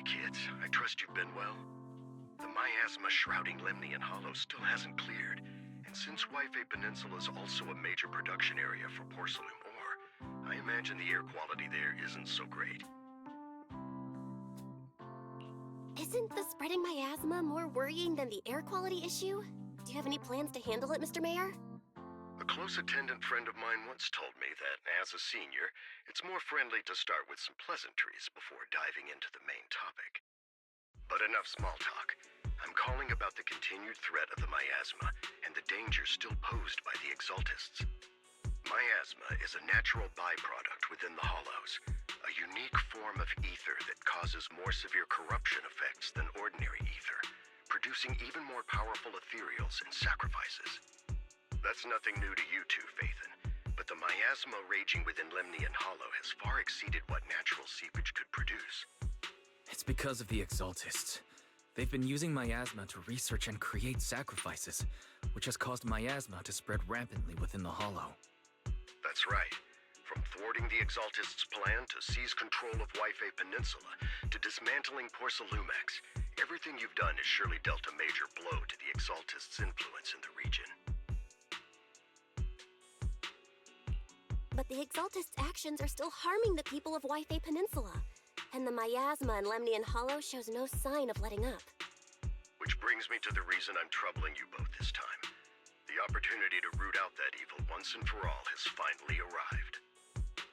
kids. I trust you've been well. The miasma shrouding Lemnian Hollow still hasn't cleared, and since Yfei Peninsula is also a major production area for porcelain ore, I imagine the air quality there isn't so great. Isn't the spreading miasma more worrying than the air quality issue? Do you have any plans to handle it, Mr. Mayor? A close attendant friend of mine once told me that, as a senior, it's more friendly to start with some pleasantries before diving into the main topic. But enough small talk. I'm calling about the continued threat of the miasma and the danger still posed by the Exaltists. Miasma is a natural byproduct within the Hollows, a unique form of ether that causes more severe corruption effects than ordinary ether, producing even more powerful ethereals and sacrifices. That's nothing new to you two, Phaethon, but the miasma raging within Lemnian Hollow has far exceeded what natural seepage could produce. It's because of the Exaltists. They've been using miasma to research and create sacrifices, which has caused miasma to spread rampantly within the Hollow. That's right. From thwarting the Exaltists' plan to seize control of Yfei Peninsula to dismantling Porcelumex, everything you've done has surely dealt a major blow to the Exaltists' influence in the region. But the Exaltists' actions are still harming the people of Yfei Peninsula, and the miasma in Lemnian Hollow shows no sign of letting up. Which brings me to the reason I'm troubling you both this time. The opportunity to root out that evil once and for all has finally arrived.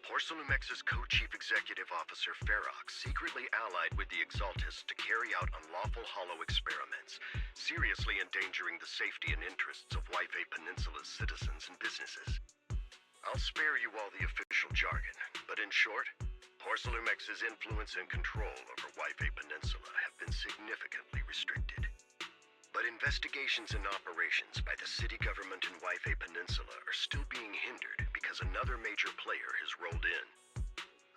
Porcelumex's co-chief executive officer Ferox secretly allied with the Exaltists to carry out unlawful hollow experiments, seriously endangering the safety and interests of Yfei Peninsula's citizens and businesses. I'll spare you all the official jargon, but in short, Porcelumex's influence and control over Yfei Peninsula have been significantly restricted. But investigations and operations by the city government in Yfei Peninsula are still being hindered because another major player has rolled in.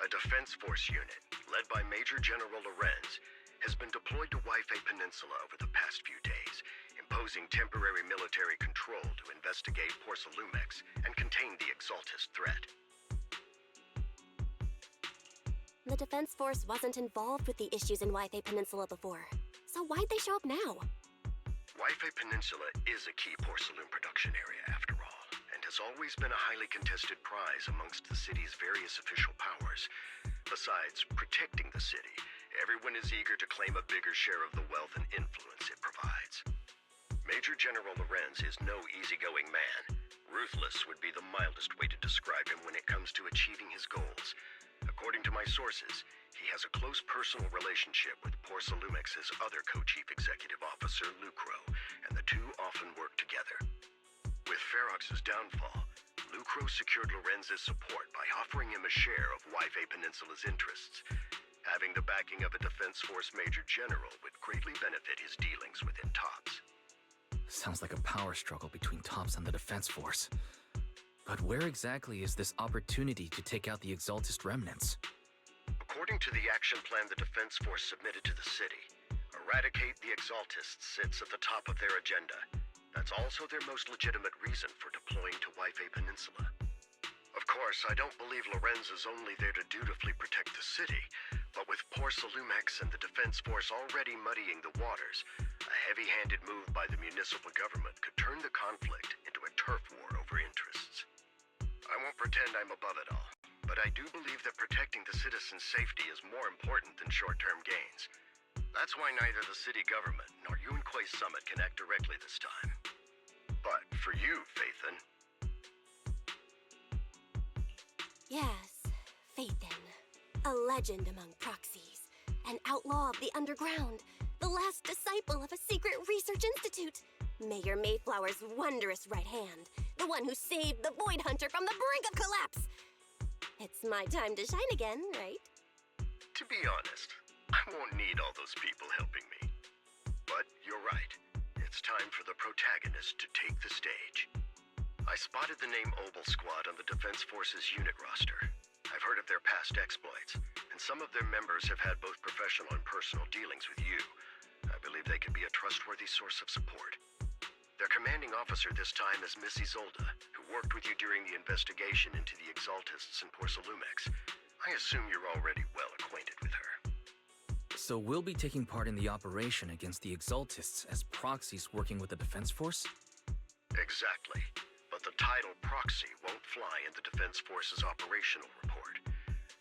A defense force unit, led by Major General Lorenz, has been deployed to Yfei Peninsula over the past few days, imposing temporary military control to investigate Porcelumex and contain the Exaltist threat. The Defense Force wasn't involved with the issues in Yfei Peninsula before, so why'd they show up now? Yfei Peninsula is a key porcelain production area, after all, and has always been a highly contested prize amongst the city's various official powers. Besides protecting the city, everyone is eager to claim a bigger share of the wealth and influence it provides. Major General Lorenz is no easygoing man. Ruthless would be the mildest way to describe him when it comes to achieving his goals. According to my sources, he has a close personal relationship with Porcelumex's other co-chief executive officer, Lucro, and the two often work together. With Ferox's downfall, Lucro secured Lorenz's support by offering him a share of Yfei Peninsula's interests. Having the backing of a Defense Force Major General would greatly benefit his dealings within TOPS. Sounds like a power struggle between TOPS and the Defense Force. But where exactly is this opportunity to take out the Exaltist remnants? According to the action plan the Defense Force submitted to the city, eradicate the Exaltists sits at the top of their agenda. That's also their most legitimate reason for deploying to Yfei Peninsula. Of course, I don't believe Lorenz is only there to dutifully protect the city, but with Porcelumex and the Defense Force already muddying the waters, a heavy-handed move by the municipal government could turn the conflict into a turf war over interests. I won't pretend I'm above it all, but I do believe that protecting the citizens' safety is more important than short-term gains. That's why neither the city government nor Yunque's summit can act directly this time. But for you, Phaethon... Yes, Phaethon. A legend among proxies. An outlaw of the underground. The last disciple of a secret research institute. Mayor Mayflower's wondrous right hand. The one who saved the Void Hunter from the brink of collapse. It's my time to shine again, right? To be honest, I won't need all those people helping me. But you're right. It's time for the protagonist to take the stage. I spotted the name Obel Squad on the Defense Force's unit roster. I've heard of their past exploits, and some of their members have had both professional and personal dealings with you. I believe they could be a trustworthy source of support. Their commanding officer this time is Miss Isolde, who worked with you during the investigation into the Exaltists and Porcelumex. I assume you're already well acquainted with her. So we'll be taking part in the operation against the Exaltists as proxies working with the Defense Force? Exactly. But the title proxy won't fly in the Defense Force's operational report.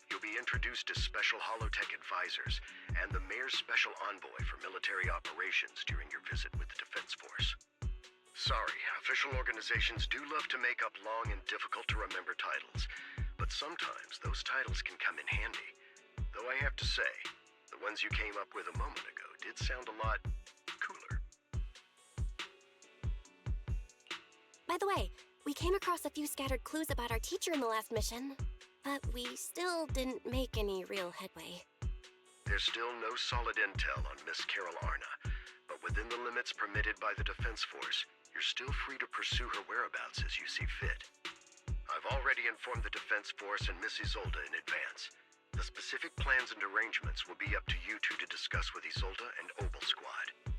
You'll be introduced as Special Holotech Advisors and the Mayor's Special Envoy for Military Operations during your visit with the Defense Force. Sorry, official organizations do love to make up long and difficult-to-remember titles, but sometimes those titles can come in handy. Though I have to say, the ones you came up with a moment ago did sound a lot cooler. By the way, we came across a few scattered clues about our teacher in the last mission, but we still didn't make any real headway. There's still no solid intel on Miss Carol Arna, but within the limits permitted by the Defense Force, you're still free to pursue her whereabouts as you see fit. I've already informed the Defense Force and Miss Isolde in advance. The specific plans and arrangements will be up to you two to discuss with Isolde and Obel Squad.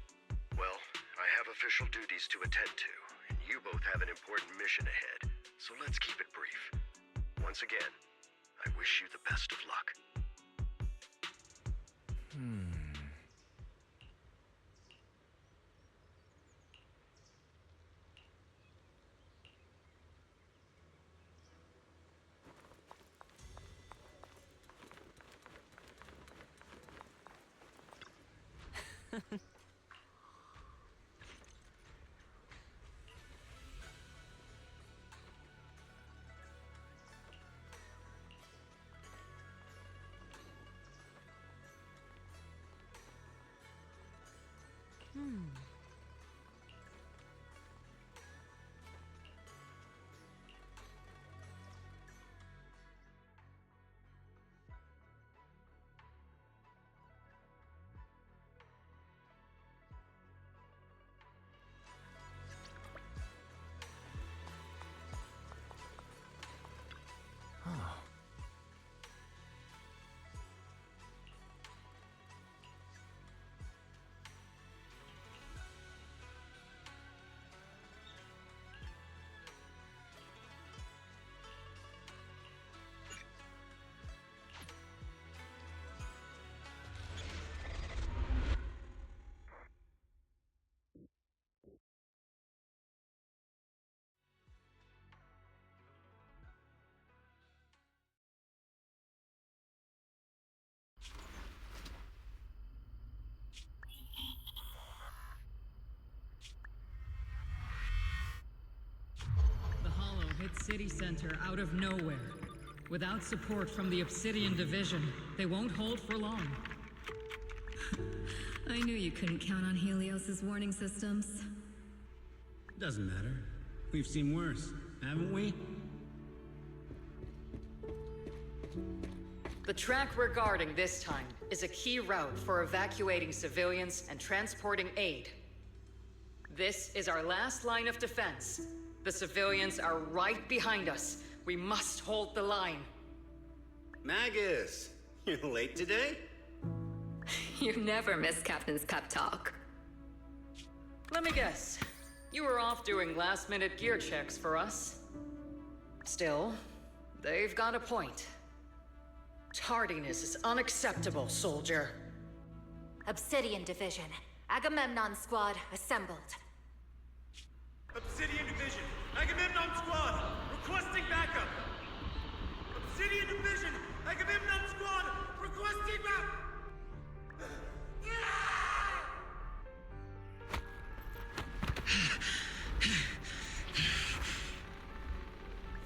Well, I have official duties to attend to, and you both have an important mission ahead, so let's keep it brief. Once again, I wish you the best of luck. Hit city center out of nowhere. Without support from the Obsidian Division, they won't hold for long. I knew you couldn't count on Helios's warning systems. Doesn't matter. We've seen worse, haven't we? The track we're guarding this time is a key route for evacuating civilians and transporting aid. This is our last line of defense. The civilians are right behind us. We must hold the line. Magus, you're late today? You never miss Captain's pep talk. Let me guess. You were off doing last-minute gear checks for us. Still, they've got a point. Tardiness is unacceptable, soldier. Obsidian Division. Agamemnon Squad assembled. Obsidian Division, Agamemnon Squad, requesting backup! Obsidian Division, Agamemnon Squad, requesting backup!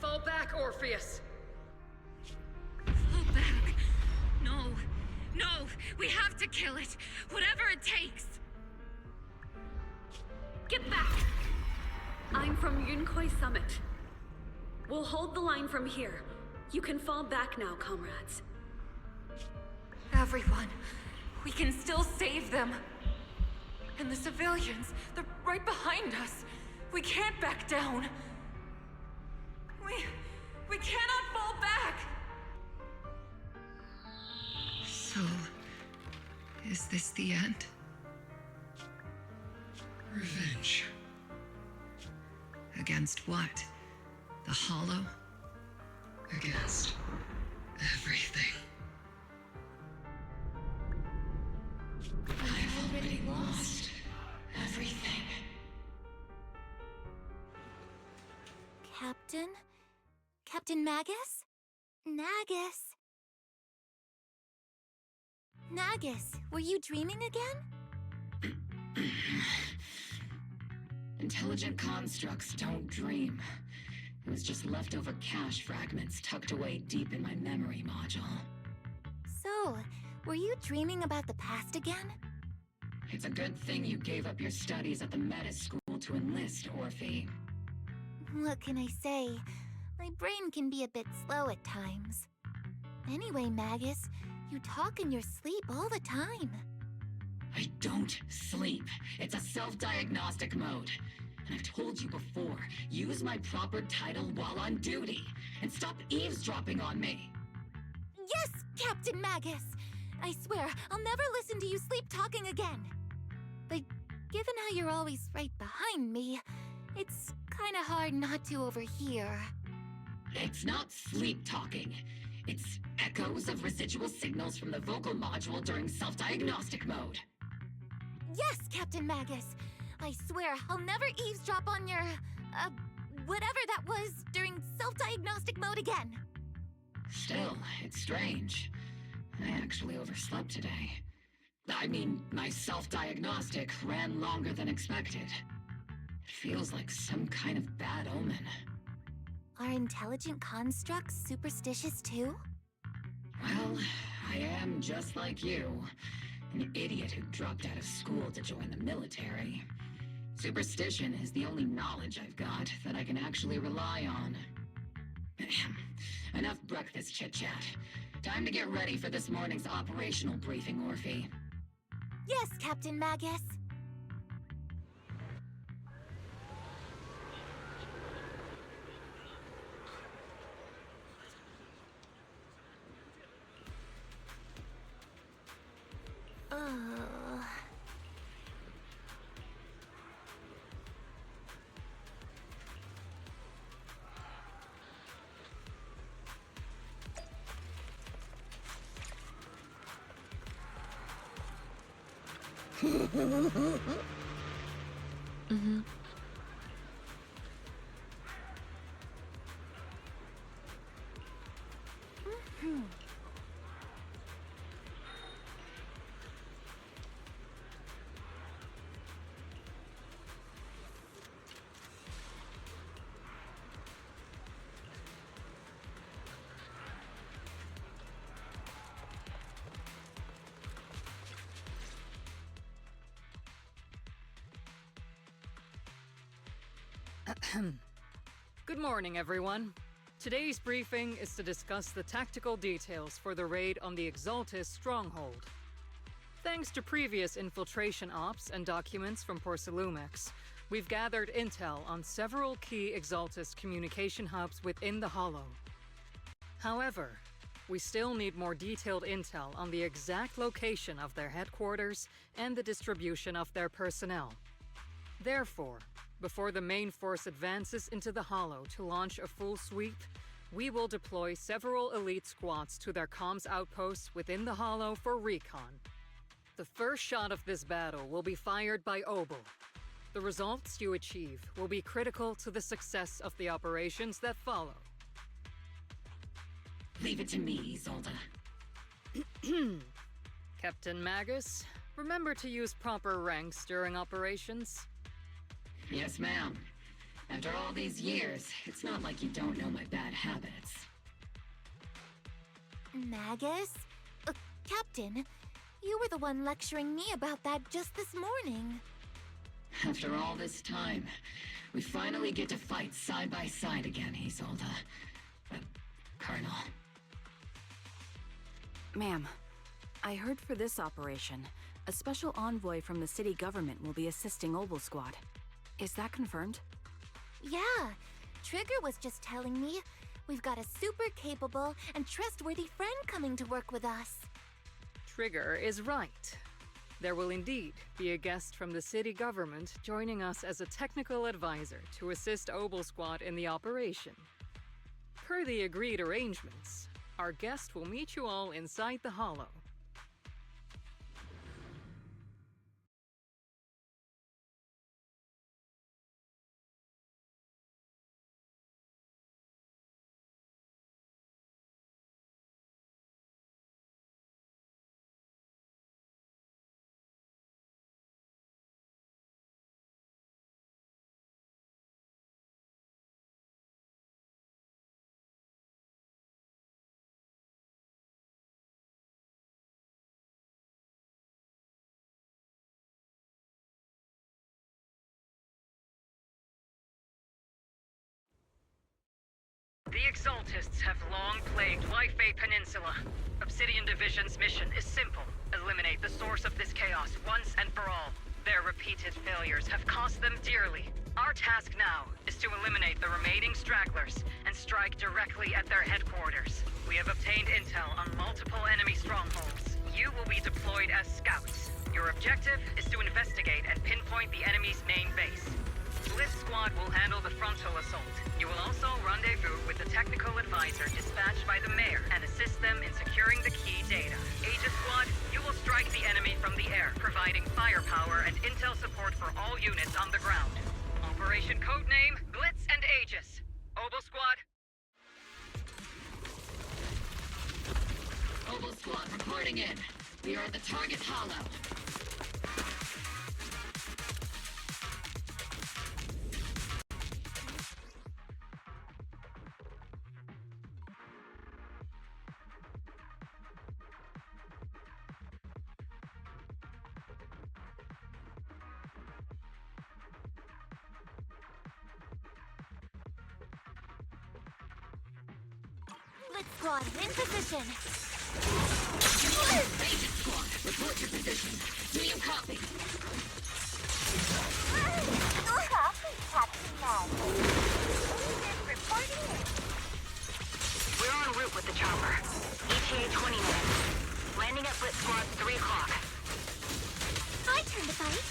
Fall back, Orpheus! Fall back. No. No. We have to kill it. Whatever it takes. Get back! I'm from Yunkoi Summit. We'll hold the line from here. You can fall back now, comrades. Everyone, we can still save them. And the civilians, they're right behind us. We can't back down. We cannot fall back! So, is this the end? Revenge. Against what? The Hollow? Against everything. Captain? Captain Magus? Nagus? Nagus, were you dreaming again? Intelligent constructs don't dream. It was just leftover cache fragments tucked away deep in my memory module. So, were you dreaming about the past again? It's a good thing you gave up your studies at the Meta School to enlist, Orphe. What can I say? My brain can be a bit slow at times. Anyway, Magus, you talk in your sleep all the time. I don't sleep. It's a self-diagnostic mode. And I've told you before, use my proper title while on duty, and stop eavesdropping on me. Yes, Captain Magus! I swear, I'll never listen to you sleep-talking again. But given how you're always right behind me, it's kinda hard not to overhear. It's not sleep-talking. It's echoes of residual signals from the vocal module during self-diagnostic mode. Yes, Captain Magus! I swear, I'll never eavesdrop on your, whatever that was during self-diagnostic mode again. Still, it's strange. I actually overslept today. I mean, my self-diagnostic ran longer than expected. It feels like some kind of bad omen. Are intelligent constructs superstitious too? Well, I am just like you. An idiot who dropped out of school to join the military. Superstition is the only knowledge I've got that I can actually rely on. Enough breakfast chit-chat. Time to get ready for this morning's operational briefing, Orphe. Yes, Captain Magus. Mm-hmm. Good morning, everyone. Today's briefing is to discuss the tactical details for the raid on the Exaltis stronghold. Thanks to previous infiltration ops and documents from Porcelumex, we've gathered intel on several key Exaltis communication hubs within the Hollow. However, we still need more detailed intel on the exact location of their headquarters and the distribution of their personnel. Therefore, before the main force advances into the Hollow to launch a full sweep, we will deploy several elite squads to their comms outposts within the Hollow for recon. The first shot of this battle will be fired by Obel. The results you achieve will be critical to the success of the operations that follow. Leave it to me, Isolde. Captain Magus, remember to use proper ranks during operations. Yes, ma'am. After all these years, it's not like you don't know my bad habits. Magus? Captain, you were the one lecturing me about that just this morning. After all this time, we finally get to fight side by side again, Isolde. Colonel. Ma'am, I heard for this operation, a special envoy from the city government will be assisting Obel Squad. Is that confirmed? Yeah, Trigger was just telling me we've got a super capable and trustworthy friend coming to work with us. Trigger is right. There will indeed be a guest from the city government joining us as a technical advisor to assist Obel Squad in the operation. Per the agreed arrangements, our guest will meet you all inside the Hollow. The Exaltists have long plagued Life-Bay Peninsula. Obsidian Division's mission is simple. Eliminate the source of this chaos once and for all. Their repeated failures have cost them dearly. Our task now is to eliminate the remaining stragglers and strike directly at their headquarters. We have obtained intel on multiple enemy strongholds. You will be deployed as scouts. Your objective is to investigate and pinpoint the enemy's main base. Blitz Squad will handle the frontal assault. You will also rendezvous with the technical advisor dispatched by the mayor and assist them in securing the key data. Aegis Squad, you will strike the enemy from the air, providing firepower and intel support for all units on the ground. Operation codename Blitz and Aegis. Obel Squad. Obel Squad reporting in. We are at the target hollow. Blitz Squad, in position. Agent Squad, report your position. Do you copy? Copy, Captain Maggie. Reporting in. We're en route with the chopper. ETA 20 minutes. Landing at Blitz Squad 3 o'clock. My turn to fight.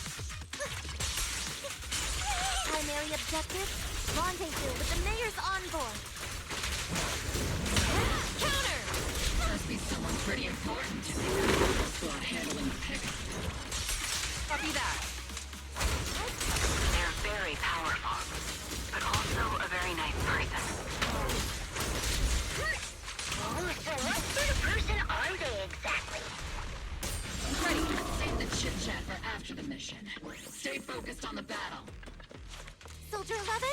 Primary objective, rendezvous with the mayor's envoy. Counter! Must be someone pretty important to make that Obel Squad handling the pickup. Copy that. They're very powerful, but also a very nice person. Oh, so what sort of person are they exactly? Ready. Save the chit-chat for after the mission. Stay focused on the battle. Soldier 11?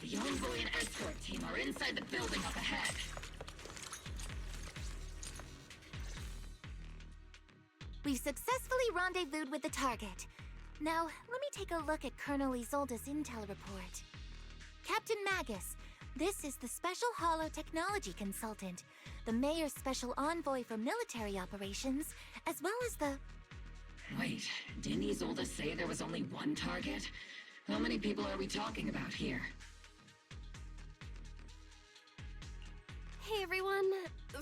The envoy and escort team are inside the building up ahead. We've successfully rendezvoused with the target. Now, let me take a look at Colonel Isolde's intel report. Captain Magus, this is the Special Hollow Technology Consultant, the Mayor's Special Envoy for Military Operations, as well as the... Wait, didn't Isolde say there was only one target? How many people are we talking about here? Hey everyone,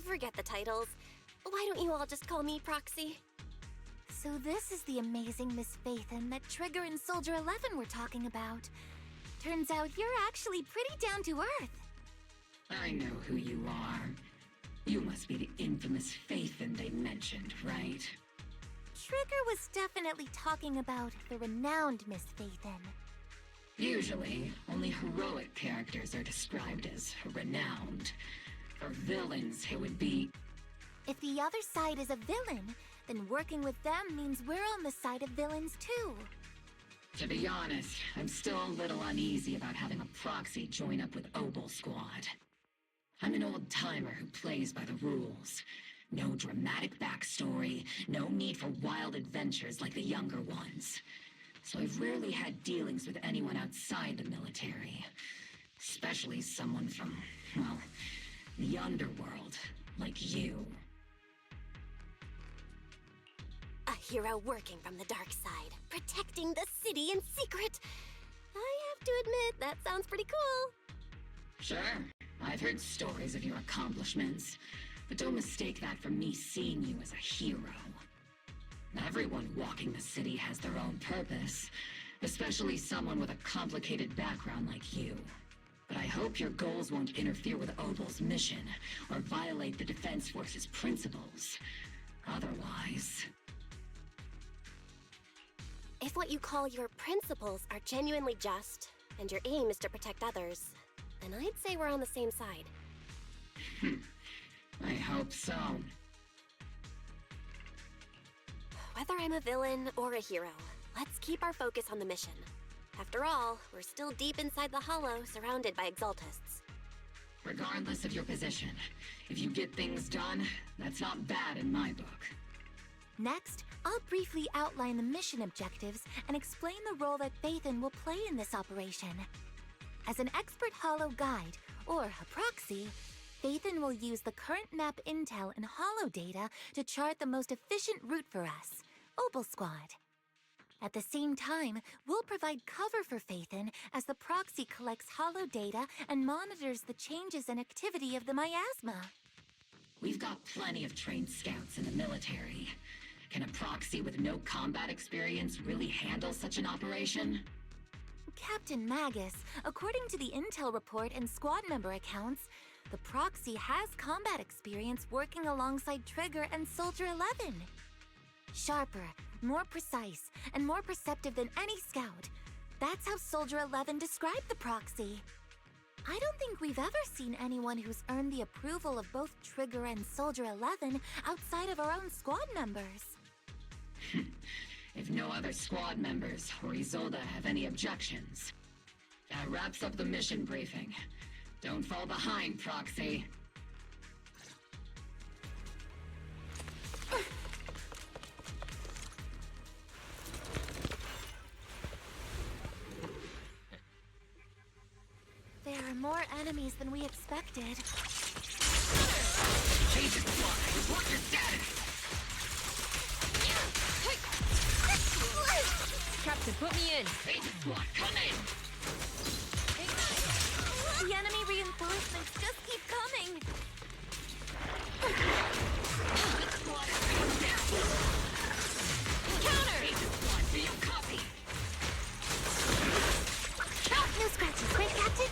forget the titles. Why don't you all just call me Proxy? So this is the amazing Miss Phaethon that Trigger and Soldier 11 were talking about. Turns out you're actually pretty down to earth. I know who you are. You must be the infamous Phaethon they mentioned, right? Trigger was definitely talking about the renowned Miss Phaethon. Usually, only heroic characters are described as renowned. For villains, it would be... If the other side is a villain, then working with them means we're on the side of villains too. To be honest, I'm still a little uneasy about having a proxy join up with Obel Squad. I'm an old-timer who plays by the rules. No dramatic backstory, no need for wild adventures like the younger ones. So I've rarely had dealings with anyone outside the military. Especially someone from, well, the underworld, like you. A hero working from the dark side, protecting the city in secret. I have to admit, that sounds pretty cool. Sure, I've heard stories of your accomplishments, but don't mistake that for me seeing you as a hero. Everyone walking the city has their own purpose, especially someone with a complicated background like you. But I hope your goals won't interfere with Obel's mission, or violate the Defense Force's principles. Otherwise... If what you call your principles are genuinely just, and your aim is to protect others, then I'd say we're on the same side. I hope so. Whether I'm a villain or a hero, let's keep our focus on the mission. After all, we're still deep inside the Hollow, surrounded by Exaltists. Regardless of your position, if you get things done, that's not bad in my book. Next, I'll briefly outline the mission objectives and explain the role that Phaethon will play in this operation. As an expert Hollow guide, or a proxy, Phaethon will use the current map intel and holo data to chart the most efficient route for us, Opal Squad. At the same time, we'll provide cover for Phaethon as the proxy collects holo data and monitors the changes and activity of the miasma. We've got plenty of trained scouts in the military. Can a proxy with no combat experience really handle such an operation? Captain Magus, according to the intel report and squad member accounts, the proxy has combat experience working alongside Trigger and Soldier 11. Sharper, more precise, and more perceptive than any scout. That's how Soldier 11 described the proxy. I don't think we've ever seen anyone who's earned the approval of both Trigger and Soldier 11 outside of our own squad members. If no other squad members or Isolde have any objections. That wraps up the mission briefing. Don't fall behind, Proxy. There are more enemies than we expected. Agent Squad, report your status! Captain, put me in! Agent Squad, come in! The enemy reinforcements just keep coming! Counter! Agent Squad, do you copy? No scratches, right, Captain?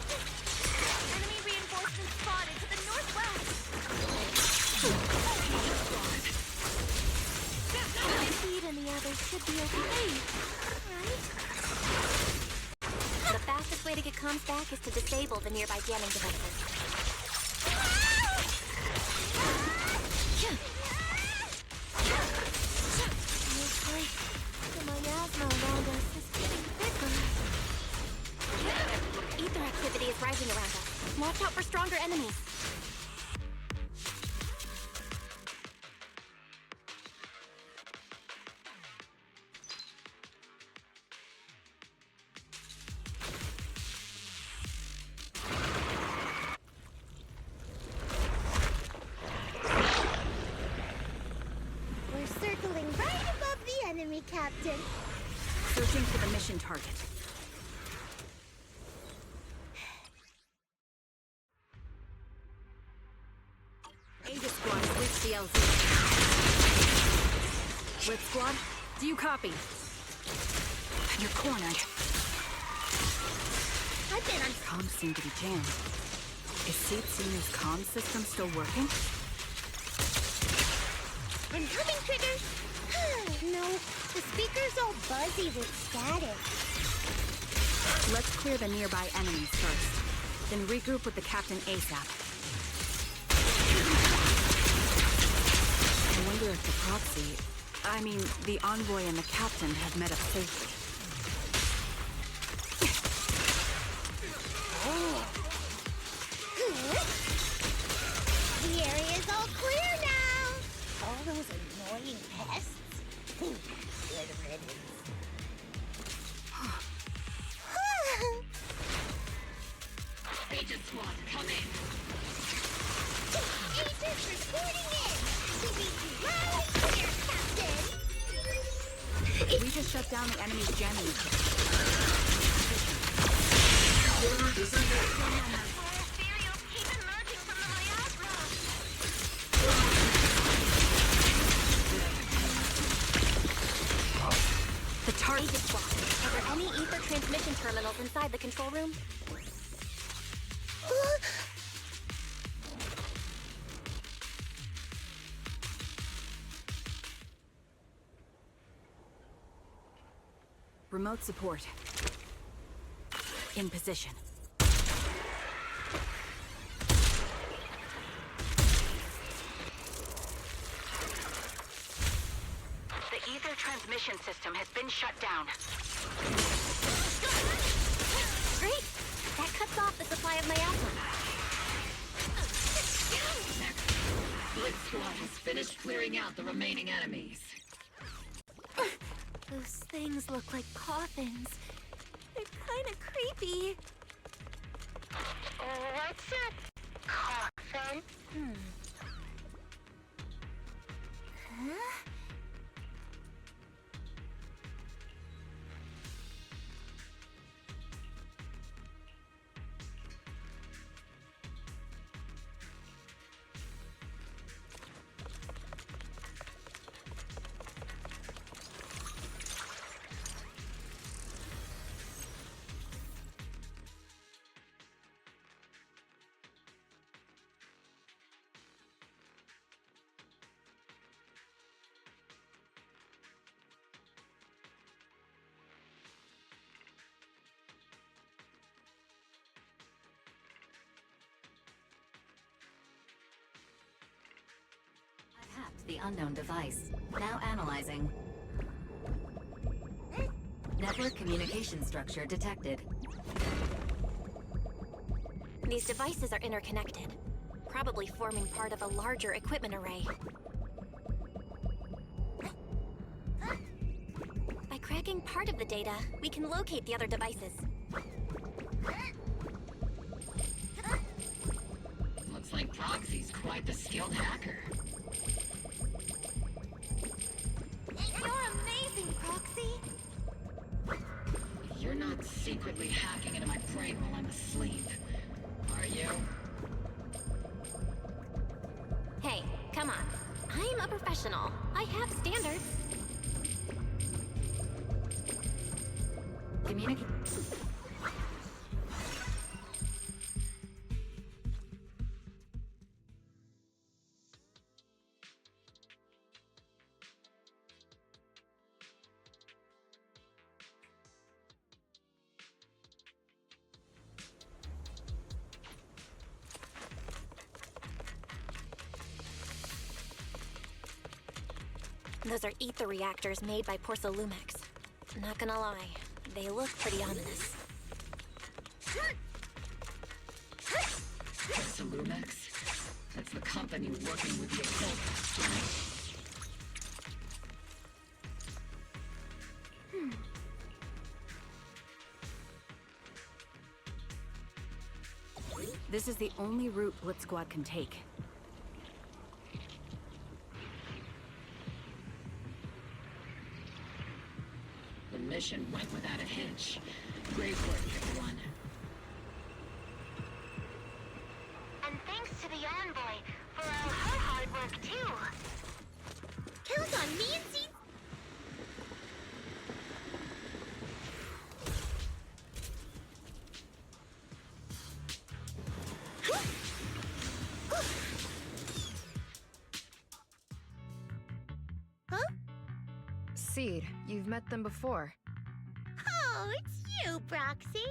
Enemy reinforcements spotted to the northwest! Speed and the others should be okay, right? The fastest way to get comms back is to disable the nearby jamming devices. Looks like the miasma around us is getting bigger. Ether activity is rising around us. Watch out for stronger enemies. We're circling right above the enemy, Captain. Searching for the mission target. Aegis Squad has reached the LZ. Red Squad, do you copy? You're cornered. I've been on... Comms seem to be jammed. Is Seatsenior's comm system still working? I'm coming, Trigger! No, the speaker's all buzzy with static. Let's clear the nearby enemies first, then regroup with the Captain ASAP. I wonder if the proxy, I mean, the envoy and the captain have met up safely. The area's all clear now! All those annoying pests? Good riddance. Agent Squad, come in! Agents reporting in! We need you loud and clear, Captain! We just shut down the enemy's jamming equipment. Ethereals keep emerging from the miasma! The target. Agent Squad, are there any ether transmission terminals inside the control room? Remote support. In position. The ether transmission system has been shut down. Great! That cuts off the supply of miasma. Blitz Squad has finished clearing out the remaining enemies. Those things look like coffins. They're kinda creepy. Let's It's a coffin. Huh? Hacked the unknown device. Now analyzing. Network communication structure detected. These devices are interconnected, probably forming part of a larger equipment array. By cracking part of the data, we can locate the other devices. Looks like Proxy's quite the skilled hacker. You're amazing, Proxy! You're not secretly hacking into my brain while I'm asleep, are you? Hey, come on. I'm a professional. I have standards. Communicate. Those are ether reactors made by Porcelumex. Not gonna lie, they look pretty ominous. Porcelumex? That's the company working with the occultists, right? This is the only route Blitz Squad can take. The mission went without a hitch. Great work, everyone. And thanks to the envoy for all her hard work, too. Count on me and see. Seed, you've met them before. Oh, it's you, Proxy.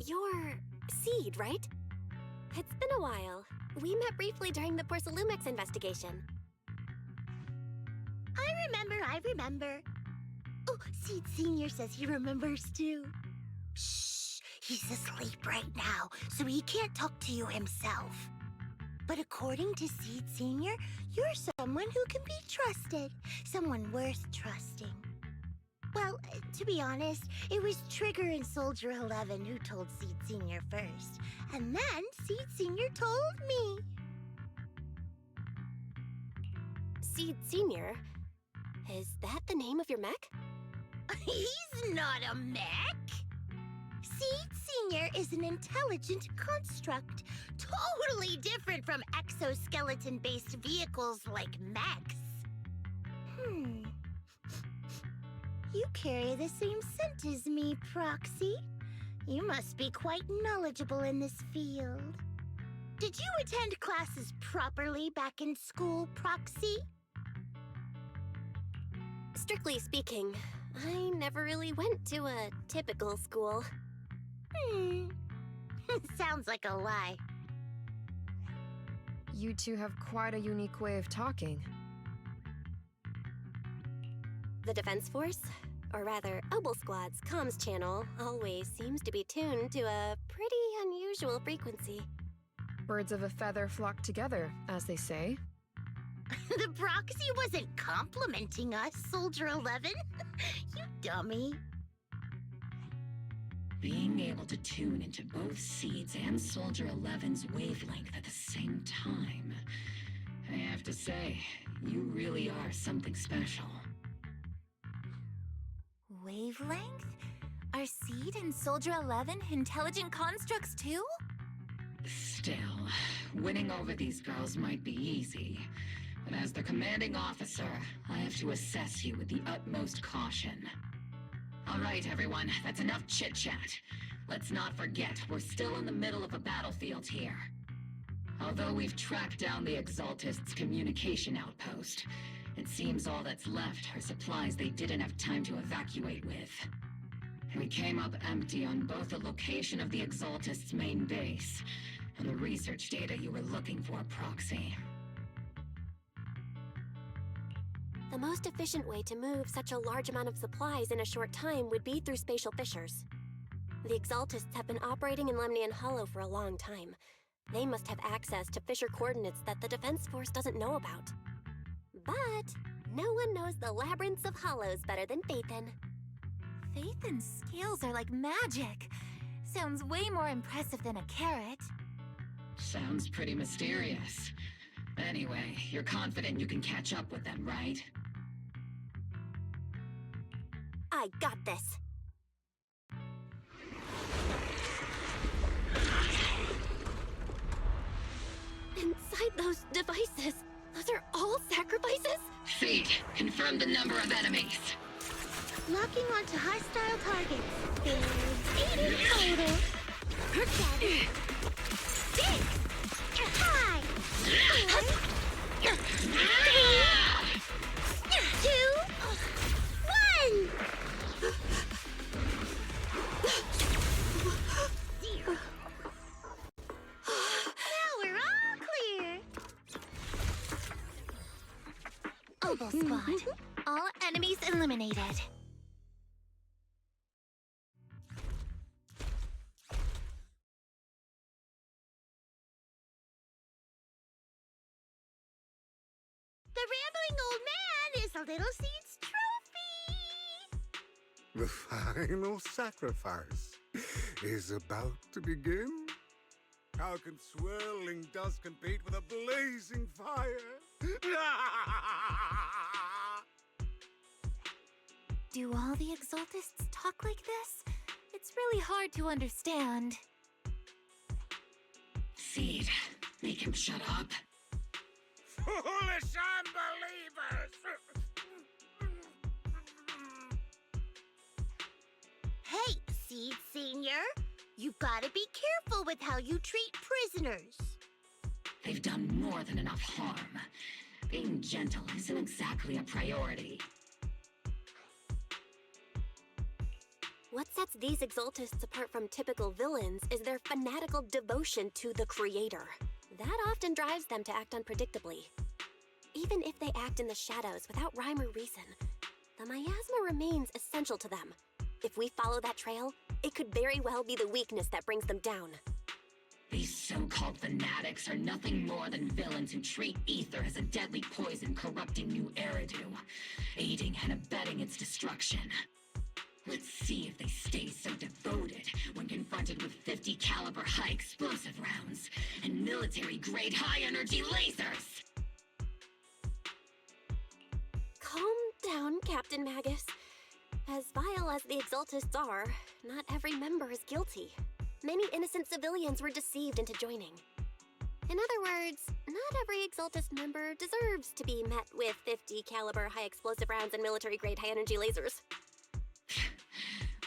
You're Seed, right? It's been a while. We met briefly during the Porcelumex investigation. I remember. Oh, Seed Senior says he remembers too. Shh, he's asleep right now, so he can't talk to you himself. But according to Seed Senior, you're someone who can be trusted. Someone worth trusting. Well, to be honest, it was Trigger and Soldier 11 who told Seed Senior first. And then Seed Senior told me. Seed Senior? Is that the name of your mech? He's not a mech. Seed Senior is an intelligent construct, totally different from exoskeleton-based vehicles like mechs. You carry the same scent as me, Proxy. You must be quite knowledgeable in this field. Did you attend classes properly back in school, Proxy? Strictly speaking, I never really went to a typical school. Sounds like a lie. You two have quite a unique way of talking. The Defense Force, or rather, Obel Squad's comms channel always seems to be tuned to a pretty unusual frequency. Birds of a feather flock together, as they say. The Proxy wasn't complimenting us, Soldier 11. You dummy. Being able to tune into both Seeds and Soldier 11's wavelength at the same time. I have to say, you really are something special. Wavelength? Are Seed and Soldier 11 intelligent constructs too? Still, winning over these girls might be easy. But as the commanding officer, I have to assess you with the utmost caution. All right, everyone, that's enough chit-chat. Let's not forget, we're still in the middle of a battlefield here. Although we've tracked down the Exaltists' communication outpost, it seems all that's left are supplies they didn't have time to evacuate with. We came up empty on both the location of the Exaltists' main base and the research data you were looking for, Proxy. The most efficient way to move such a large amount of supplies in a short time would be through spatial fissures. The Exaltists have been operating in Lemnian Hollow for a long time. They must have access to fissure coordinates that the Defense Force doesn't know about. But no one knows the labyrinths of hollows better than Phaethon. Phaethon's skills are like magic. Sounds way more impressive than a carrot. Sounds pretty mysterious. Anyway, you're confident you can catch up with them, right? I got this. Inside those devices, those are all sacrifices? Seed, confirm the number of enemies. Locking onto hostile targets. There's 8 in total. Per 7. 6. 5. 4. 3. 2. 1. 0. Now we're all clear. Oval Squad. All enemies eliminated. The rambling old man is a little Seed's trophy! The final sacrifice is about to begin. How can swirling dust compete with a blazing fire? Do all the Exaltists talk like this? It's really hard to understand. Seed, make him shut up. Foolish unbelievers! Hey, Seed Senior, you've got to be careful with how you treat prisoners. They've done more than enough harm. Being gentle isn't exactly a priority. What sets these Exaltists apart from typical villains is their fanatical devotion to the Creator. That often drives them to act unpredictably. Even if they act in the shadows without rhyme or reason, the miasma remains essential to them. If we follow that trail, it could very well be the weakness that brings them down. These so-called fanatics are nothing more than villains who treat ether as a deadly poison corrupting New Eridu, aiding and abetting its destruction. Let's see if they stay so devoted when confronted with 50 caliber high explosive rounds and military-grade high-energy lasers! Calm down, Captain Magus. As vile as the Exaltists are, not every member is guilty. Many innocent civilians were deceived into joining. In other words, not every Exaltist member deserves to be met with 50 caliber high explosive rounds and military-grade high-energy lasers.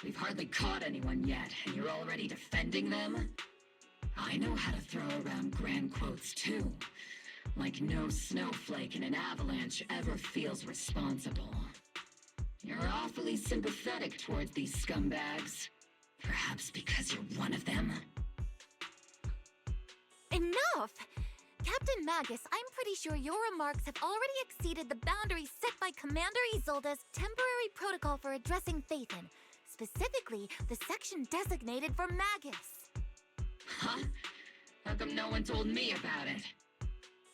We've hardly caught anyone yet, and you're already defending them? I know how to throw around grand quotes too. Like no snowflake in an avalanche ever feels responsible. You're awfully sympathetic towards these scumbags. Perhaps because you're one of them? Enough! Captain Magus, I'm pretty sure your remarks have already exceeded the boundaries set by Commander Isolde's temporary protocol for addressing Phaethon. Specifically, the section designated for Magus. Huh? How come no one told me about it?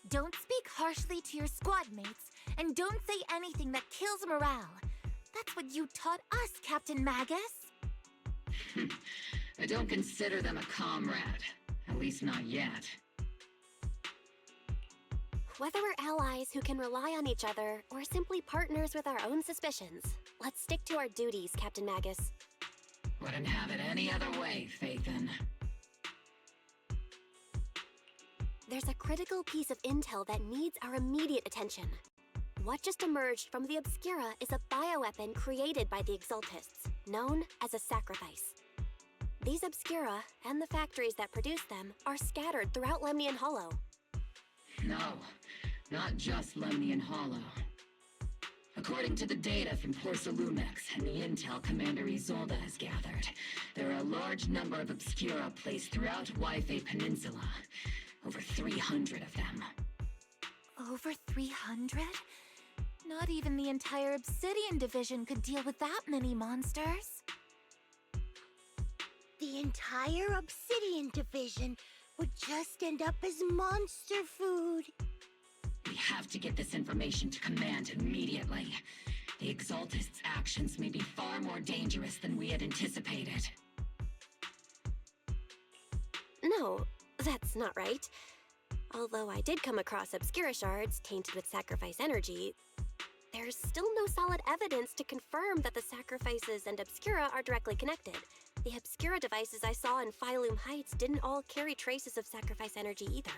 Don't speak harshly to your squad mates, and don't say anything that kills morale. That's what you taught us, Captain Magus. I don't consider them a comrade. At least not yet. Whether we're allies who can rely on each other, or simply partners with our own suspicions, let's stick to our duties, Captain Magus. Wouldn't have it any other way, Phaethon. There's a critical piece of intel that needs our immediate attention. What just emerged from the Obscura is a bioweapon created by the Exaltists, known as a sacrifice. These Obscura, and the factories that produce them, are scattered throughout Lemnian Hollow. No, not just Lemnian Hollow. According to the data from Porcelumex and the intel Commander Isolde has gathered, there are a large number of Obscura placed throughout Yfei Peninsula. Over 300 of them. Over 300? Not even the entire Obsidian Division could deal with that many monsters. The entire Obsidian Division would just end up as monster food. We have to get this information to Command immediately. The Exaltists' actions may be far more dangerous than we had anticipated. No, that's not right. Although I did come across Obscura shards tainted with sacrifice energy, there's still no solid evidence to confirm that the sacrifices and Obscura are directly connected. The Obscura devices I saw in Phylum Heights didn't all carry traces of sacrifice energy either.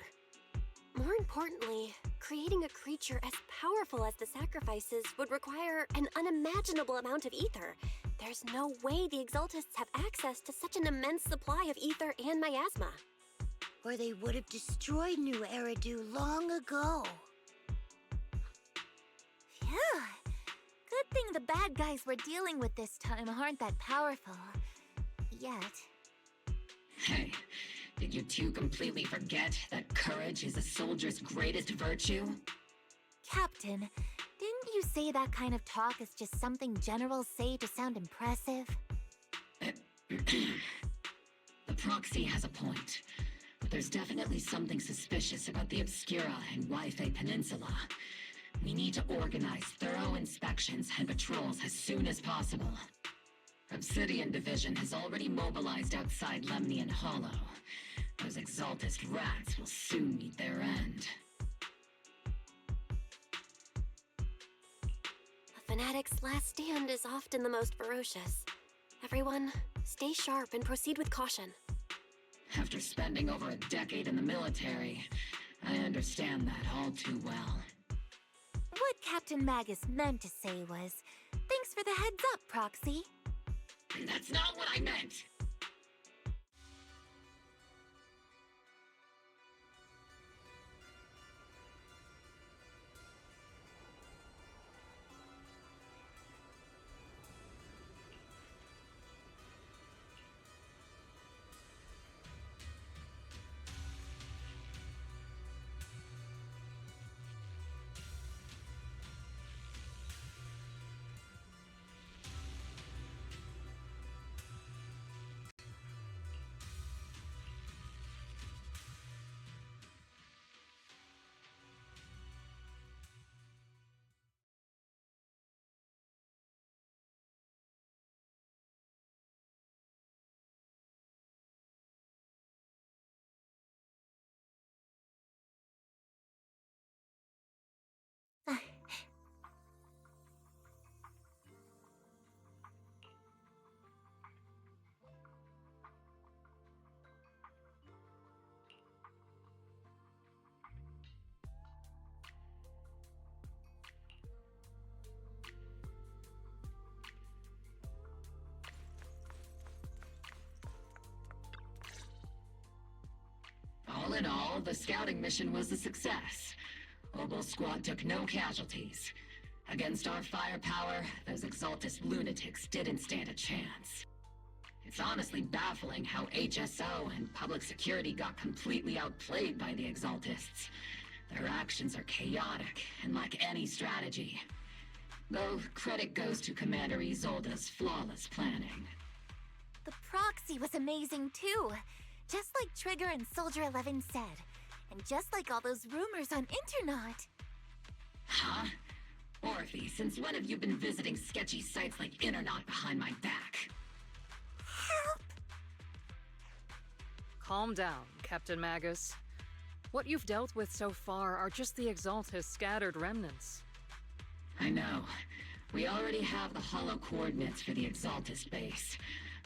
More importantly, creating a creature as powerful as the sacrifices would require an unimaginable amount of ether. There's no way the Exaltists have access to such an immense supply of ether and miasma. Or they would have destroyed New Eridu long ago. Phew. Good thing the bad guys we're dealing with this time aren't that powerful. Yet. Hey, did you two completely forget that courage is a soldier's greatest virtue? Captain, didn't you say that kind of talk is just something generals say to sound impressive? The proxy has a point. But there's definitely something suspicious about the Obscura and Yfei Peninsula. We need to organize thorough inspections and patrols as soon as possible. Obsidian Division has already mobilized outside Lemnian Hollow. Those Exaltist rats will soon meet their end. A fanatic's last stand is often the most ferocious. Everyone, stay sharp and proceed with caution. After spending over a decade in the military, I understand that all too well. What Captain Magus meant to say was, thanks for the heads up, Proxy. That's not what I meant! All in all, the scouting mission was a success. Obel Squad took no casualties. Against our firepower, those Exaltist lunatics didn't stand a chance. It's honestly baffling how HSO and public security got completely outplayed by the Exaltists. Their actions are chaotic and lack any strategy. Though credit goes to Commander Isolde's flawless planning. The proxy was amazing too. Just like Trigger and Soldier 11 said. And just like all those rumors on Internet. Huh? Orphe, since when have you been visiting sketchy sites like Internet behind my back? Help! Calm down, Captain Magus. What you've dealt with so far are just the Exaltis' scattered remnants. I know. We already have the hollow coordinates for the Exaltis base.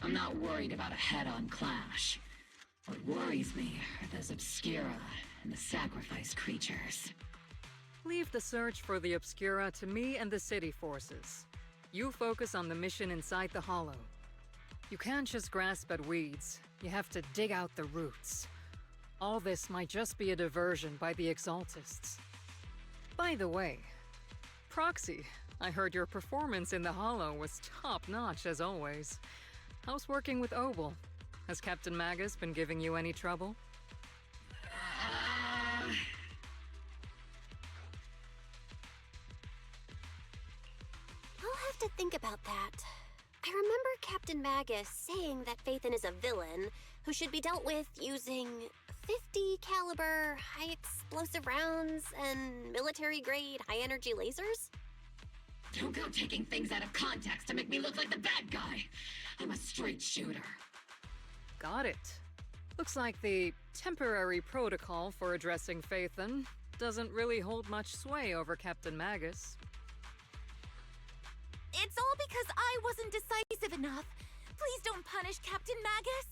I'm not worried about a head-on clash. What worries me are those Obscura and the sacrifice creatures. Leave the search for the Obscura to me and the city forces. You focus on the mission inside the hollow. You can't just grasp at weeds. You have to dig out the roots. All this might just be a diversion by the Exaltists. By the way, Proxy, I heard your performance in the hollow was top-notch as always. How's working with Obel? Has Captain Magus been giving you any trouble? I'll have to think about that. I remember Captain Magus saying that Phaethon is a villain who should be dealt with using 50 caliber, high explosive rounds and military-grade high-energy lasers? Don't go taking things out of context to make me look like the bad guy. I'm a straight shooter. Got it. Looks like the temporary protocol for addressing Phaethon doesn't really hold much sway over Captain Magus. It's all because I wasn't decisive enough. Please don't punish Captain Magus.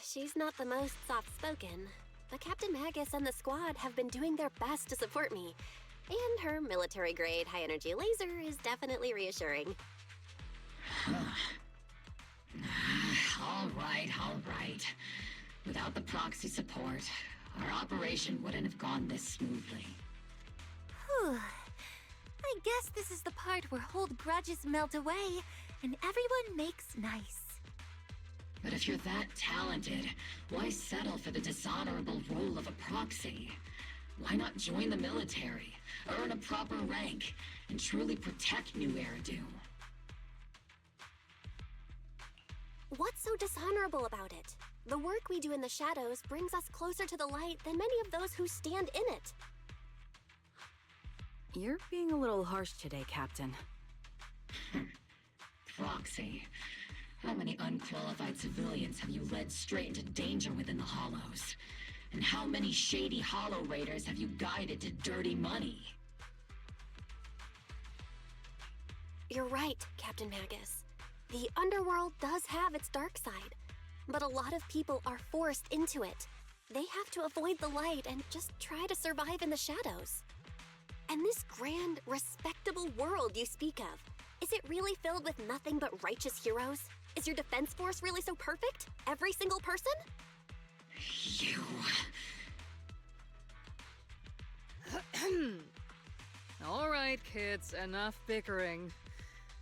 She's not the most soft-spoken, but Captain Magus and the squad have been doing their best to support me. And her military-grade high-energy laser is definitely reassuring. All right. Without the proxy support, our operation wouldn't have gone this smoothly. Whew. I guess this is the part where old grudges melt away and everyone makes nice. But if you're that talented, why settle for the dishonorable role of a proxy? Why not join the military, earn a proper rank, and truly protect New Eridu? What's so dishonorable about it? The work we do in the shadows brings us closer to the light than many of those who stand in it. You're being a little harsh today, Captain. Proxy. How many unqualified civilians have you led straight into danger within the Hollows? And how many shady Hollow Raiders have you guided to dirty money? You're right, Captain Magus. The underworld does have its dark side, but a lot of people are forced into it. They have to avoid the light and just try to survive in the shadows. And this grand, respectable world you speak of, is it really filled with nothing but righteous heroes? Is your defense force really so perfect? Every single person? You... All right, kids, enough bickering.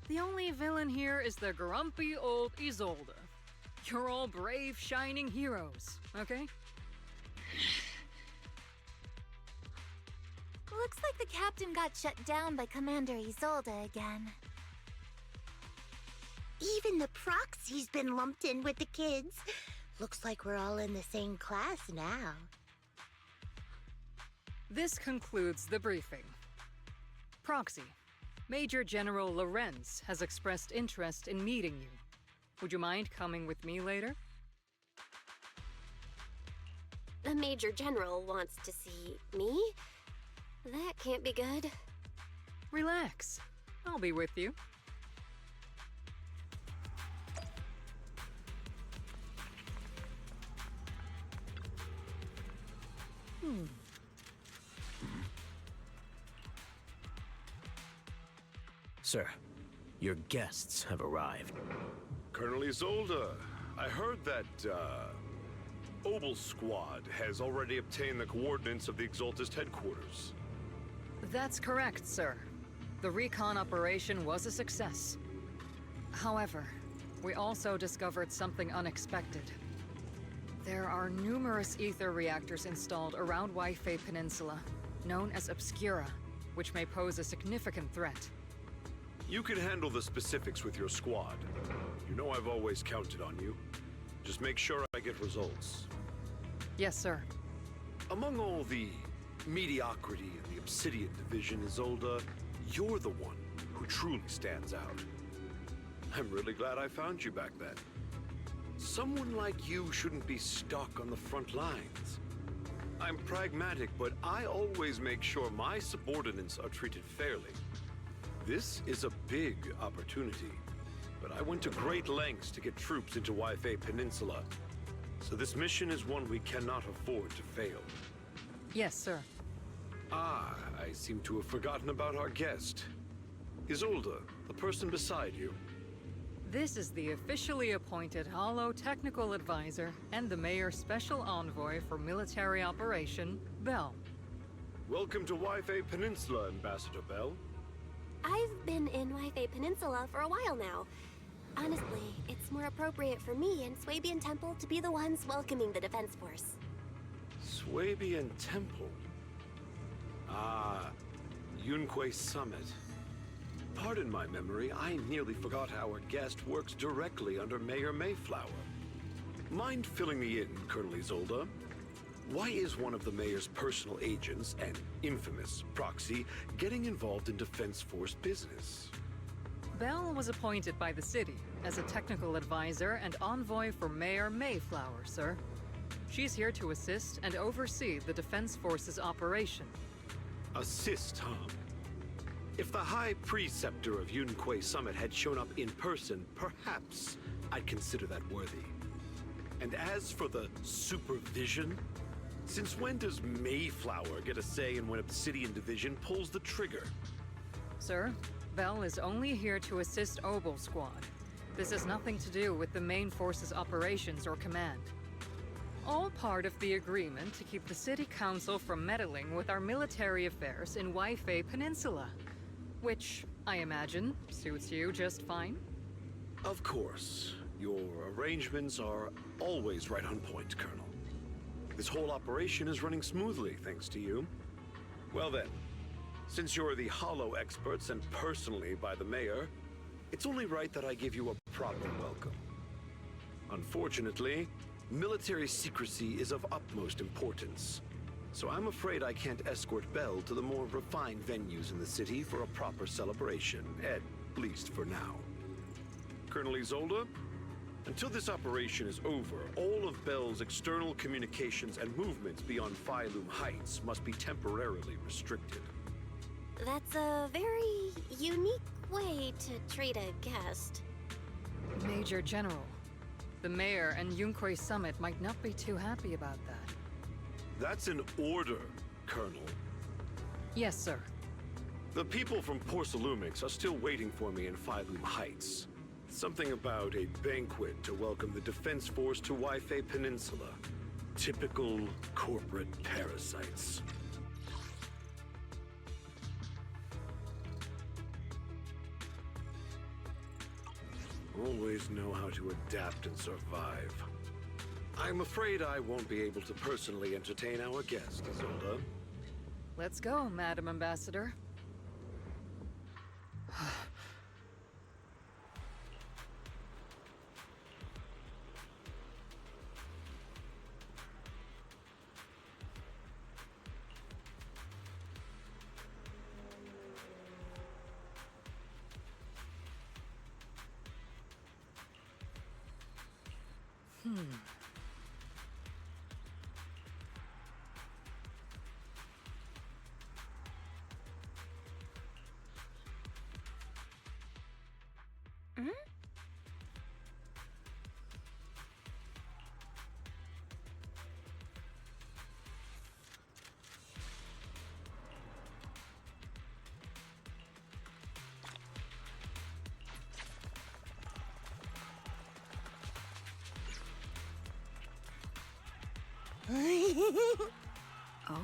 The only villain here is the grumpy old Isolde. You're all brave, shining heroes, okay? Looks like the captain got shut down by Commander Isolde again. Even the proxy's been lumped in with the kids. Looks like we're all in the same class now. This concludes the briefing. Proxy, Major General Lorenz has expressed interest in meeting you. Would you mind coming with me later? The Major General wants to see me? That can't be good. Relax. I'll be with you. Sir, your guests have arrived. Colonel Isolde, I heard that, Obel Squad has already obtained the coordinates of the Exaltist headquarters. That's correct, sir. The recon operation was a success. However, we also discovered something unexpected. There are numerous ether reactors installed around Waifei Peninsula, known as Obscura, which may pose a significant threat. You can handle the specifics with your squad. You know I've always counted on you. Just make sure I get results. Yes, sir. Among all the mediocrity in the Obsidian Division, Isolde, you're the one who truly stands out. I'm really glad I found you back then. Someone like you shouldn't be stuck on the front lines. I'm pragmatic, but I always make sure my subordinates are treated fairly. This is a big opportunity, but I went to great lengths to get troops into Waifei Peninsula. So this mission is one we cannot afford to fail. Yes, sir. Ah, I seem to have forgotten about our guest. Isolde, the person beside you. This is the officially appointed Hollow Technical Advisor and the Mayor's Special Envoy for Military Operation, Bell. Welcome to Waifei Peninsula, Ambassador Bell. I've been in Waifei Peninsula for a while now. Honestly, it's more appropriate for me and Swabian Temple to be the ones welcoming the Defense Force. Swabian Temple? Ah, Yunquei Summit. Pardon my memory, I nearly forgot our guest works directly under Mayor Mayflower. Mind filling me in, Colonel Isolde? Why is one of the mayor's personal agents, an infamous proxy, getting involved in Defense Force business? Bell was appointed by the city as a technical advisor and envoy for Mayor Mayflower, sir. She's here to assist and oversee the Defense Force's operation. Assist, huh? If the High Preceptor of Yunquei Summit had shown up in person, perhaps I'd consider that worthy. And as for the supervision, since when does Mayflower get a say in when Obsidian Division pulls the trigger? Sir, Bell is only here to assist Obel Squad. This has nothing to do with the main force's operations or command. All part of the agreement to keep the City Council from meddling with our military affairs in Waifei Peninsula. Which, I imagine, suits you just fine? Of course. Your arrangements are always right on point, Colonel. This whole operation is running smoothly, thanks to you. Well then, since you're the Hollow experts and personally by the Mayor, it's only right that I give you a proper welcome. Unfortunately, military secrecy is of utmost importance. So I'm afraid I can't escort Bell to the more refined venues in the city for a proper celebration, at least for now. Colonel Isolde, until this operation is over, all of Bell's external communications and movements beyond Phylum Heights must be temporarily restricted. That's a very unique way to treat a guest. Major General, the Mayor and Yunquei Summit might not be too happy about that. That's an order, Colonel. Yes, sir. The people from Porcelumix are still waiting for me in Phylum Heights. Something about a banquet to welcome the Defense Force to Waifei Peninsula. Typical corporate parasites. Always know how to adapt and survive. I'm afraid I won't be able to personally entertain our guest, Isolde. Let's go, Madam Ambassador. Oh?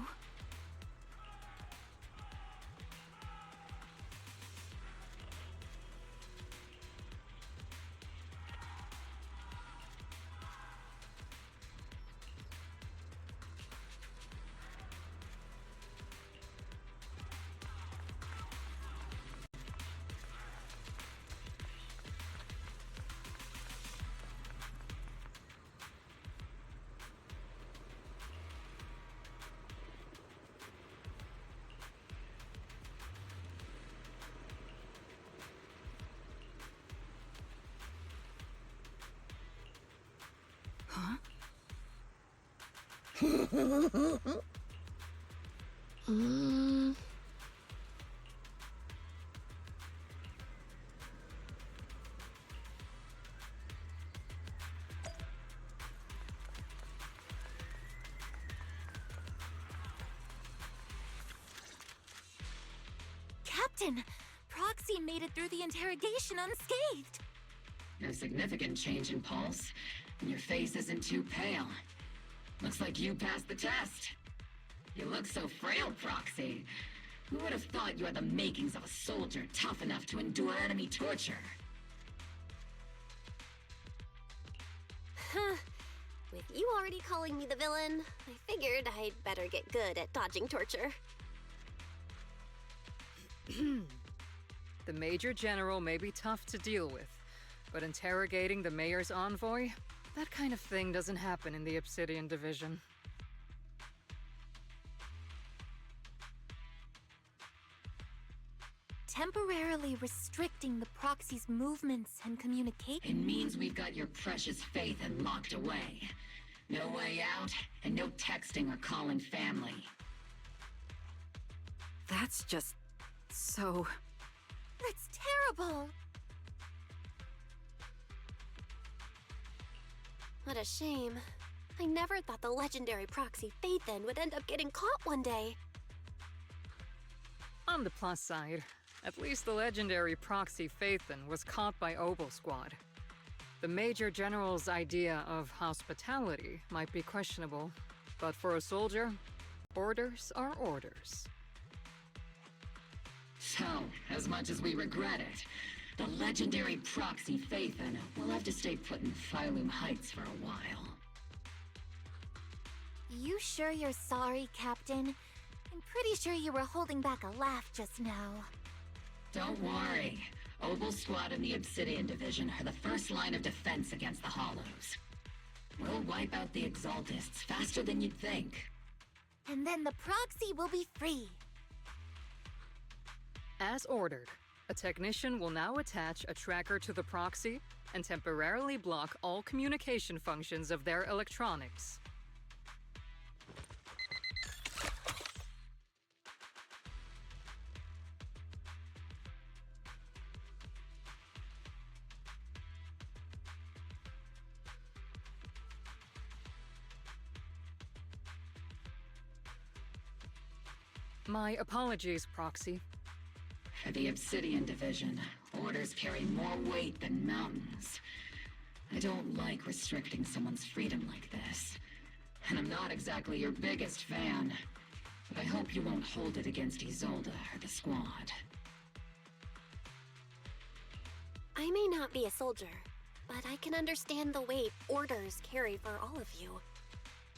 Huh? Captain, Proxy made it through the interrogation unscathed. No significant change in pulse, and your face isn't too pale. Looks like you passed the test. You look so frail, Proxy. Who would have thought you had the makings of a soldier tough enough to endure enemy torture? Huh. With you already calling me the villain, I figured I'd better get good at dodging torture. The Major General may be tough to deal with, but interrogating the Mayor's envoy? That kind of thing doesn't happen in the Obsidian Division. Temporarily restricting the Proxy's movements and communication. It means we've got your precious Phaethon locked away. No way out, and no texting or calling family. That's just... so... That's terrible! What a shame. I never thought the legendary proxy Phaethon would end up getting caught one day. On the plus side, at least the legendary proxy Phaethon was caught by Obel Squad. The Major General's idea of hospitality might be questionable, but for a soldier, orders are orders. So, as much as we regret it, the legendary proxy Phaethon will have to stay put in Phylum Heights for a while. You sure you're sorry, Captain? I'm pretty sure you were holding back a laugh just now. Don't worry. Obel Squad and the Obsidian Division are the first line of defense against the Hollows. We'll wipe out the Exaltists faster than you'd think. And then the proxy will be free. As ordered, a technician will now attach a tracker to the proxy and temporarily block all communication functions of their electronics. My apologies, Proxy. For the Obsidian Division, orders carry more weight than mountains. I don't like restricting someone's freedom like this. And I'm not exactly your biggest fan. But I hope you won't hold it against Isolde or the Squad. I may not be a soldier, but I can understand the weight orders carry for all of you.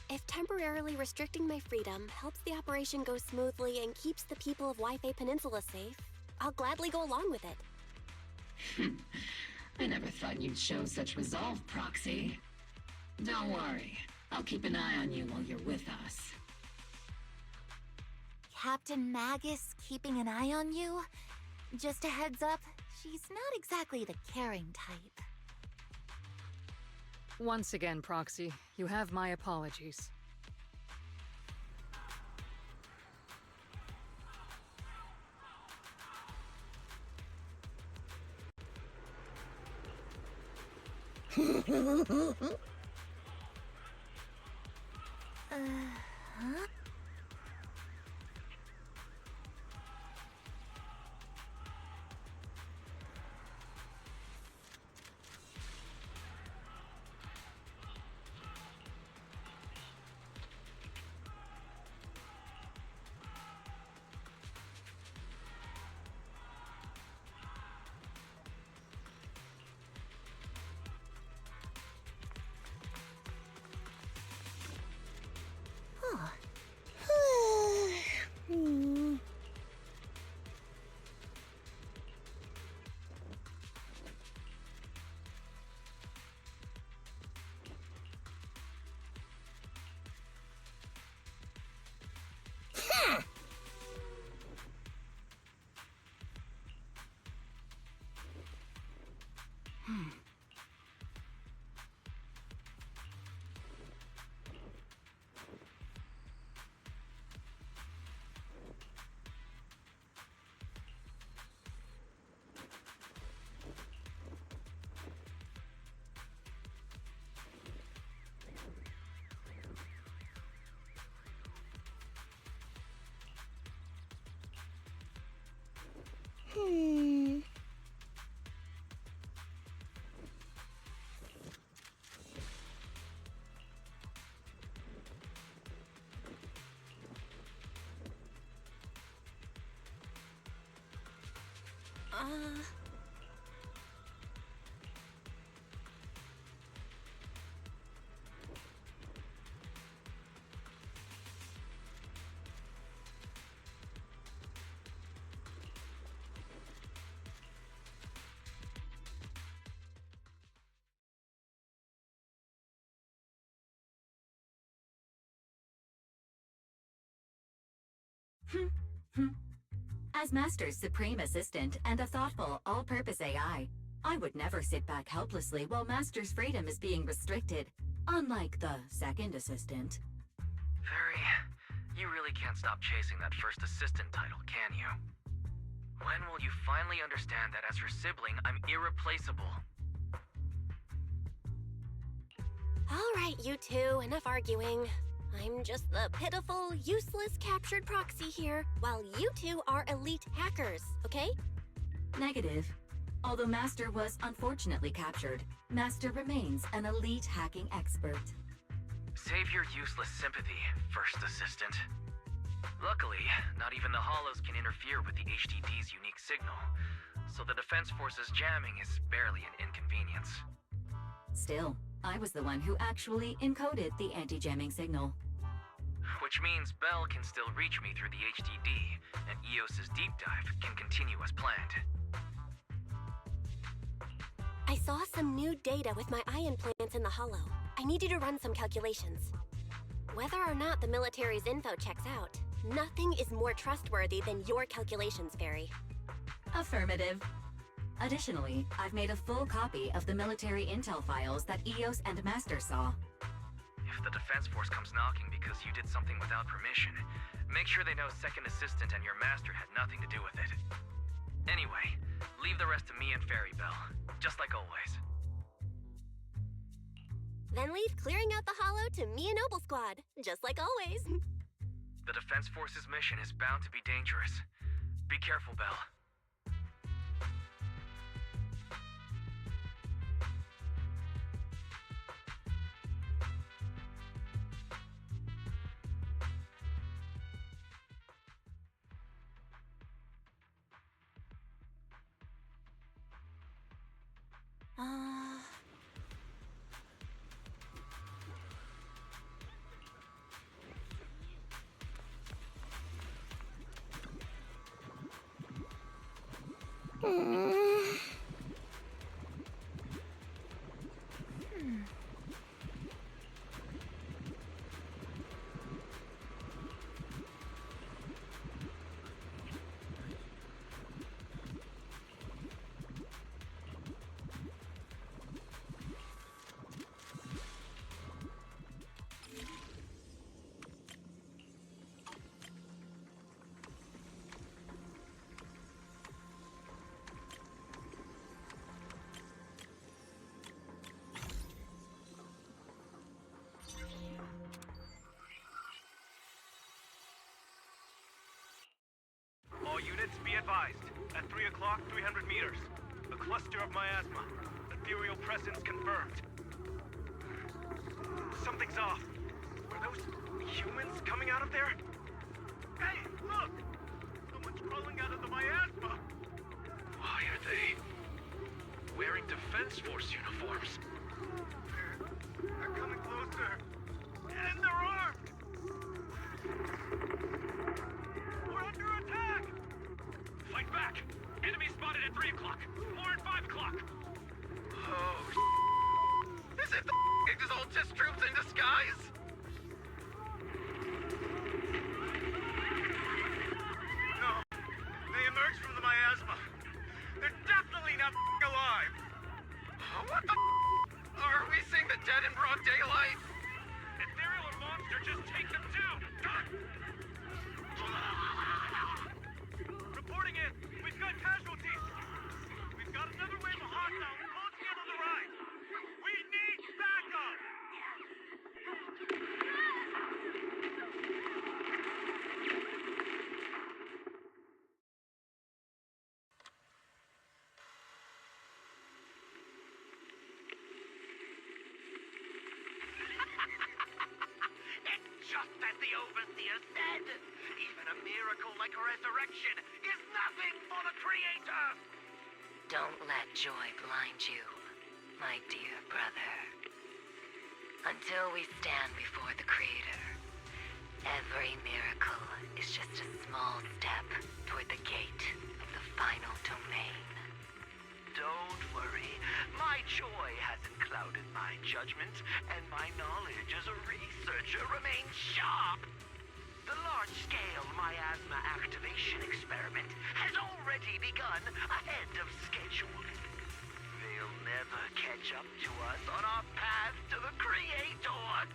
If temporarily restricting my freedom helps the operation go smoothly and keeps the people of Wi-Fi Peninsula safe, I'll gladly go along with it. I never thought you'd show such resolve, Proxy. Don't worry. I'll keep an eye on you while you're with us. Captain Magus keeping an eye on you? Just a heads up, she's not exactly the caring type. Once again, Proxy, you have my apologies. Huh? As Master's supreme assistant and a thoughtful, all-purpose AI, I would never sit back helplessly while Master's freedom is being restricted, unlike the second assistant. Fairy, you really can't stop chasing that first assistant title, can you? When will you finally understand that as her sibling, I'm irreplaceable? All right, you two, enough arguing. I'm just the pitiful, useless captured proxy here, while you two are elite hackers, okay? Negative. Although Master was unfortunately captured, Master remains an elite hacking expert. Save your useless sympathy, first assistant. Luckily, not even the Hollows can interfere with the HDD's unique signal, so the Defense Force's jamming is barely an inconvenience. Still, I was the one who actually encoded the anti-jamming signal. Which means Bell can still reach me through the HDD, and EOS's deep dive can continue as planned. I saw some new data with my eye implants in the Hollow. I need you to run some calculations. Whether or not the military's info checks out, nothing is more trustworthy than your calculations, Fairy. Affirmative. Additionally, I've made a full copy of the military intel files that EOS and Master saw. If the Defense Force comes knocking because you did something without permission, make sure they know Second Assistant and your Master had nothing to do with it. Anyway, leave the rest to me and Fairy Bell, just like always. Then leave clearing out the Hollow to me and Noble Squad, just like always. The Defense Force's mission is bound to be dangerous. Be careful, Bell. All units, be advised. At 3 o'clock, 300 meters. A cluster of miasma. Ethereal presence confirmed. Something's off. Are those humans coming out of there? Hey, look! Someone's crawling out of the miasma! Why are they wearing Defense Force uniforms? They're coming closer. And they're armed! We're under attack! Fight back! Enemy spotted at 3 o'clock. 4 and 5 o'clock. Oh, is it the Exaltis troops in disguise? No. They emerged from the miasma. They're definitely not alive. What the Are we seeing the dead in broad daylight? Ethereal or monster, just take them down! Reporting in! We've got casualties! We've got another wave of hostiles closing in on the right! We need backup! It's just as the Overseer said! Even a miracle like a resurrection is nothing for the Creator! Don't let joy blind you, my dear brother. Until we stand before the Creator, every miracle is just a small step toward the gate of the final domain. Don't worry. My joy hasn't clouded my judgment, and my knowledge as a researcher remains sharp. The large-scale miasma activation experiment has already begun ahead of schedule. They'll never catch up to us on our path to the Creator.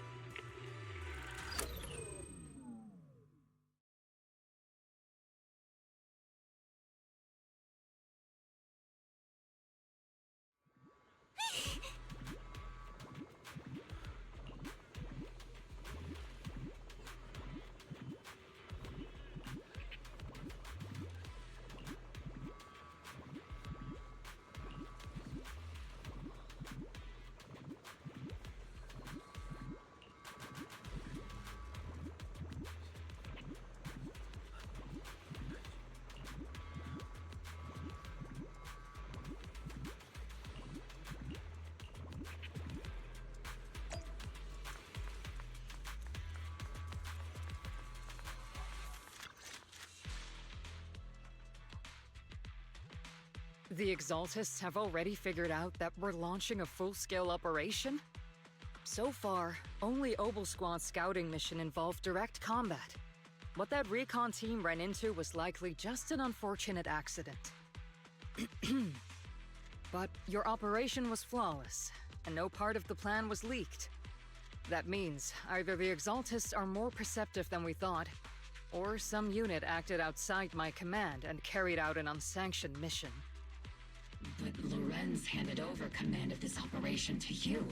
The Exaltists have already figured out that we're launching a full-scale operation? So far, only Obel Squad's scouting mission involved direct combat. What that recon team ran into was likely just an unfortunate accident. But your operation was flawless, and no part of the plan was leaked. That means either the Exaltists are more perceptive than we thought, or some unit acted outside my command and carried out an unsanctioned mission. But Lorenz handed over command of this operation to you.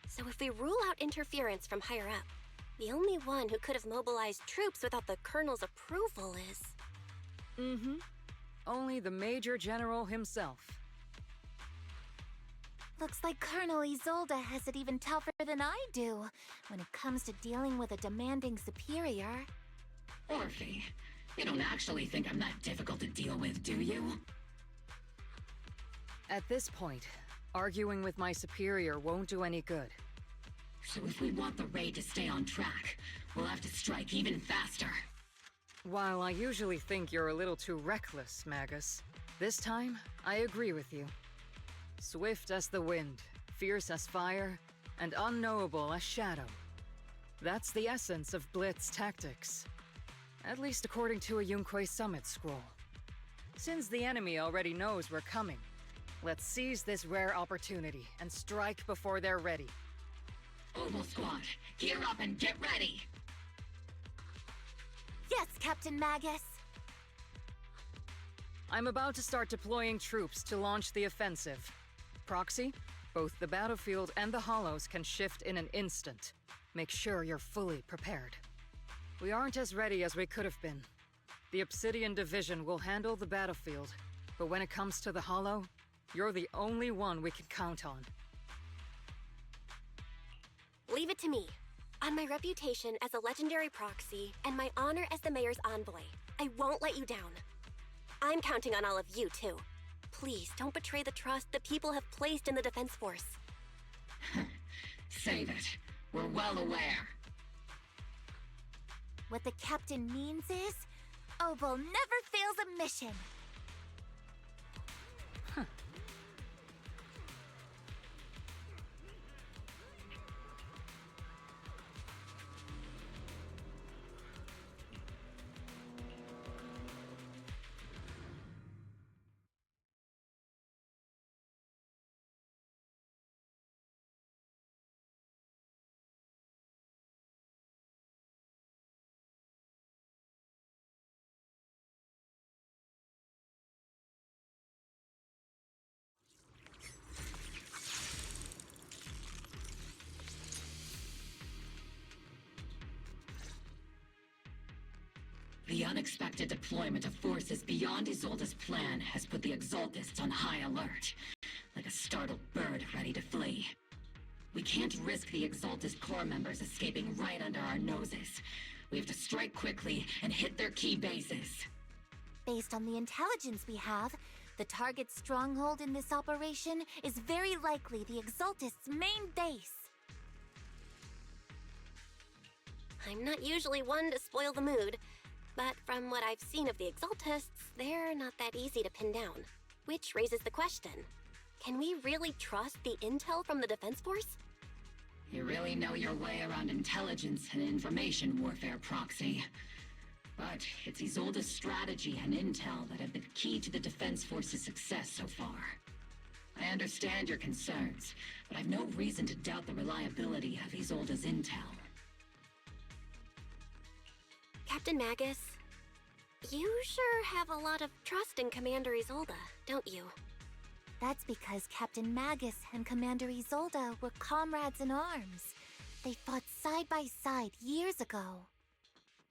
So if we rule out interference from higher up, the only one who could have mobilized troops without the Colonel's approval is... Only the Major General himself. Looks like Colonel Isolde has it even tougher than I do when it comes to dealing with a demanding superior. Orphe, you don't actually think I'm that difficult to deal with, do you? At this point, arguing with my superior won't do any good. So if we want the raid to stay on track, we'll have to strike even faster. While I usually think you're a little too reckless, Magus, this time, I agree with you. Swift as the wind, fierce as fire, and unknowable as shadow. That's the essence of Blitz tactics. At least according to a Yunque Summit scroll. Since the enemy already knows we're coming, let's seize this rare opportunity and strike before they're ready. Obel Squad, gear up and get ready! Yes, Captain Magus! I'm about to start deploying troops to launch the offensive. Proxy, both the battlefield and the hollows can shift in an instant. Make sure you're fully prepared. We aren't as ready as we could have been. The Obsidian Division will handle the battlefield, but when it comes to the hollow, you're the only one we can count on. Leave it to me. On my reputation as a legendary proxy and my honor as the Mayor's envoy, I won't let you down. I'm counting on all of you, too. Please don't betray the trust the people have placed in the Defense Force. Save it. We're well aware. What the Captain means is, Obel never fails a mission. The unexpected deployment of forces beyond Isolde's plan has put the Exaltists on high alert, like a startled bird ready to flee. We can't risk the Exaltist Corps members escaping right under our noses. We have to strike quickly and hit their key bases. Based on the intelligence we have, the target's stronghold in this operation is very likely the Exaltist's main base. I'm not usually one to spoil the mood, but from what I've seen of the Exaltists, they're not that easy to pin down. Which raises the question, can we really trust the intel from the Defense Force? You really know your way around intelligence and information warfare, Proxy. But it's Isolde's strategy and intel that have been key to the Defense Force's success so far. I understand your concerns, but I've no reason to doubt the reliability of Isolde's intel. Captain Magus, you sure have a lot of trust in Commander Isolde, don't you? That's because Captain Magus and Commander Isolde were comrades in arms. They fought side by side years ago.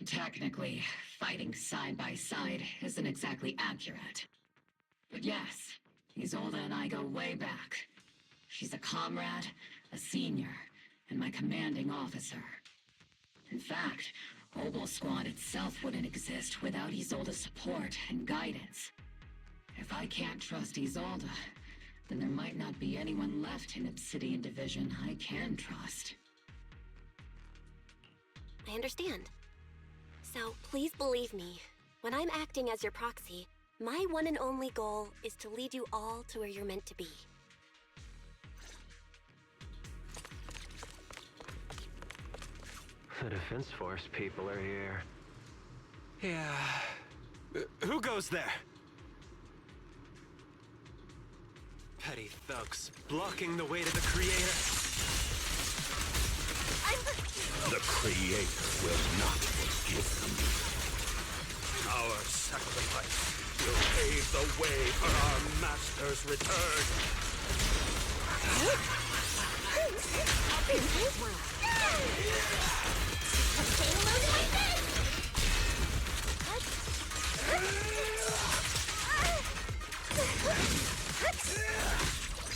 Technically, fighting side by side isn't exactly accurate. But yes, Isolde and I go way back. She's a comrade, a senior, and my commanding officer. In fact, Obel Squad itself wouldn't exist without Isolde's support and guidance. If I can't trust Isolde, then there might not be anyone left in Obsidian Division I can trust. I understand. So please believe me, when I'm acting as your proxy, my one and only goal is to lead you all to where you're meant to be. The Defense Force people are here. Yeah. Who goes there? Petty thugs, blocking the way to the Creator. The Creator will not forgive them. Our sacrifice will pave the way for our Master's return.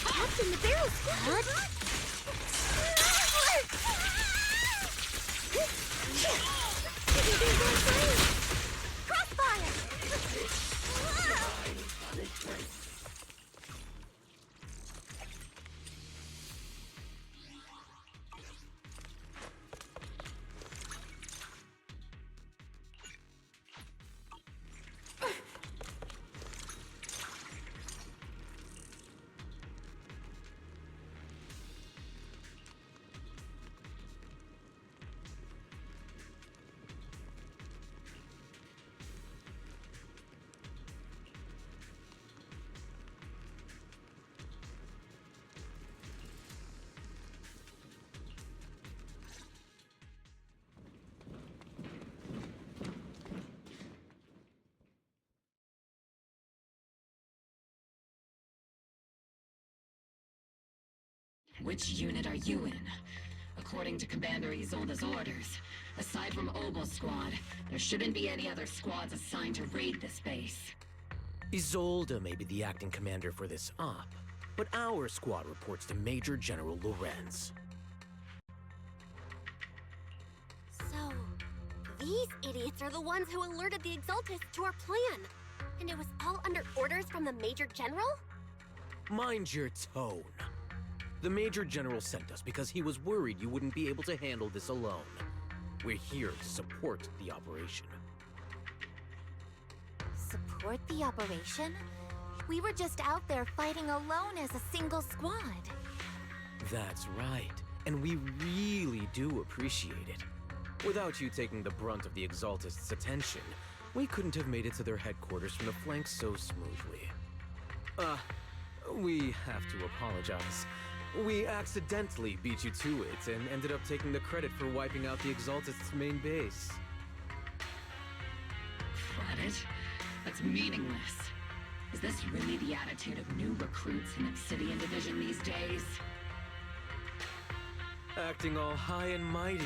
Captain, the barrel's good! Crossfire! Which unit are you in? According to Commander Isolde's orders, aside from Obel Squad, there shouldn't be any other squads assigned to raid this base. Isolde may be the acting commander for this op, but our squad reports to Major General Lorenz. So, these idiots are the ones who alerted the Exaltists to our plan. And it was all under orders from the Major General? Mind your tone. The Major General sent us because he was worried you wouldn't be able to handle this alone. We're here to support the operation. Support the operation? We were just out there fighting alone as a single squad. That's right, and we really do appreciate it. Without you taking the brunt of the Exaltists' attention, we couldn't have made it to their headquarters from the flank so smoothly. We have to apologize. We accidentally beat you to it and ended up taking the credit for wiping out the Exaltists' main base. Credit? That's meaningless. Is this really the attitude of new recruits in Obsidian Division these days? Acting all high and mighty.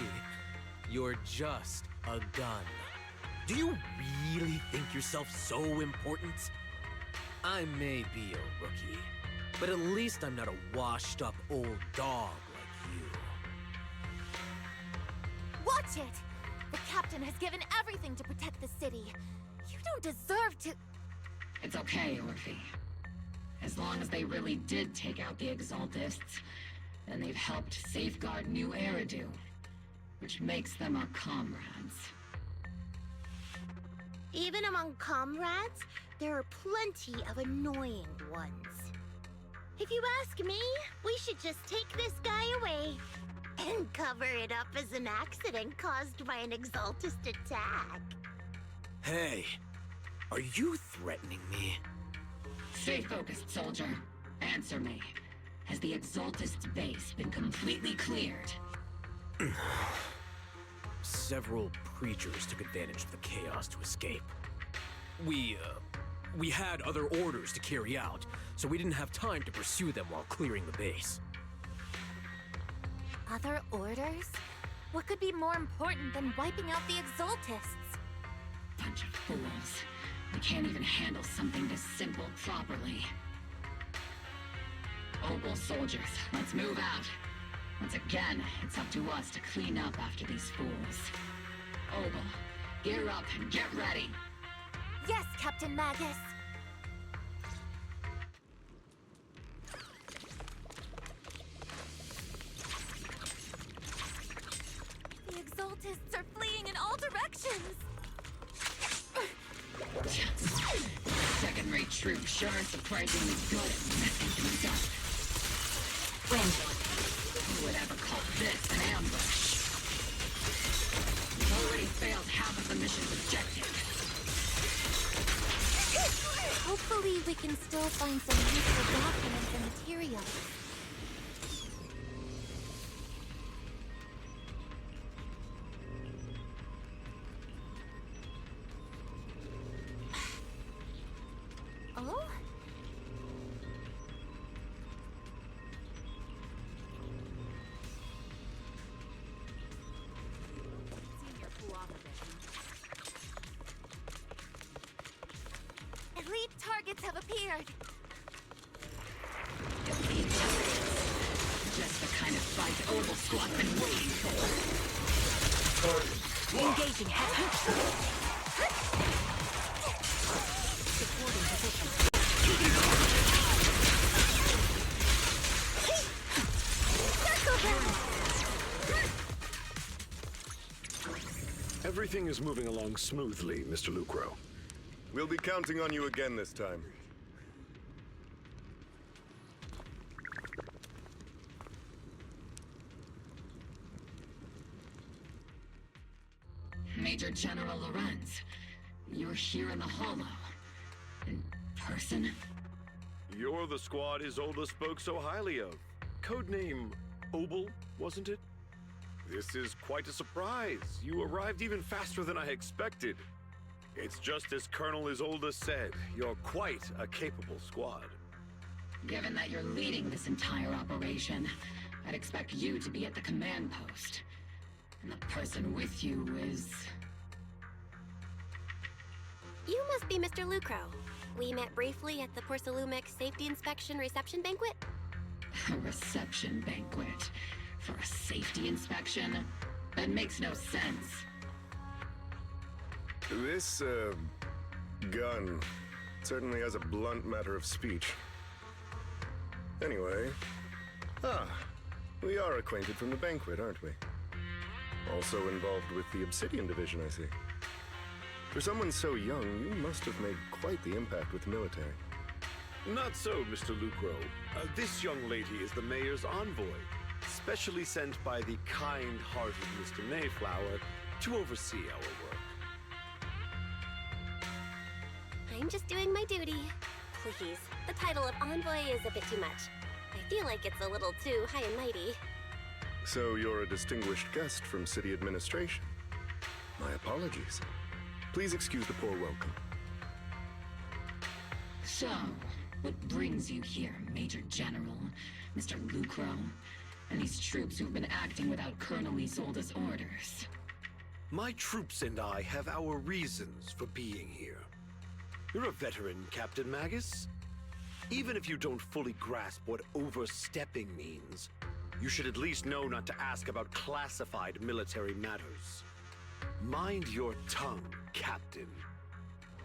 You're just a gun. Do you really think yourself so important? I may be a rookie, but at least I'm not a washed-up old dog like you. Watch it! The captain has given everything to protect the city. You don't deserve to... It's okay, Orphe. As long as they really did take out the Exaltists, then they've helped safeguard New Eridu, which makes them our comrades. Even among comrades, there are plenty of annoying ones. If you ask me, we should just take this guy away and cover it up as an accident caused by an Exaltist attack. Hey, are you threatening me? Stay focused, soldier. Answer me. Has the Exaltist's base been completely cleared? Several creatures took advantage of the chaos to escape. We had other orders to carry out, so we didn't have time to pursue them while clearing the base. Other orders? What could be more important than wiping out the Exaltists? Bunch of fools. They can't even handle something this simple properly. Opal soldiers, let's move out. Once again, it's up to us to clean up after these fools. Opal, gear up and get ready. Yes, Captain Magus. The Exaltists are fleeing in all directions. Second-rate troops sure are surprisingly good at messing things up. Who would ever call this an ambush? We've already failed half of the mission's objective. Hopefully we can still find some useful documents and materials. Oh? Elite targets have appeared. Elite targets. Just the kind of fight Opal Squad's been waiting for. Engaging head. Supporting position. Circle them! Everything is moving along smoothly, Mr. Lucro. We'll be counting on you again this time. Major General Lorenz, you're here in the Hollow. In person? You're the squad Isolde spoke so highly of. Codename Obel, wasn't it? This is quite a surprise. You arrived even faster than I expected. It's just as Colonel Isolde said, you're quite a capable squad. Given that you're leading this entire operation, I'd expect you to be at the command post. And the person with you is... You must be Mr. Lucro. We met briefly at the Porcelumex Safety Inspection Reception Banquet. A reception banquet? For a safety inspection? That makes no sense. This, gun certainly has a blunt matter of speech. Anyway... we are acquainted from the banquet, aren't we? Also involved with the Obsidian Division, I see. For someone so young, you must have made quite the impact with the military. Not so, Mr. Lucro. This young lady is the mayor's envoy, specially sent by the kind-hearted Mr. Mayflower to oversee our work. I'm just doing my duty. Please, the title of envoy is a bit too much. I feel like it's a little too high and mighty. So you're a distinguished guest from city administration. My apologies. Please excuse the poor welcome. So, what brings you here, Major General, Mr. Lucro, and these troops who've been acting without Colonel Isolde's orders? My troops and I have our reasons for being here. You're a veteran, Captain Magus. Even if you don't fully grasp what overstepping means, you should at least know not to ask about classified military matters. Mind your tongue, Captain.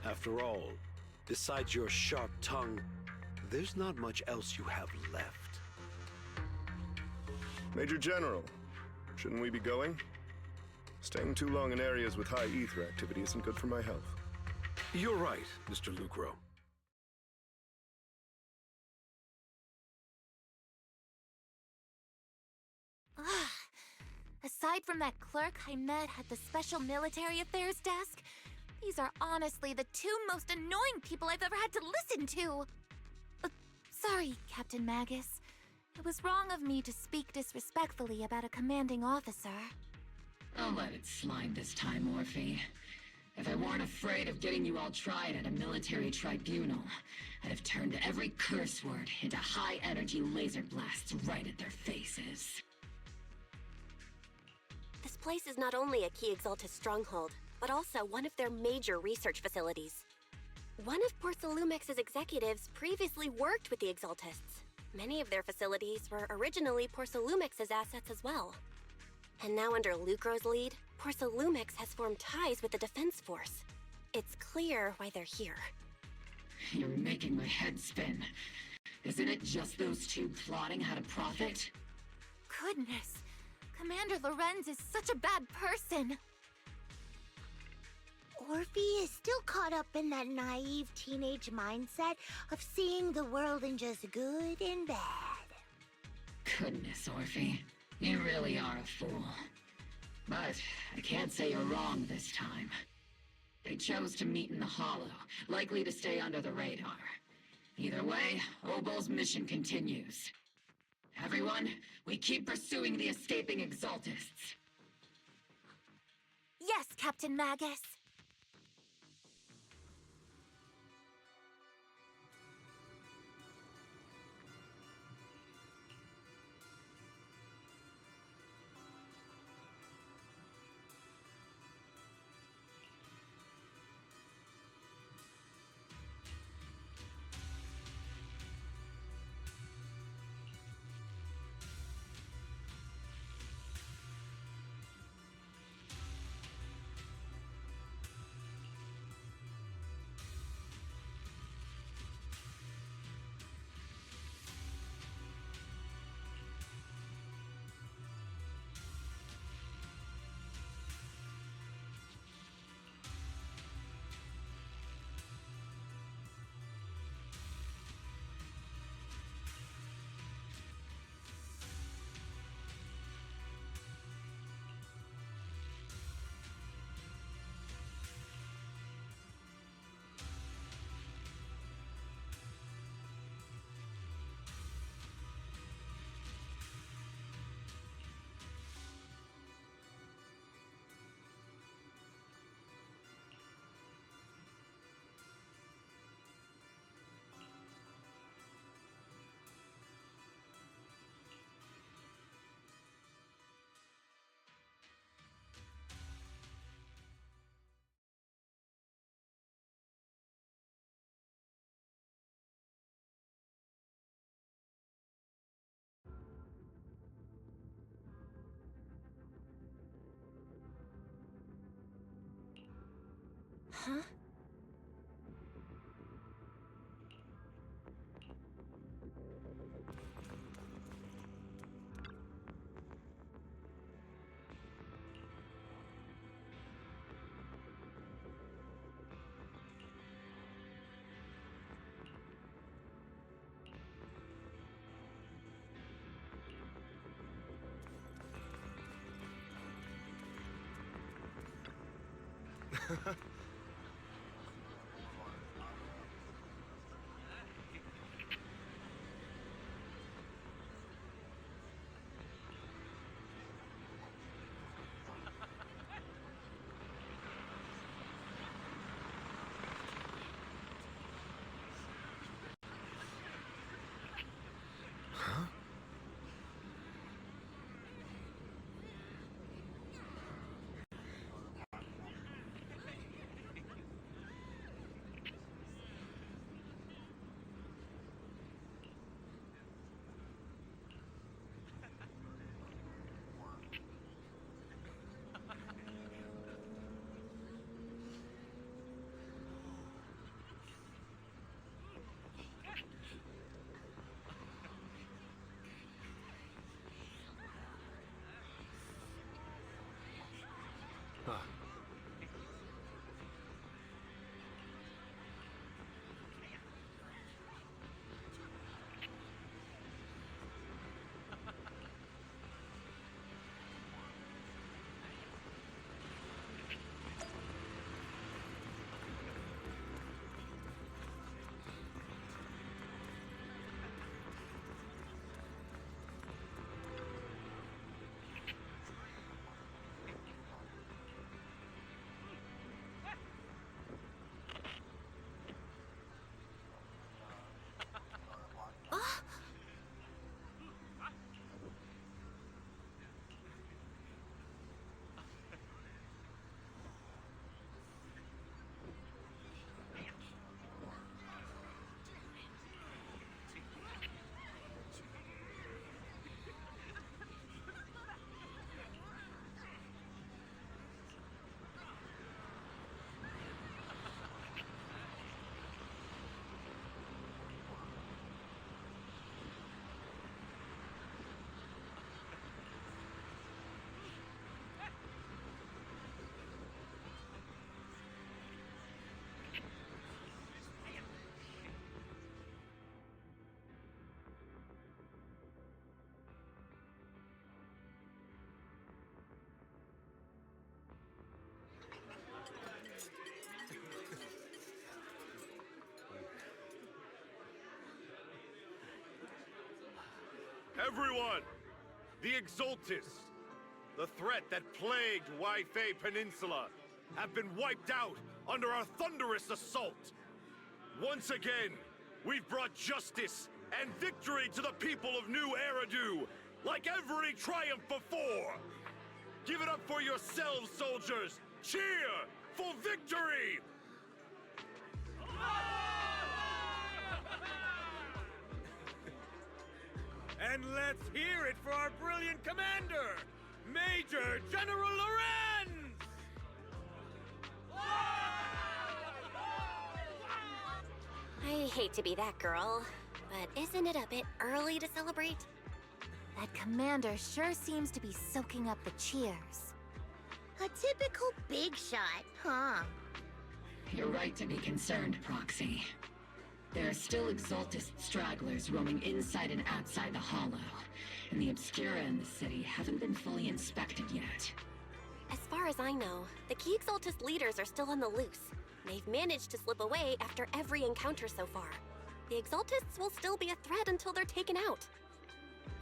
After all, besides your sharp tongue, there's not much else you have left. Major General, shouldn't we be going? Staying too long in areas with high ether activity isn't good for my health. You're right, Mr. Lucro. Aside from that clerk I met at the Special Military Affairs desk, these are honestly the two most annoying people I've ever had to listen to. Sorry, Captain Magus. It was wrong of me to speak disrespectfully about a commanding officer. I'll let it slide this time, Orphe. If I weren't afraid of getting you all tried at a military tribunal, I'd have turned every curse word into high-energy laser blasts right at their faces. This place is not only a key Exaltus stronghold, but also one of their major research facilities. One of Porcelumex's executives previously worked with the Exaltists. Many of their facilities were originally Porcelumex's assets as well. And now under Lucro's lead, Porcelumex has formed ties with the Defense Force. It's clear why they're here. You're making my head spin. Isn't it just those two plotting how to profit? Goodness, Commander Lorenz is such a bad person. Orphe is still caught up in that naive teenage mindset of seeing the world in just good and bad. Goodness, Orphe. You really are a fool. But I can't say you're wrong this time. They chose to meet in the Hollow, likely to stay under the radar. Either way, Obol's mission continues. Everyone, we keep pursuing the escaping Exaltists. Yes, Captain Magus. Huh? Everyone! The Exultists, the threat that plagued Waifei Peninsula, have been wiped out under our thunderous assault. Once again, we've brought justice and victory to the people of New Eridu, like every triumph before. Give it up for yourselves, soldiers! Cheer for victory! And let's hear it for our brilliant commander, Major General Lorenz! I hate to be that girl, but isn't it a bit early to celebrate? That commander sure seems to be soaking up the cheers. A typical big shot, huh? You're right to be concerned, Proxy. There are still Exultist stragglers roaming inside and outside the Hollow, and the Obscura in the city haven't been fully inspected yet. As far as I know, the key Exultist leaders are still on the loose. They've managed to slip away after every encounter so far. The Exultists will still be a threat until they're taken out.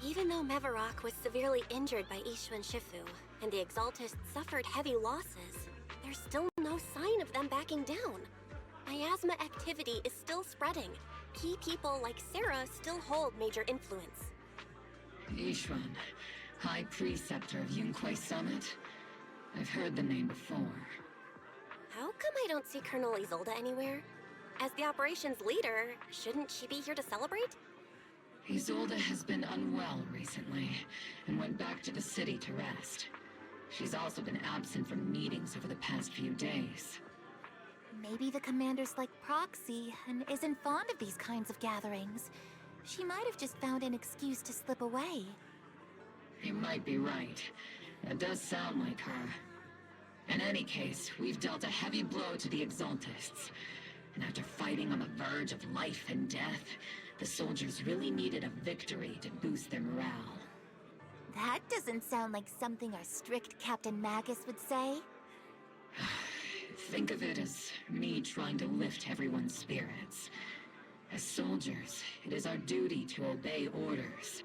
Even though Mevarok was severely injured by Ishu and Shifu, and the Exultists suffered heavy losses, there's still no sign of them backing down. Miasma activity is still spreading. Key people like Sarah still hold major influence. Ishwan, High Preceptor of Yunquay Summit? I've heard the name before. How come I don't see Colonel Isolde anywhere? As the operations leader, shouldn't she be here to celebrate? Isolde has been unwell recently, and went back to the city to rest. She's also been absent from meetings over the past few days. Maybe the commander's like Proxy and isn't fond of these kinds of gatherings. She might have just found an excuse to slip away. You might be right. That does sound like her. In any case, we've dealt a heavy blow to the Exultists. And after fighting on the verge of life and death, the soldiers really needed a victory to boost their morale. That doesn't sound like something our strict Captain Magus would say. Think of it as me trying to lift everyone's spirits. As soldiers, it is our duty to obey orders.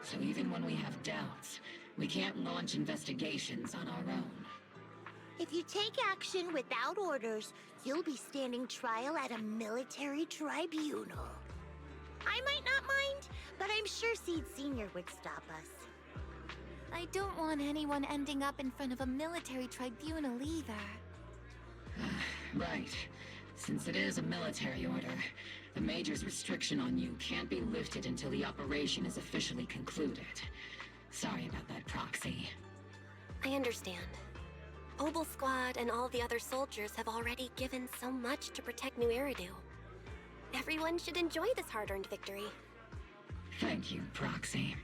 So even when we have doubts, we can't launch investigations on our own. If you take action without orders, you'll be standing trial at a military tribunal. I might not mind, but I'm sure Seed Sr. would stop us. I don't want anyone ending up in front of a military tribunal either. Right. Since it is a military order, the Major's restriction on you can't be lifted until the operation is officially concluded. Sorry about that, Proxy. I understand. Obel Squad and all the other soldiers have already given so much to protect New Eridu. Everyone should enjoy this hard-earned victory. Thank you, Proxy.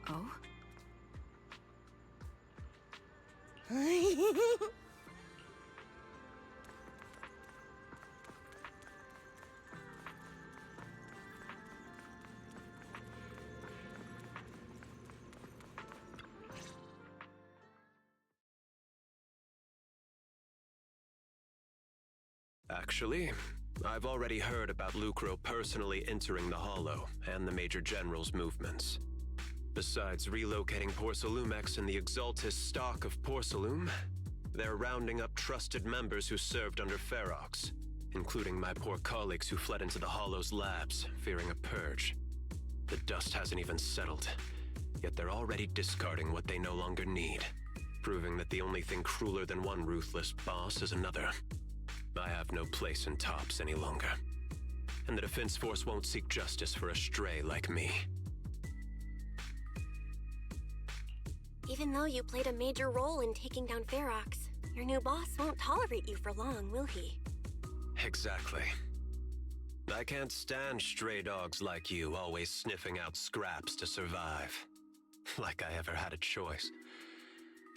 Oh? Actually, I've already heard about Lucro personally entering the Hollow and the Major General's movements. Besides relocating Porcelumex and the Exultist stock of Porcelume, they're rounding up trusted members who served under Ferox, including my poor colleagues who fled into the Hollow's labs, fearing a purge. The dust hasn't even settled, yet they're already discarding what they no longer need, proving that the only thing crueler than one ruthless boss is another. I have no place in Tops any longer, and the Defense Force won't seek justice for a stray like me. Even though you played a major role in taking down Ferox, your new boss won't tolerate you for long, will he? Exactly. I can't stand stray dogs like you always sniffing out scraps to survive. Like I ever had a choice.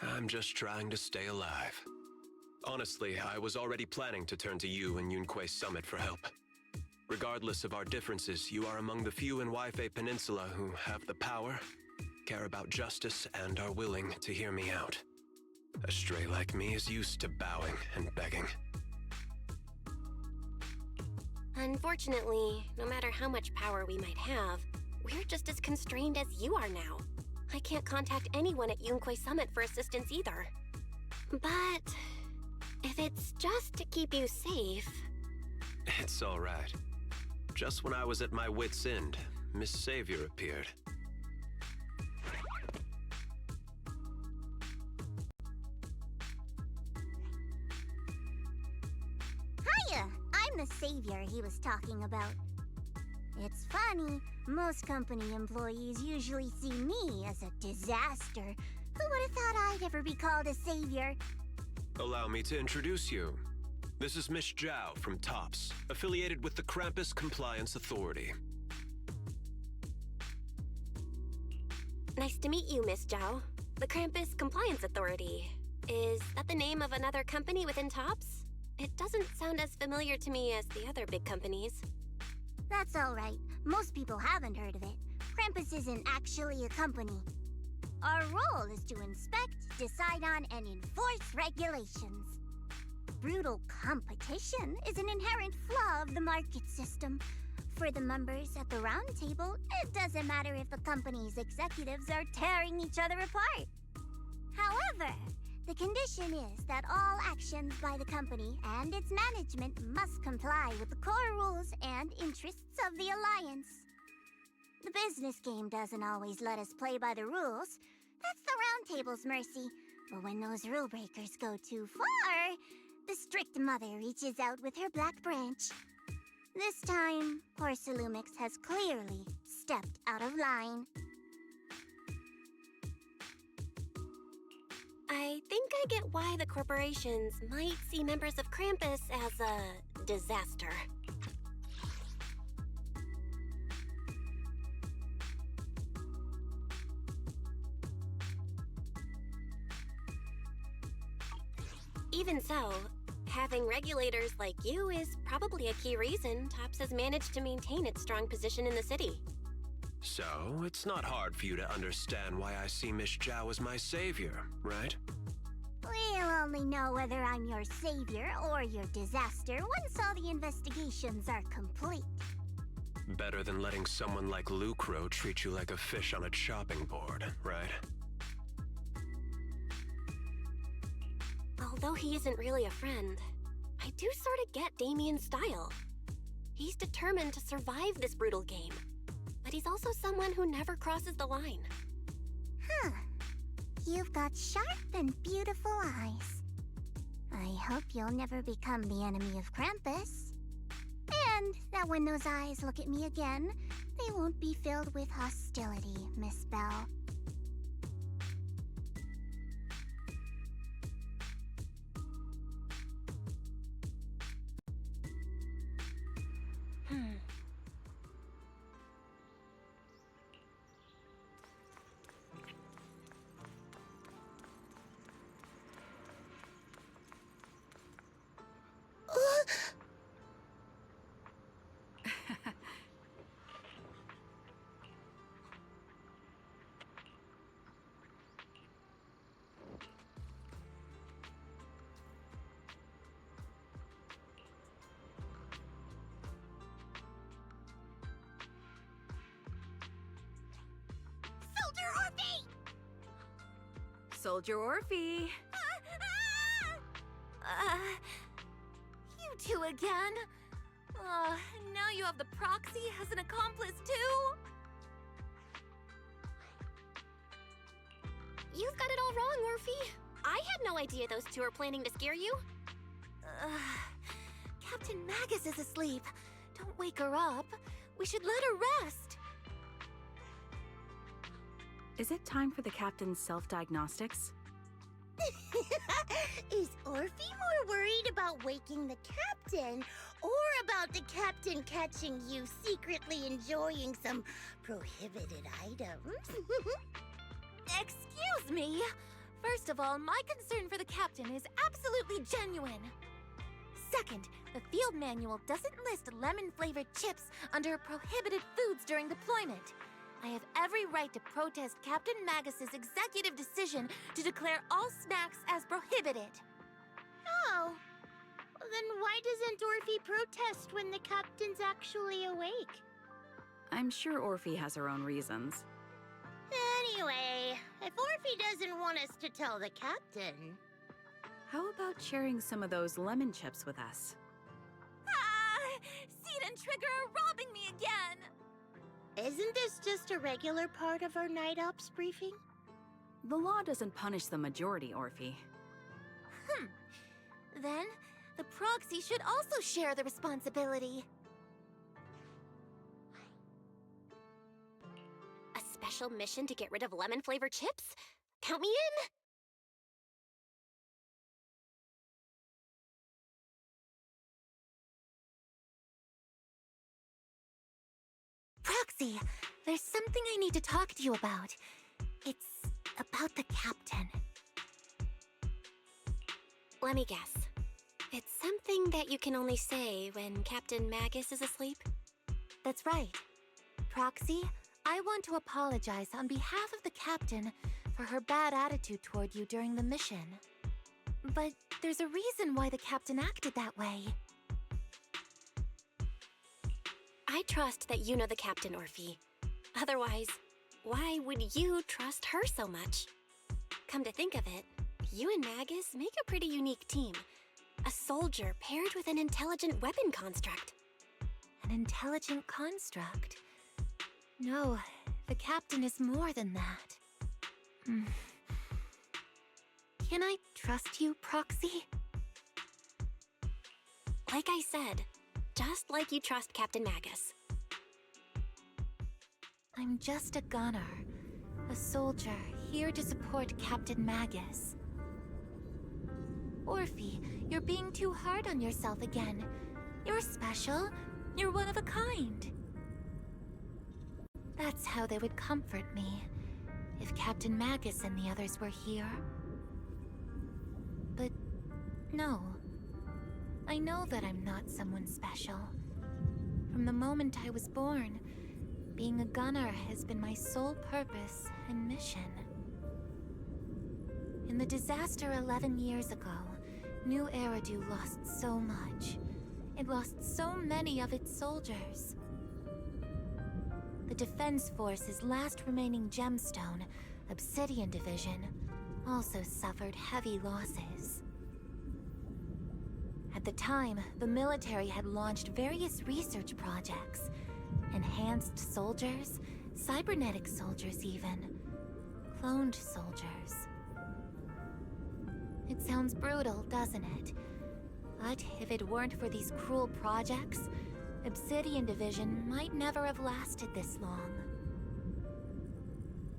I'm just trying to stay alive. Honestly, I was already planning to turn to you and Yunquei Summit for help. Regardless of our differences, you are among the few in Waifei Peninsula who have the power, care about justice, and are willing to hear me out. A stray like me is used to bowing and begging. Unfortunately, no matter how much power we might have, we're just as constrained as you are now. I can't contact anyone at Yunquei Summit for assistance either. But if it's just to keep you safe... It's all right. Just when I was at my wit's end, Miss Savior appeared. Hiya! I'm the savior he was talking about. It's funny, most company employees usually see me as a disaster. Who would have thought I'd ever be called a savior? Allow me to introduce you. This is Miss Zhao from TOPS, affiliated with the Krampus Compliance Authority. Nice to meet you, Miss Zhao. The Krampus Compliance Authority. Is that the name of another company within TOPS? It doesn't sound as familiar to me as the other big companies. That's alright. Most people haven't heard of it. Krampus isn't actually a company. Our role is to inspect, decide on, and enforce regulations. Brutal competition is an inherent flaw of the market system. For the members at the round table, it doesn't matter if the company's executives are tearing each other apart. However, the condition is that all actions by the company and its management must comply with the core rules and interests of the Alliance. The business game doesn't always let us play by the rules. That's the round table's mercy. But when those rule breakers go too far, the strict mother reaches out with her black branch. This time, poor Salumix has clearly stepped out of line. I think I get why the corporations might see members of Krampus as a disaster. Even so, having regulators like you is probably a key reason TOPS has managed to maintain its strong position in the city. So, it's not hard for you to understand why I see Miss Zhao as my savior, right? We'll only know whether I'm your savior or your disaster once all the investigations are complete. Better than letting someone like Lucro treat you like a fish on a chopping board, right? Although he isn't really a friend, I do sort of get Damien's style. He's determined to survive this brutal game, but he's also someone who never crosses the line. Huh. You've got sharp and beautiful eyes. I hope you'll never become the enemy of Krampus. And that when those eyes look at me again, they won't be filled with hostility, Miss Bell. Soldier Orphe! You two again? Now you have the proxy as an accomplice too? You've got it all wrong, Orphe. I had no idea those two were planning to scare you. Captain Magus is asleep. Don't wake her up. We should let her rest. Is it time for the captain's self-diagnostics? Is Orphe more worried about waking the captain, or about the captain catching you secretly enjoying some prohibited items? Excuse me! First of all, my concern for the captain is absolutely genuine. Second, the field manual doesn't list lemon-flavored chips under prohibited foods during deployment. I have every right to protest Captain Magus's executive decision to declare all snacks as prohibited. Oh. Then why doesn't Orphe protest when the captain's actually awake? I'm sure Orphe has her own reasons. Anyway, if Orphe doesn't want us to tell the captain... How about sharing some of those lemon chips with us? Ah! Seed and Trigger are robbing me again! Isn't this just a regular part of our night ops briefing? The law doesn't punish the majority, Orphe. Then, the proxy should also share the responsibility. A special mission to get rid of lemon-flavored chips? Count me in! Proxy, there's something I need to talk to you about. It's about the captain. Let me guess. It's something that you can only say when Captain Magus is asleep? That's right. Proxy, I want to apologize on behalf of the captain for her bad attitude toward you during the mission. But there's a reason why the captain acted that way. I trust that you know the captain, Orphe. Otherwise, why would you trust her so much? Come to think of it, you and Magus make a pretty unique team. A soldier paired with an intelligent weapon construct. An intelligent construct? No, the captain is more than that. Can I trust you, Proxy? Like I said, just like you trust Captain Magus. I'm just a gunner. A soldier, here to support Captain Magus. Orphe, you're being too hard on yourself again. You're special. You're one of a kind. That's how they would comfort me, if Captain Magus and the others were here. But no. I know that I'm not someone special. From the moment I was born, being a gunner has been my sole purpose and mission. In the disaster 11 years ago, New Eridu lost so much. It lost so many of its soldiers. The Defense Force's last remaining gemstone, Obsidian Division, also suffered heavy losses. At the time, the military had launched various research projects. Enhanced soldiers, cybernetic soldiers even. Cloned soldiers. It sounds brutal, doesn't it? But if it weren't for these cruel projects, Obsidian Division might never have lasted this long.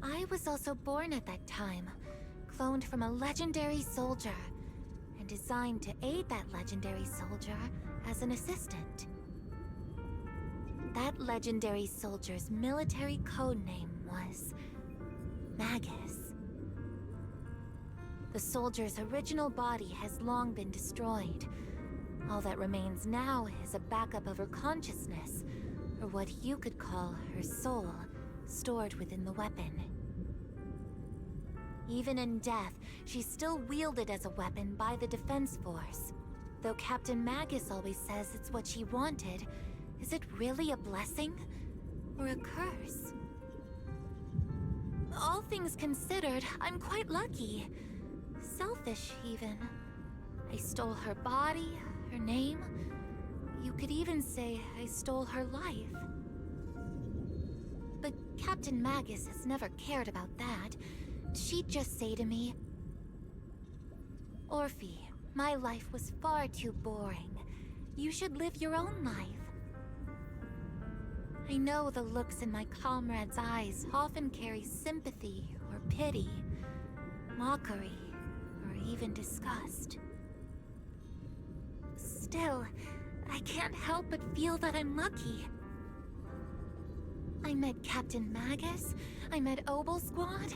I was also born at that time, cloned from a legendary soldier, and designed to aid that legendary soldier as an assistant. That legendary soldier's military codename was Magus. The soldier's original body has long been destroyed. All that remains now is a backup of her consciousness, or what you could call her soul, stored within the weapon. Even in death, she's still wielded as a weapon by the Defense Force. Though Captain Magus always says it's what she wanted, is it really a blessing or a curse? All things considered, I'm quite lucky. Selfish, even. I stole her body, her name. You could even say I stole her life. But Captain Magus has never cared about that. She'd just say to me, Orphe, my life was far too boring. You should live your own life. I know the looks in my comrades' eyes often carry sympathy or pity, mockery, or even disgust. Still, I can't help but feel that I'm lucky. I met Captain Magus, I met Obel Squad,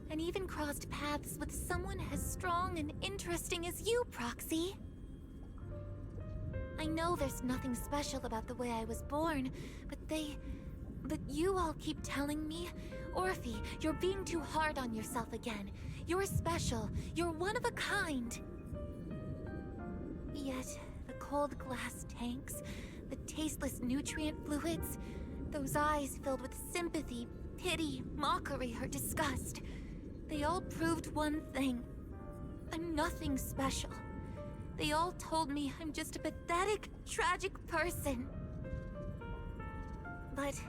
and even crossed paths with someone as strong and interesting as you, Proxy. I know there's nothing special about the way I was born, but you all keep telling me, Orphe, you're being too hard on yourself again. You're special. You're one of a kind. Yet, the cold glass tanks, the tasteless nutrient fluids, those eyes filled with sympathy, pity, mockery, or disgust, they all proved one thing. I'm nothing special. They all told me I'm just a pathetic, tragic person. But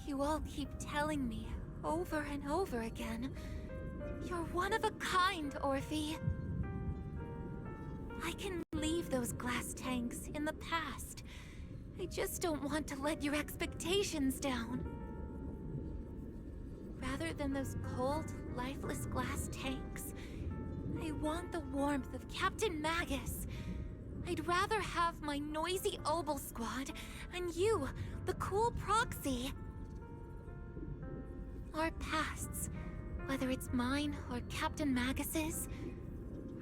you all keep telling me over and over again, you're one of a kind, Orphe. I can leave those glass tanks in the past. I just don't want to let your expectations down. Rather than those cold, lifeless glass tanks, I want the warmth of Captain Magus. I'd rather have my noisy Obel Squad and you, the cool Proxy. Our pasts, whether it's mine or Captain Magus's,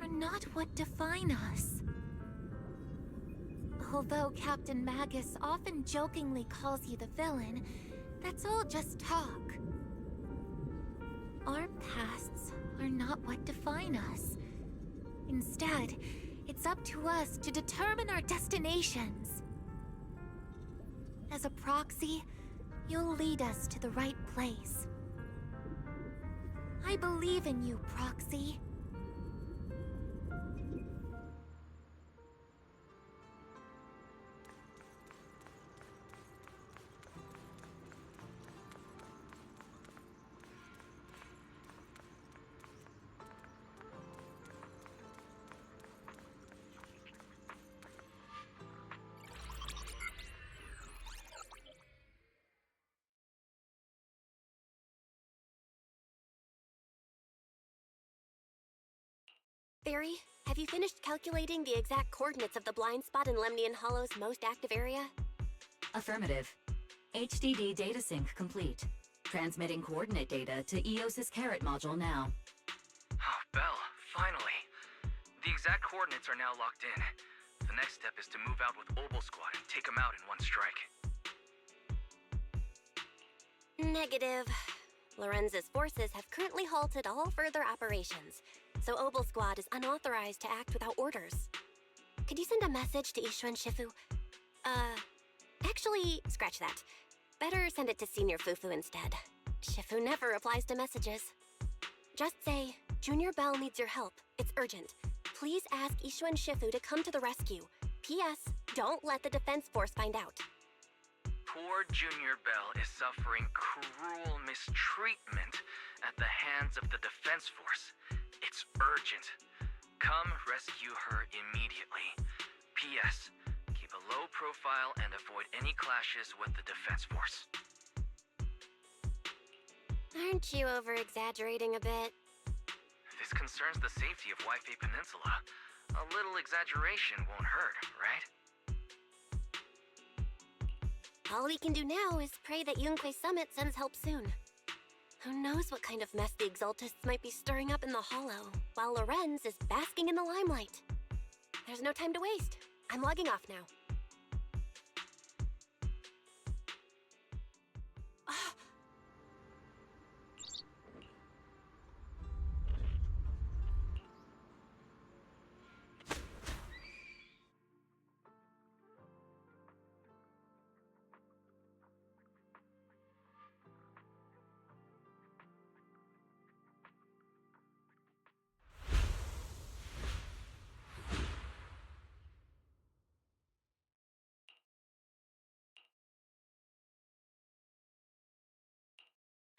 are not what define us. Although Captain Magus often jokingly calls you the villain, that's all just talk. Our pasts are not what define us. Instead, it's up to us to determine our destinations. As a Proxy, you'll lead us to the right place. I believe in you, Proxy. Barry, have you finished calculating the exact coordinates of the blind spot in Lemnian Hollow's most active area? Affirmative. HDD data sync complete. Transmitting coordinate data to EOS's Carrot module now. Oh, Belle, finally. The exact coordinates are now locked in. The next step is to move out with Obel Squad and take them out in one strike. Negative. Lorenz's forces have currently halted all further operations, so Obel Squad is unauthorized to act without orders. Could you send a message to Ishun Shifu? Actually, scratch that. Better send it to Senior Fufu instead. Shifu never replies to messages. Just say, Junior Bell needs your help. It's urgent. Please ask Ishun Shifu to come to the rescue. P.S. Don't let the defense force find out. Poor Junior Bell is suffering cruel mistreatment at the hands of the defense force. It's urgent. Come rescue her immediately. P.S. Keep a low profile and avoid any clashes with the defense force. Aren't you over-exaggerating a bit? This concerns the safety of Wi-Fi Peninsula. A little exaggeration won't hurt, right? All we can do now is pray that Yunque Summit sends help soon. Who knows what kind of mess the Exaltists might be stirring up in the Hollow, while Lorenz is basking in the limelight. There's no time to waste. I'm logging off now.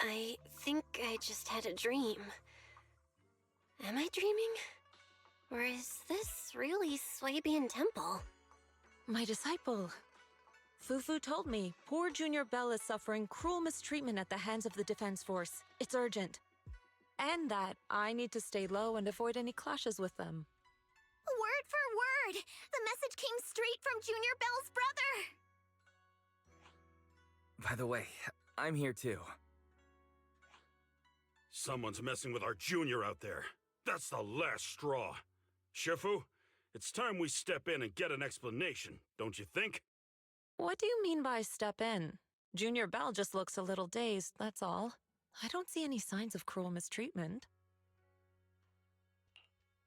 I think I just had a dream. Am I dreaming? Or is this really Swabian Temple? My disciple. Fufu told me poor Junior Bell is suffering cruel mistreatment at the hands of the defense force. It's urgent. And that I need to stay low and avoid any clashes with them. Word for word! The message came straight from Junior Bell's brother! By the way, I'm here too. Someone's messing with our junior out there. That's the last straw. Shifu, it's time we step in and get an explanation, don't you think? What do you mean by step in? Junior Bell just looks a little dazed, that's all. I don't see any signs of cruel mistreatment.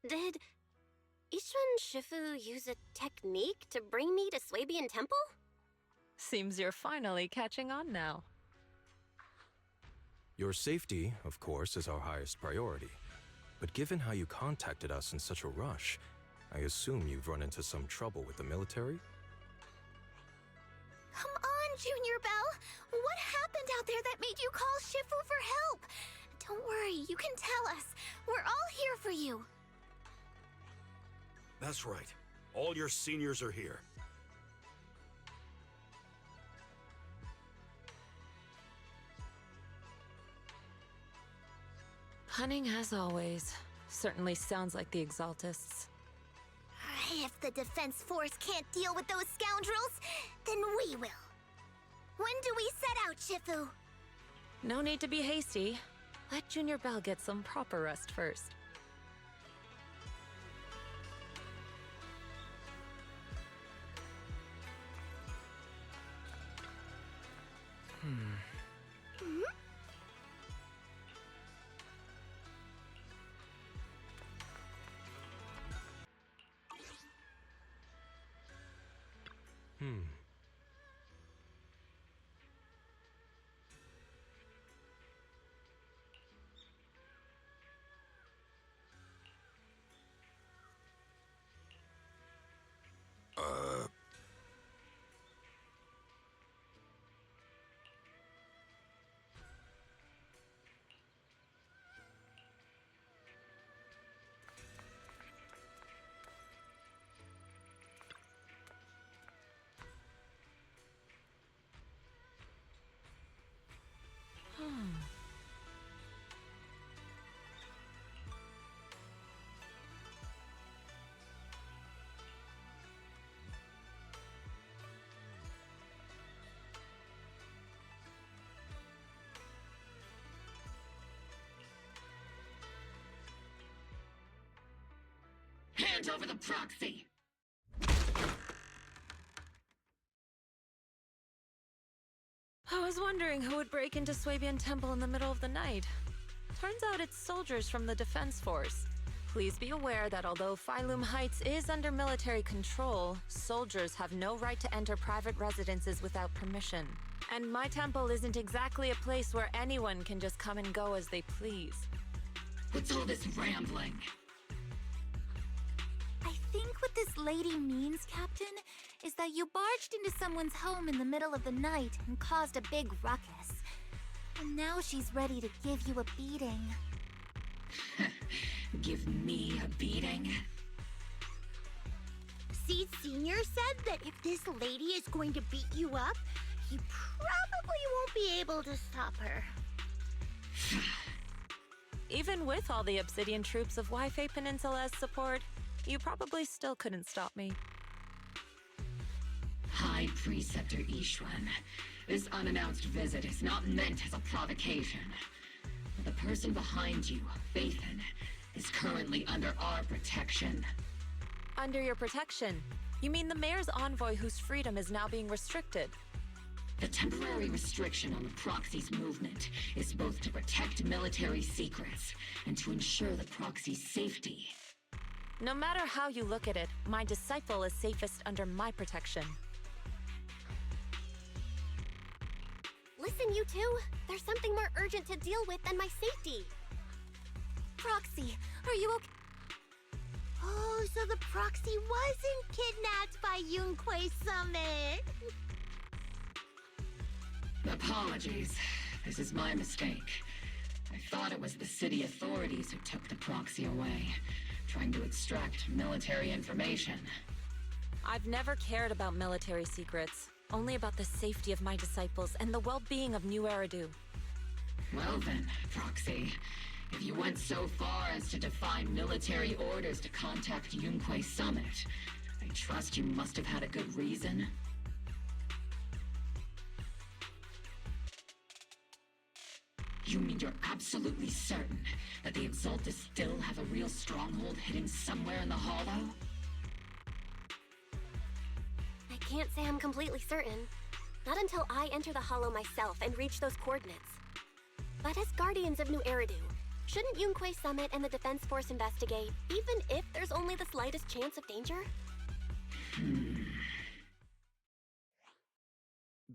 Did Ishun Shifu use a technique to bring me to Swabian Temple? Seems you're finally catching on now. Your safety, of course, is our highest priority. But given how you contacted us in such a rush, I assume you've run into some trouble with the military? Come on, Junior Bell! What happened out there that made you call Shifu for help? Don't worry, you can tell us. We're all here for you. That's right. All your seniors are here. Cunning as always. Certainly sounds like the Exaltists. If the Defense Force can't deal with those scoundrels, then we will. When do we set out, Shifu? No need to be hasty. Let Junior Bell get some proper rest first. Hand over the proxy! I was wondering who would break into Swabian Temple in the middle of the night. Turns out it's soldiers from the Defense Force. Please be aware that although Phylum Heights is under military control, soldiers have no right to enter private residences without permission. And my temple isn't exactly a place where anyone can just come and go as they please. What's all this rambling? I think what this lady means, Captain, is that you barged into someone's home in the middle of the night and caused a big ruckus. And now she's ready to give you a beating. Give me a beating? Seed Sr. said that if this lady is going to beat you up, he probably won't be able to stop her. Even with all the Obsidian troops of Wi-Fi Peninsula's support, you probably still couldn't stop me. High Preceptor Ishwan, this unannounced visit is not meant as a provocation. The person behind you, Phaethon, is currently under our protection. Under your protection? You mean the mayor's envoy whose freedom is now being restricted? The temporary restriction on the proxy's movement is both to protect military secrets and to ensure the proxy's safety. No matter how you look at it, my disciple is safest under my protection. Listen, you two. There's something more urgent to deal with than my safety. Proxy, are you okay? Oh, so the proxy wasn't kidnapped by Yunquei Summit. Apologies. This is my mistake. I thought it was the city authorities who took the proxy away, trying to extract military information. I've never cared about military secrets, only about the safety of my disciples and the well-being of New Eridu. Well then, Proxy, if you went so far as to defy military orders to contact Yunquei Summit, I trust you must have had a good reason. You mean you're absolutely certain that the Exaltus still have a real stronghold hidden somewhere in the Hollow? I can't say I'm completely certain. Not until I enter the Hollow myself and reach those coordinates. But as Guardians of New Eridu, shouldn't Yunque Summit and the Defense Force investigate, even if there's only the slightest chance of danger?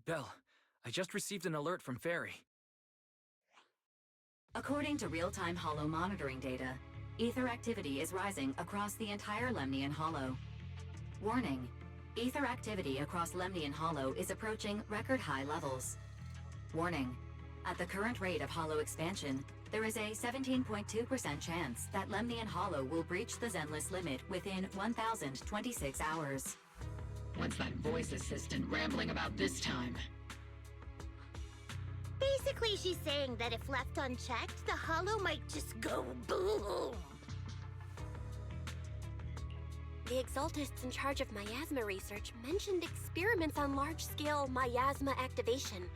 Belle, I just received an alert from Fairy. According to real-time Hollow monitoring data, ether activity is rising across the entire Lemnian Hollow. Warning: ether activity across Lemnian Hollow is approaching record-high levels. Warning: at the current rate of Hollow expansion, there is a 17.2% chance that Lemnian Hollow will breach the Zenless limit within 1,026 hours. What's that voice assistant rambling about this time? Basically, she's saying that if left unchecked, the Hollow might just go boom. The Exaltists in charge of miasma research mentioned experiments on large-scale miasma activation.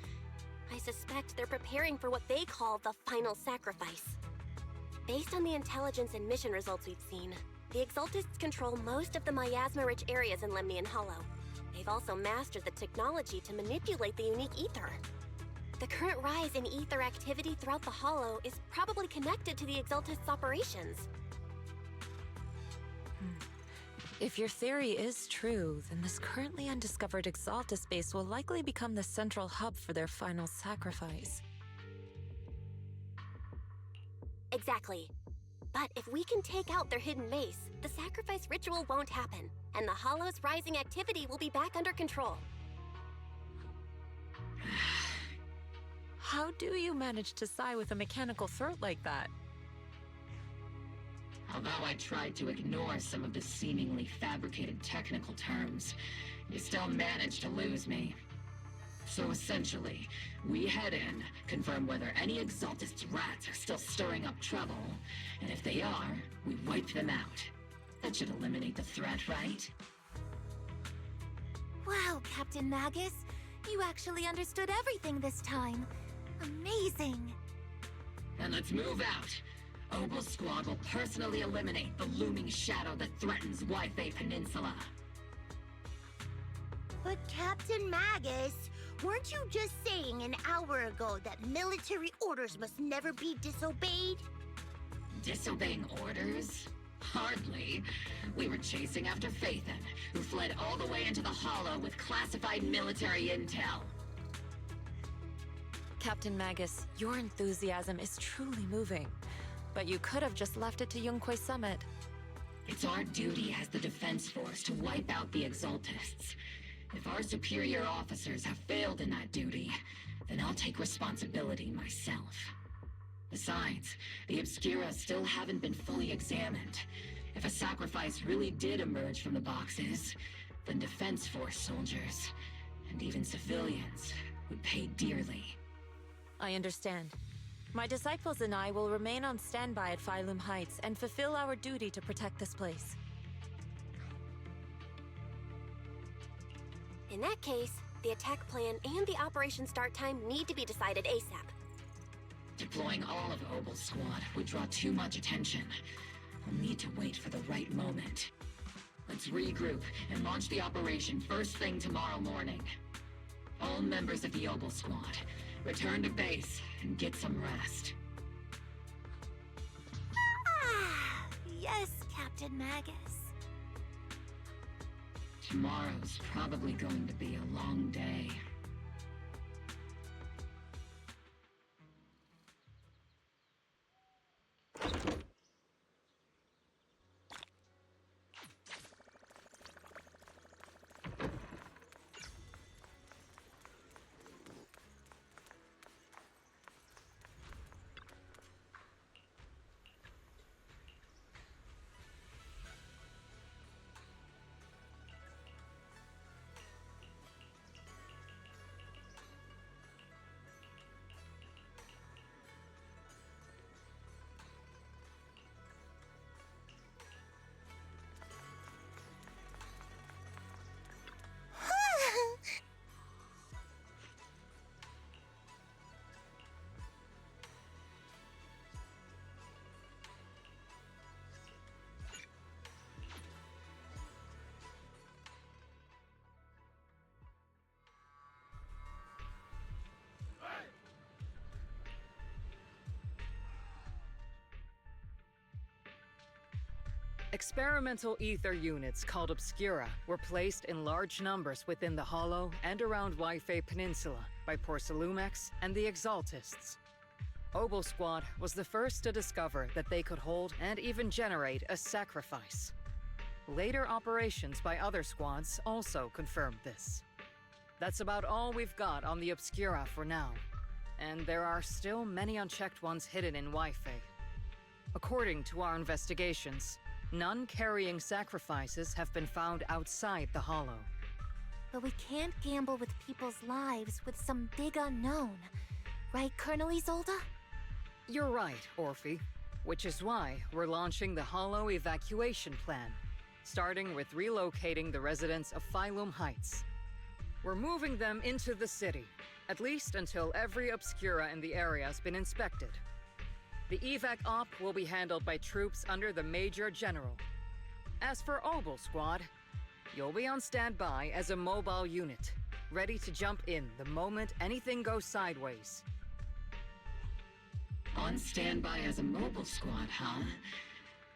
I suspect they're preparing for what they call the final sacrifice. Based on the intelligence and mission results we've seen, the Exaltists control most of the miasma-rich areas in Lemnian Hollow. They've also mastered the technology to manipulate the unique ether. The current rise in ether activity throughout the Hollow is probably connected to the Exaltists' operations. If your theory is true, then this currently undiscovered Exaltus base will likely become the central hub for their final sacrifice. Exactly. But if we can take out their hidden base, the sacrifice ritual won't happen, and the Hollow's rising activity will be back under control. How do you manage to sigh with a mechanical throat like that? Although I tried to ignore some of the seemingly fabricated technical terms, you still managed to lose me. So essentially, we head in, confirm whether any Exaltist rats are still stirring up trouble, and if they are, we wipe them out. That should eliminate the threat, right? Wow, Captain Magus. You actually understood everything this time. Amazing. Then let's move out. Obel Squad will personally eliminate the looming shadow that threatens Wi-Fi Peninsula. But Captain Magus, weren't you just saying an hour ago that military orders must never be disobeyed? Disobeying orders? Hardly. We were chasing after Phaethon, who fled all the way into the Hollow with classified military intel. Captain Magus, your enthusiasm is truly moving. But you could have just left it to Yunque Summit. It's our duty as the Defense Force to wipe out the Exaltists. If our superior officers have failed in that duty, then I'll take responsibility myself. Besides, the Obscura still haven't been fully examined. If a sacrifice really did emerge from the boxes, then Defense Force soldiers, and even civilians, would pay dearly. I understand. My disciples and I will remain on standby at Phylum Heights and fulfill our duty to protect this place. In that case, the attack plan and the operation start time need to be decided ASAP. Deploying all of Obel's squad would draw too much attention. We'll need to wait for the right moment. Let's regroup and launch the operation first thing tomorrow morning. All members of the Obel squad, return to base and get some rest. Ah, yes, Captain Magus. Tomorrow's probably going to be a long day. Experimental ether units called Obscura were placed in large numbers within the Hollow and around Wi-Fi Peninsula by Porcelumex and the Exaltists. Obel Squad was the first to discover that they could hold and even generate a sacrifice. Later operations by other squads also confirmed this. That's about all we've got on the Obscura for now, and there are still many unchecked ones hidden in Wi-Fi. According to our investigations, none carrying sacrifices have been found outside the Hollow. But we can't gamble with people's lives with some big unknown. Right, Colonel Isolde? You're right, Orphe. Which is why we're launching the Hollow evacuation plan, starting with relocating the residents of Phylum Heights. We're moving them into the city, at least until every Obscura in the area has been inspected. The evac op will be handled by troops under the Major General. As for Obel Squad, you'll be on standby as a mobile unit, ready to jump in the moment anything goes sideways. On standby as a mobile squad, huh?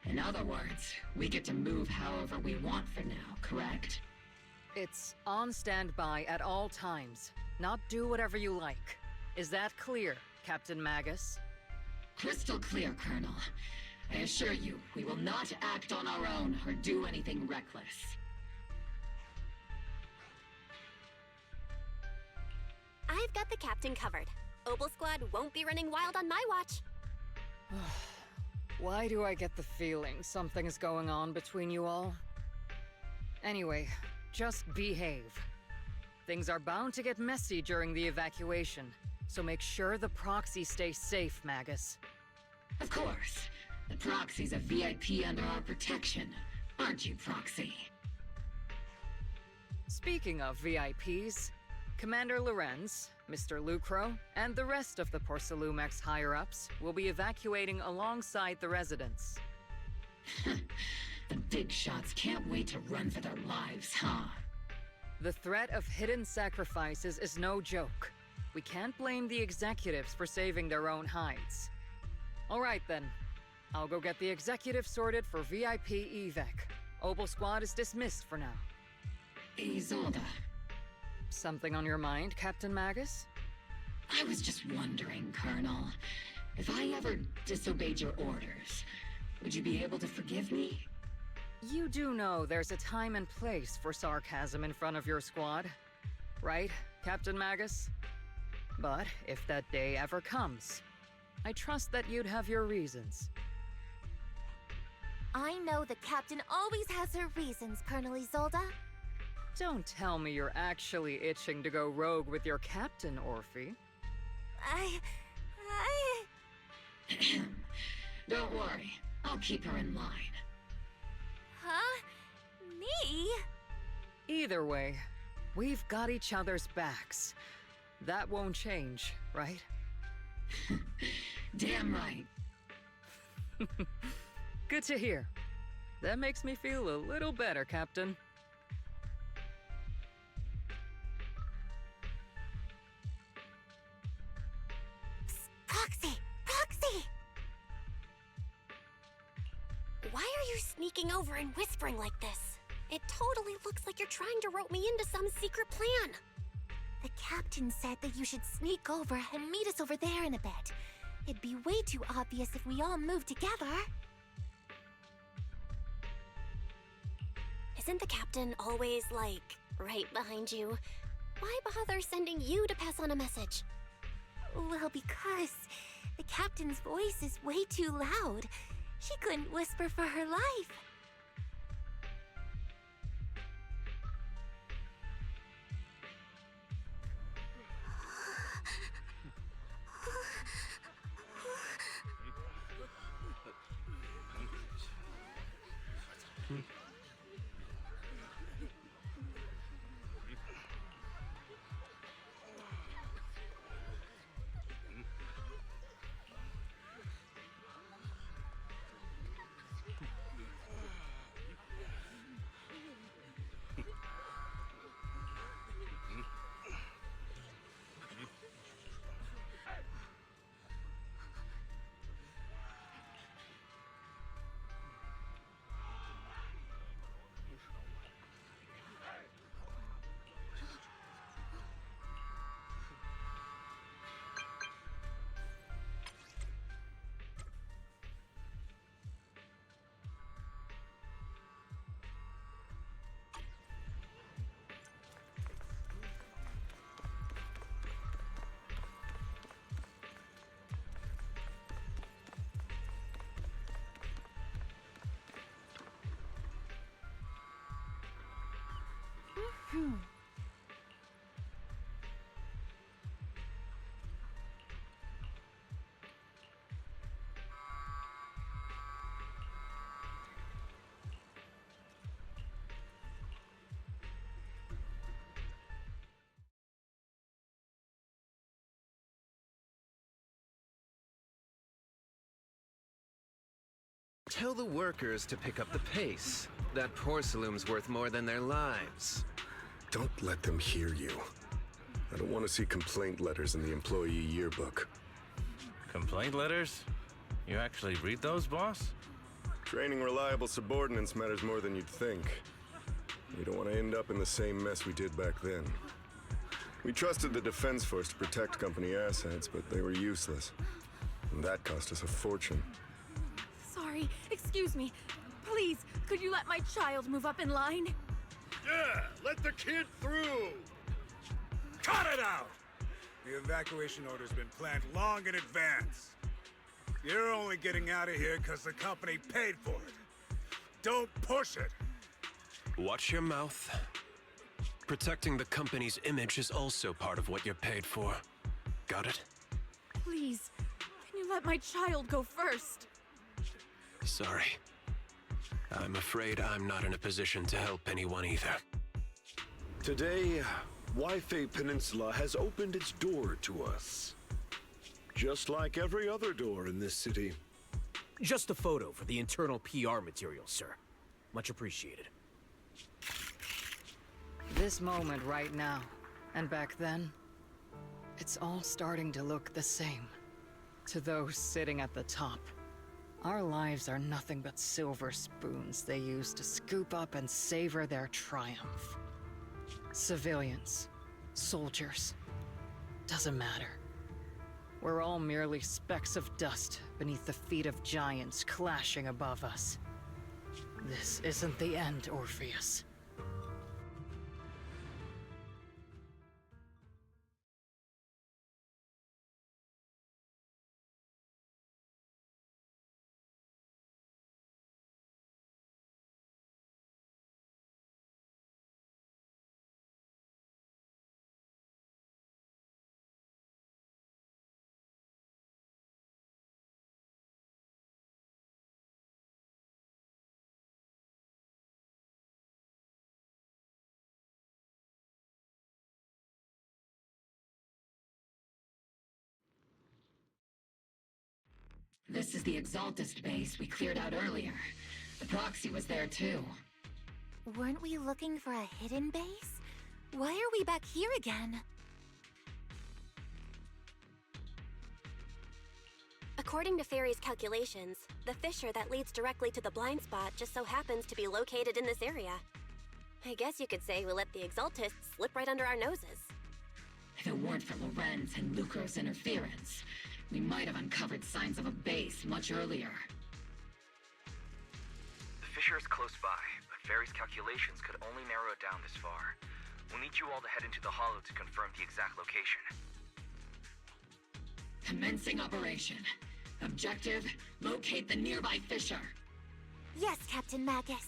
In other words, we get to move however we want for now, correct? It's on standby at all times, not do whatever you like. Is that clear, Captain Magus? Crystal clear, Colonel. I assure you, we will not act on our own or do anything reckless. I've got the captain covered. Obel Squad won't be running wild on my watch. Why do I get the feeling something's going on between you all? Anyway, just behave. Things are bound to get messy during the evacuation, so make sure the proxy stays safe, Magus. Of course. The proxy's a VIP under our protection, aren't you, Proxy? Speaking of VIPs, Commander Lorenz, Mr. Lucro, and the rest of the Porcelumex higher-ups will be evacuating alongside the residents. The big shots can't wait to run for their lives, huh? The threat of hidden sacrifices is no joke. We can't blame the executives for saving their own hides. All right then. I'll go get the executive sorted for VIP evac. Obel Squad is dismissed for now. Isolde. Something on your mind, Captain Magus? I was just wondering, Colonel. If I ever disobeyed your orders, would you be able to forgive me? You do know there's a time and place for sarcasm in front of your squad, right, Captain Magus? But if that day ever comes, I trust that you'd have your reasons. I know the captain always has her reasons, Colonel Isolde. Don't tell me you're actually itching to go rogue with your captain, Orphe. Don't worry, I'll keep her in line. Huh? Me? Either way, we've got each other's backs. That won't change, right? Damn right. Good to hear. That makes me feel a little better, Captain. Proxy! Proxy! Why are you sneaking over and whispering like this? It totally looks like you're trying to rope me into some secret plan. The captain said that you should sneak over and meet us over there in a bit. It'd be way too obvious if we all moved together. Isn't the captain always, like, right behind you? Why bother sending you to pass on a message? Well, because the captain's voice is way too loud. She couldn't whisper for her life. Tell the workers to pick up the pace. That porcelain's worth more than their lives. Don't let them hear you. I don't want to see complaint letters in the employee yearbook. Complaint letters? You actually read those, boss? Training reliable subordinates matters more than you'd think. We don't want to end up in the same mess we did back then. We trusted the Defense Force to protect company assets, but they were useless. And that cost us a fortune. Sorry, excuse me. Please, could you let my child move up in line? Yeah, let the kid through! Cut it out! The evacuation order's been planned long in advance. You're only getting out of here because the company paid for it. Don't push it! Watch your mouth. Protecting the company's image is also part of what you're paid for. Got it? Please, can you let my child go first? Sorry. I'm afraid I'm not in a position to help anyone either. Today, Wi-Fi Peninsula has opened its door to us. Just like every other door in this city. Just a photo for the internal PR material, sir. Much appreciated. This moment right now, and back then, it's all starting to look the same. To those sitting at the top. Our lives are nothing but silver spoons they use to scoop up and savor their triumph. Civilians, soldiers, doesn't matter. We're all merely specks of dust beneath the feet of giants clashing above us. This isn't the end, Orpheus. This is the Exaltist base we cleared out earlier. The proxy was there too. Weren't we looking for a hidden base? Why are we back here again? According to Fairy's calculations, the fissure that leads directly to the blind spot just so happens to be located in this area. I guess you could say we let the Exaltists slip right under our noses. If it weren't for Lorenz and Lucro's interference, we might have uncovered signs of a base much earlier. The fissure is close by, but Fairy's calculations could only narrow it down this far. We'll need you all to head into the hollow to confirm the exact location. Commencing operation. Objective, locate the nearby fissure. Yes, Captain Magus.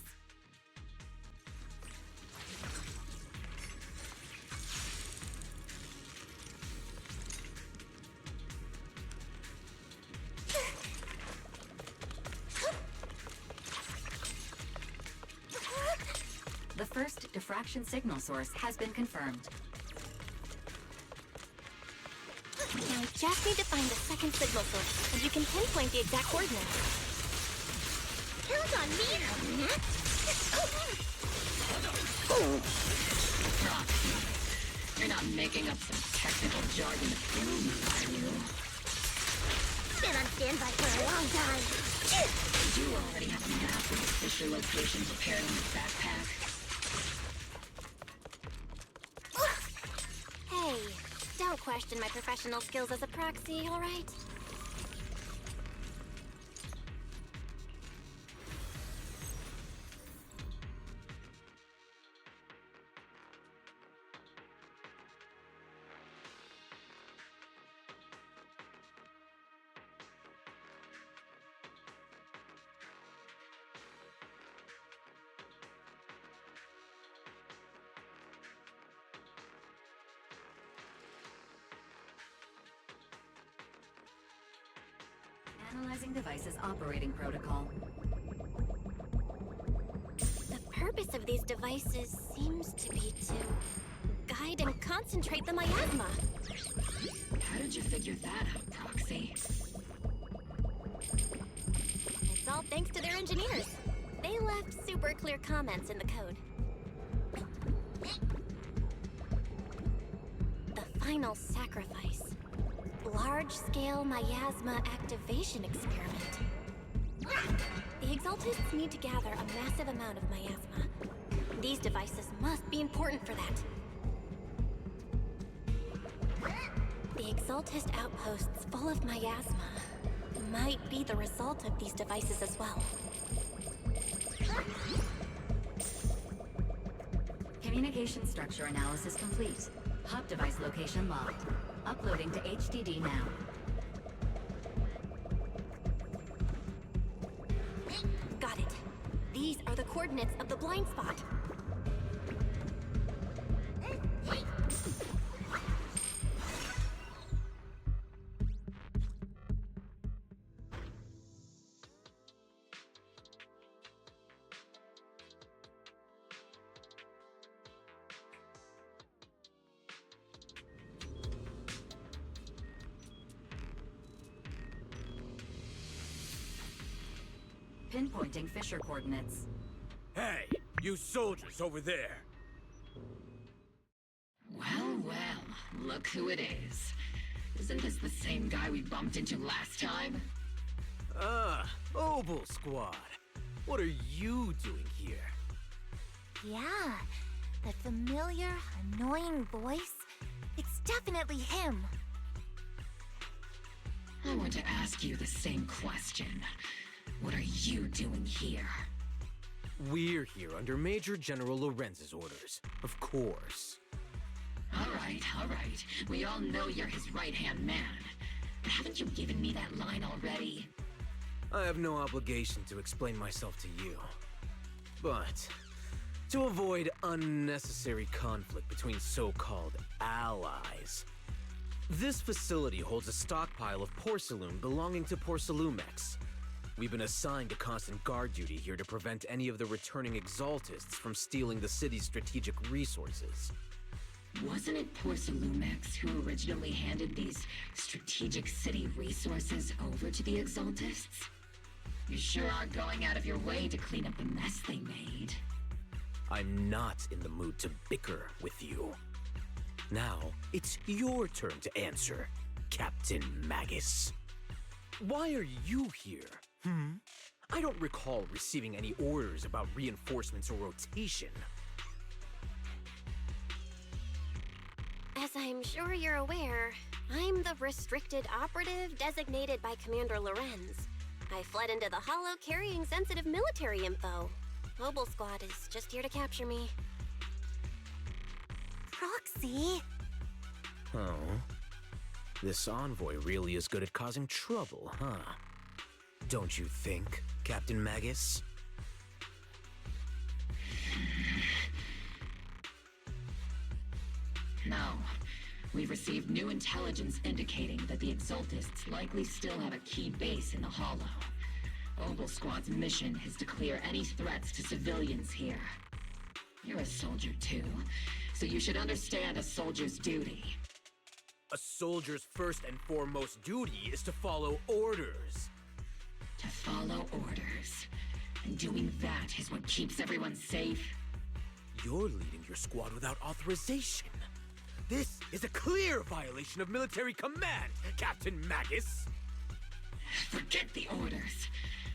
The first diffraction signal source has been confirmed. I just need to find the second signal source, and you can pinpoint the exact coordinates. Count on me! You're not making up some technical jargon to fool me, are you? Been on standby for a long time. Did you already have a map of the fissure location prepared in your backpack? Hey, don't question my professional skills as a proxy, all right? Analyzing device's operating protocol. The purpose of these devices seems to be to guide and concentrate the miasma. How did you figure that out, Proxy? It's all thanks to their engineers. They left super clear comments in the code. The final sacrifice. Large-scale miasma activation experiment. The Exaltists need to gather a massive amount of miasma. These devices must be important for that. The Exaltist outposts full of miasma might be the result of these devices as well. Communication structure analysis complete. Hub device location logged. Uploading to HDD now. Got it. These are the coordinates of the blind spot. Pinpointing Fisher coordinates. Hey, you soldiers over there! Well, well, look who it is. Isn't this the same guy we bumped into last time? Ah, Obel Squad. What are you doing here? Yeah, that familiar, annoying voice. It's definitely him. I want to ask you the same question. What are you doing here? We're here under Major General Lorenz's orders, of course. All right. We all know you're his right-hand man. But haven't you given me that line already? I have no obligation to explain myself to you. But, to avoid unnecessary conflict between so-called allies, this facility holds a stockpile of porcelain belonging to Porcelumex. We've been assigned to constant guard duty here to prevent any of the returning Exaltists from stealing the city's strategic resources. Wasn't it Porcelumex who originally handed these strategic city resources over to the Exaltists? You sure are going out of your way to clean up the mess they made. I'm not in the mood to bicker with you. Now, it's your turn to answer, Captain Magus. Why are you here? I don't recall receiving any orders about reinforcements or rotation. As I'm sure you're aware, I'm the restricted operative designated by Commander Lorenz. I fled into the Hollow carrying sensitive military info. Obel Squad is just here to capture me. Proxy? Oh. This envoy really is good at causing trouble, huh? Don't you think, Captain Magus? No. We've received new intelligence indicating that the Exaltists likely still have a key base in the Hollow. Obel Squad's mission is to clear any threats to civilians here. You're a soldier too, so you should understand a soldier's duty. A soldier's first and foremost duty is to follow orders. To follow orders. And doing that is what keeps everyone safe. You're leading your squad without authorization. This is a clear violation of military command, Captain Magus! Forget the orders.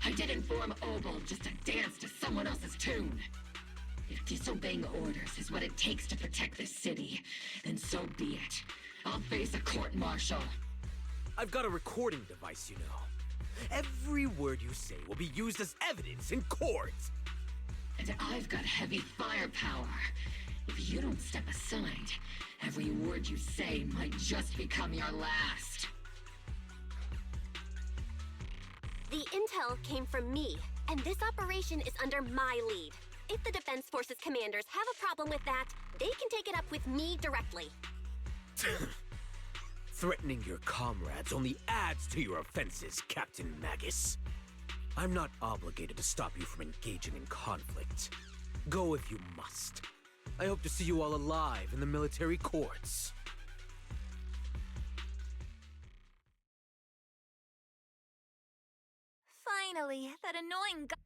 I didn't form Obel just to dance to someone else's tune. If disobeying orders is what it takes to protect this city, then so be it. I'll face a court-martial. I've got a recording device, you know. Every word you say will be used as evidence in court. And I've got heavy firepower. If you don't step aside, every word you say might just become your last. The intel came from me, and this operation is under my lead. If the Defense Forces commanders have a problem with that, they can take it up with me directly. Threatening your comrades only adds to your offenses, Captain Magus. I'm not obligated to stop you from engaging in conflict. Go if you must. I hope to see you all alive in the military courts. Finally, that annoying guy.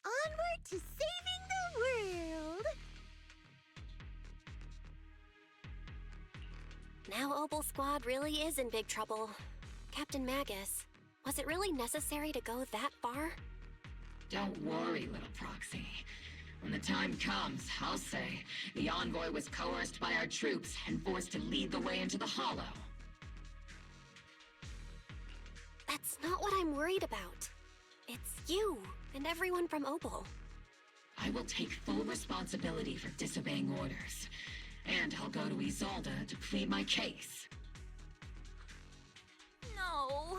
Onward to saving the world! Now Opal Squad really is in big trouble. Captain Magus, was it really necessary to go that far? Don't worry, little Proxy. When the time comes, I'll say the envoy was coerced by our troops and forced to lead the way into the Hollow. That's not what I'm worried about. It's you and everyone from Opal. I will take full responsibility for disobeying orders. And I'll go to Isolde to plead my case. No!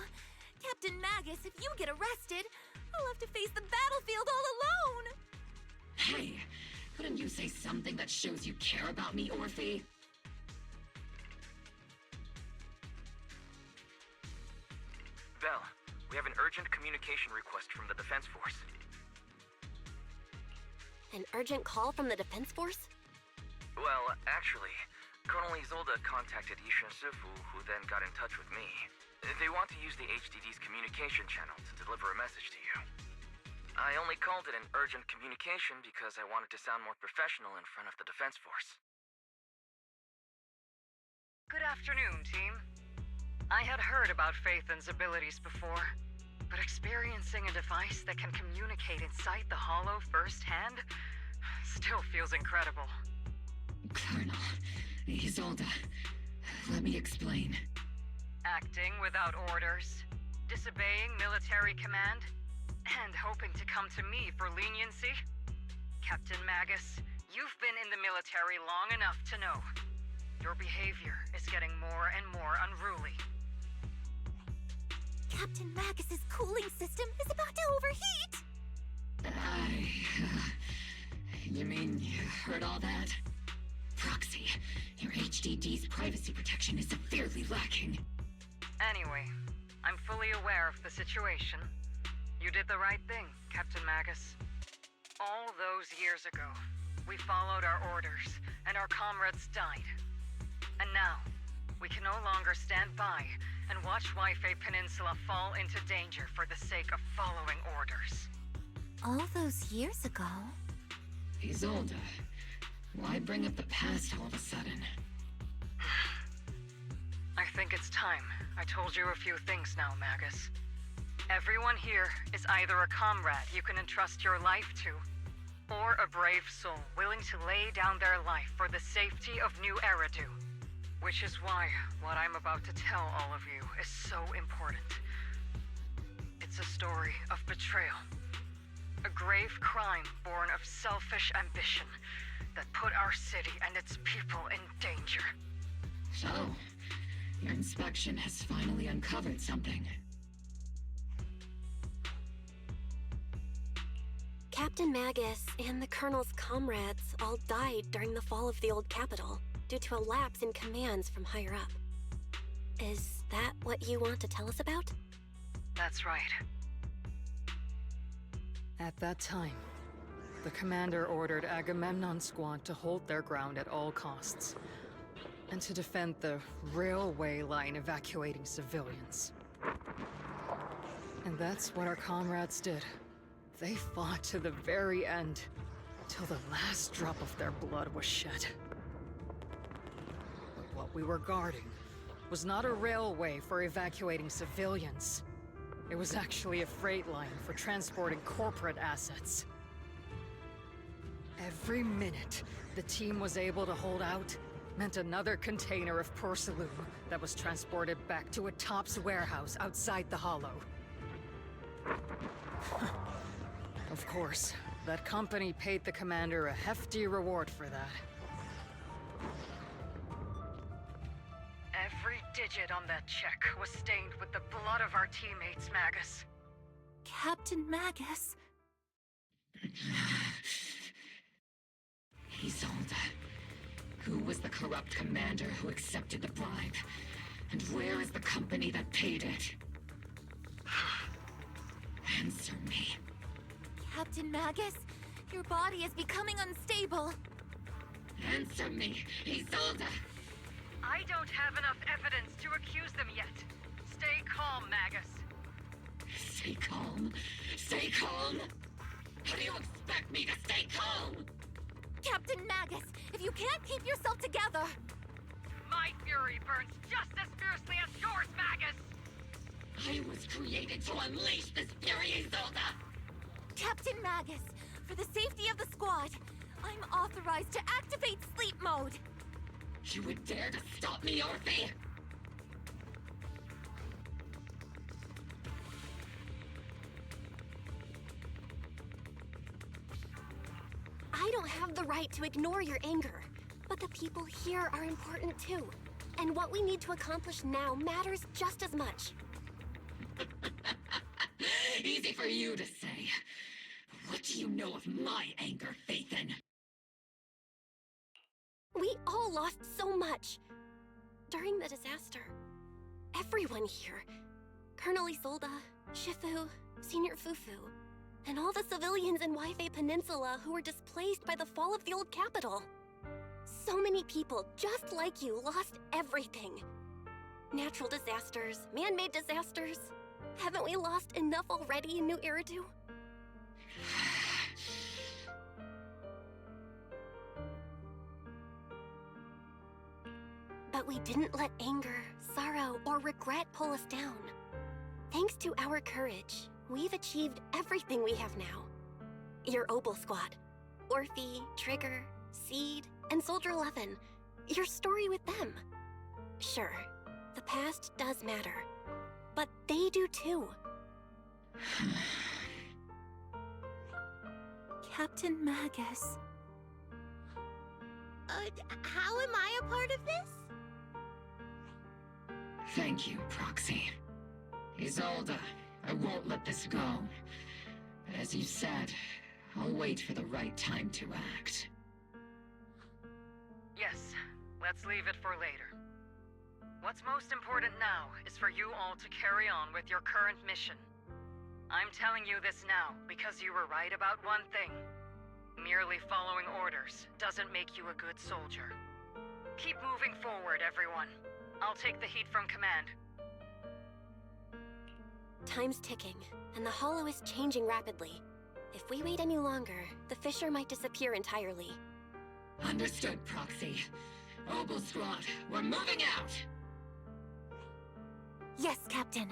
Captain Magus, if you get arrested, I'll have to face the battlefield all alone! Hey, couldn't you say something that shows you care about me, Orphe? Belle, we have an urgent communication request from the Defense Force. An urgent call from the Defense Force? Well, actually, Colonel Isolde contacted Yishin Sifu, who then got in touch with me. They want to use the HDD's communication channel to deliver a message to you. I only called it an urgent communication because I wanted to sound more professional in front of the Defense Force. Good afternoon, team. I had heard about Phaethon's abilities before, but experiencing a device that can communicate inside the Hollow firsthand still feels incredible. Colonel, Isolde, let me explain. Acting without orders, disobeying military command, and hoping to come to me for leniency? Captain Magus, you've been in the military long enough to know. Your behavior is getting more and more unruly. Captain Magus's cooling system is about to overheat! You mean you heard all that? Proxy, your HDD's privacy protection is severely lacking. Anyway, I'm fully aware of the situation. You did the right thing, Captain Magus. All those years ago, we followed our orders, and our comrades died. And now, we can no longer stand by and watch Waifei Peninsula fall into danger for the sake of following orders. All those years ago? Isolde, why bring up the past all of a sudden? I think it's time I told you a few things now, Magus. Everyone here is either a comrade you can entrust your life to, or a brave soul willing to lay down their life for the safety of New Eridu. Which is why what I'm about to tell all of you is so important. It's a story of betrayal. A grave crime born of selfish ambition that put our city and its people in danger. So, your inspection has finally uncovered something. Captain Magus and the Colonel's comrades all died during the fall of the old capital due to a lapse in commands from higher up. Is that what you want to tell us about? That's right. At that time, the commander ordered Agamemnon's squad to hold their ground at all costs, and to defend the railway line evacuating civilians. And that's what our comrades did. They fought to the very end, till the last drop of their blood was shed. But what we were guarding was not a railway for evacuating civilians. It was actually a freight line for transporting corporate assets. Every minute the team was able to hold out meant another container of porcelain that was transported back to a Topps warehouse outside the Hollow. Of course, that company paid the commander a hefty reward for that. Every digit on that check was stained with the blood of our teammates, Magus. Captain Magus? Isolde, who was the corrupt commander who accepted the bribe? And where is the company that paid it? Answer me. Captain Magus, your body is becoming unstable. Answer me, Isolde! I don't have enough evidence to accuse them yet. Stay calm, Magus. Stay calm? Stay calm? How do you expect me to stay calm? Captain Magus, if you can't keep yourself together... My fury burns just as fiercely as yours, Magus! I was created to unleash this fury, Isolde! Captain Magus, for the safety of the squad, I'm authorized to activate sleep mode. You would dare to stop me, Orphe? I don't have the right to ignore your anger, but the people here are important too. And what we need to accomplish now matters just as much. Easy for you to say. What do you know of my anger, Phaethon? We all lost so much. During the disaster, everyone here, Colonel Isolde, Shifu, Senior Fufu, and all the civilians in Waifei Peninsula who were displaced by the fall of the old capital. So many people, just like you, lost everything. Natural disasters, man-made disasters. Haven't we lost enough already in New Eridu? But we didn't let anger, sorrow, or regret pull us down. Thanks to our courage, we've achieved everything we have now. Your Obel Squad, Orphe, Trigger, Seed, and Soldier 11. Your story with them. Sure, the past does matter, but they do too. Captain Magus. How am I a part of this? Thank you, Proxy. Isolde, I won't let this go. But as you said, I'll wait for the right time to act. Yes, let's leave it for later. What's most important now is for you all to carry on with your current mission. I'm telling you this now because you were right about one thing. Merely following orders doesn't make you a good soldier. Keep moving forward, everyone. I'll take the heat from command. Time's ticking, and the Hollow is changing rapidly. If we wait any longer, the fissure might disappear entirely. Understood, Proxy. Obel Squad, we're moving out! Yes, Captain.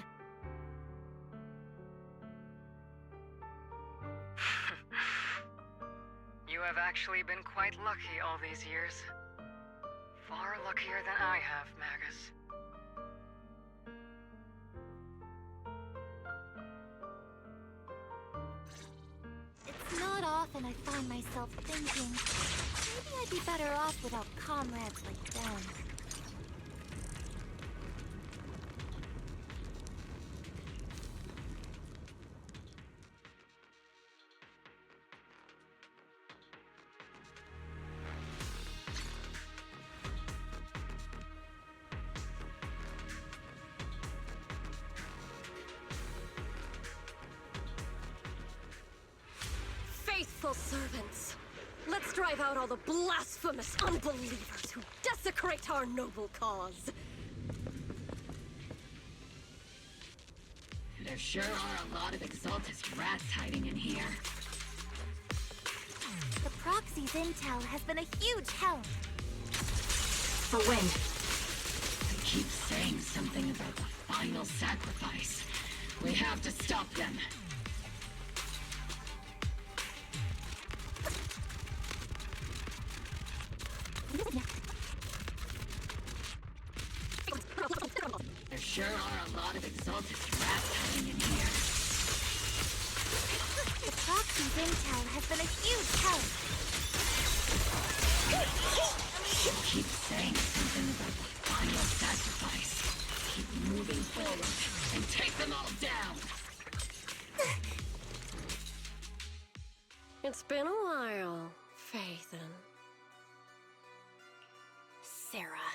You have actually been quite lucky all these years. Far luckier than I have, Magus. It's not often I find myself thinking, maybe I'd be better off without comrades like them. Faithful servants, let's drive out all the blasphemous unbelievers who desecrate our noble cause. There sure are a lot of Exaltus rats hiding in here. The Proxy's intel has been a huge help. For when? They keep saying something about the final sacrifice. We have to stop them. There sure are a lot of Exaltus rats hiding in here. The Proxy's intel has been a huge help. They keep saying something about the final sacrifice. Keep moving forward and take them all down. It's been a while, Phaethon. Sarah,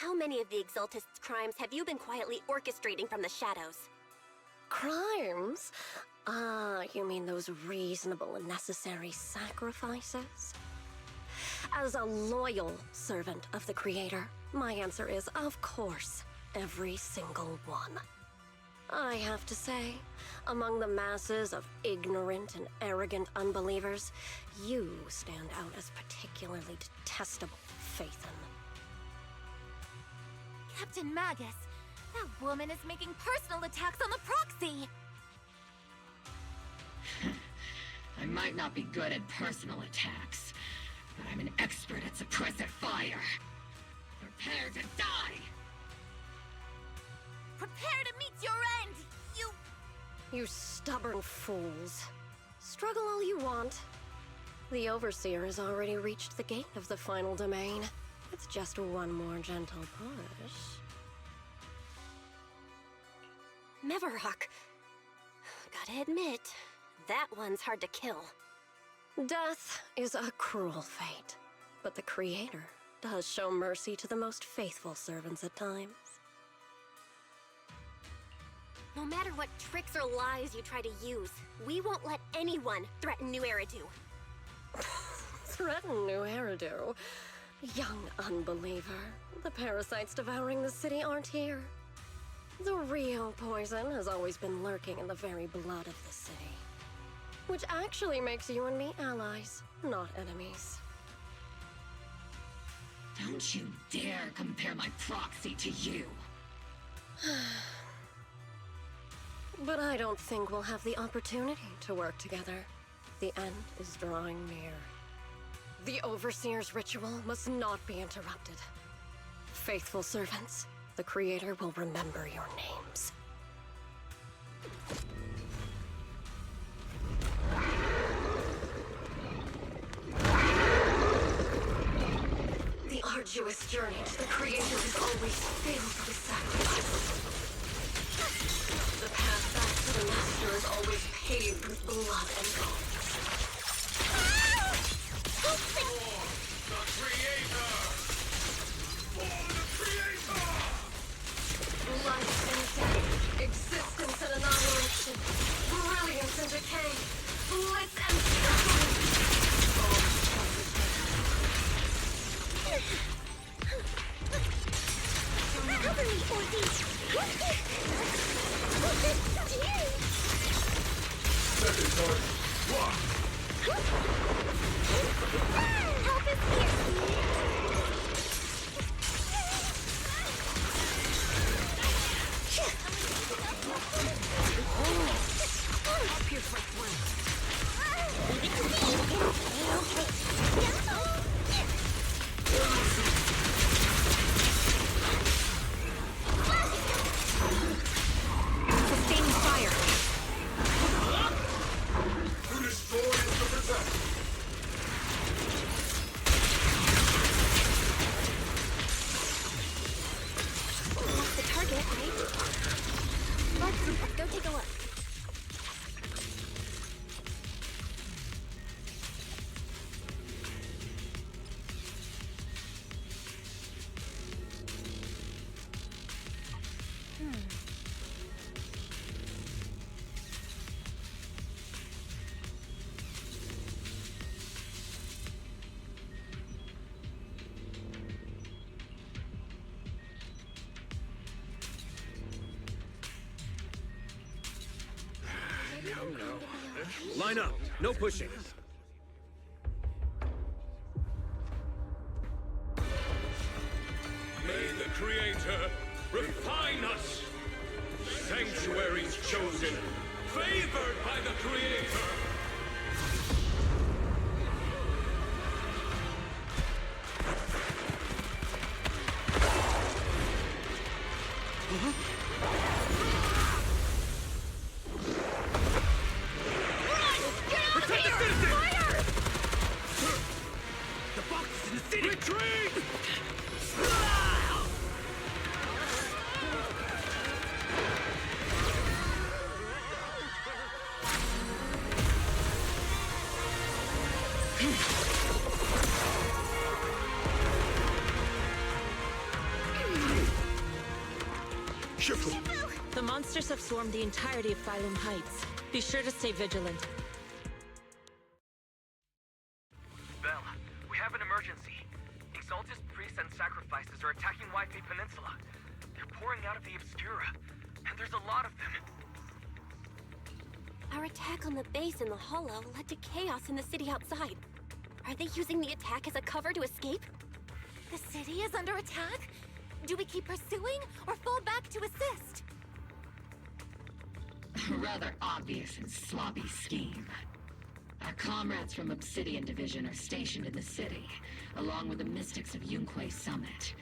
How many of the Exaltists' crimes have you been quietly orchestrating from the shadows? Crimes? Ah, you mean those reasonable and necessary sacrifices? As a loyal servant of the Creator, my answer is, of course, every single one. I have to say, among the masses of ignorant and arrogant unbelievers, you stand out as particularly detestable, Phaethon. Captain Magus, that woman is making personal attacks on the proxy! I might not be good at personal attacks, but I'm an expert at suppressive fire. Prepare to die! Prepare to meet your end, you... You stubborn fools. Struggle all you want. The Overseer has already reached the gate of the final domain. It's just one more gentle push. Meverhawk. Gotta admit, that one's hard to kill. Death is a cruel fate, but the Creator does show mercy to the most faithful servants at times. No matter what tricks or lies you try to use, we won't let anyone threaten New Eridu. Threaten New Eridu? Young unbeliever. The parasites devouring the city aren't here. The real poison has always been lurking in the very blood of the city. Which actually makes you and me allies, not enemies. Don't you dare compare my proxy to you! But I don't think we'll have the opportunity to work together. The end is drawing near. The Overseer's ritual must not be interrupted. Faithful servants, the Creator will remember your names. The arduous journey to the Creator is always filled with sacrifice. The path back to the Master is always paved with blood and gold. For the Creator! For the Creator! Life and death, existence and annihilation, brilliance and decay, bliss and suffering. Cover me, Orty! Second charge, block! Help is here! Up your front flank. Leave it to me! Sustaining fire. To destroy is to protect! That's the target, right? Let's go take a look. Line up. No pushing. May the Creator refine us! Sanctuaries chosen, favored by the Creator! monsters have swarmed the entirety of Phylum Heights. Be sure to stay vigilant. Belle, we have an emergency. Exaltus priests and sacrifices are attacking Wi-Fi Peninsula. They're pouring out of the Obscura, and there's a lot of them. Our attack on the base in the Hollow led to chaos in the city outside. Are they using the attack as a cover to escape? The city is under attack? Do we keep pursuing or fall back to assist? A rather obvious and sloppy scheme. Our comrades from Obsidian Division are stationed in the city, along with the mystics of Yunquay Summit.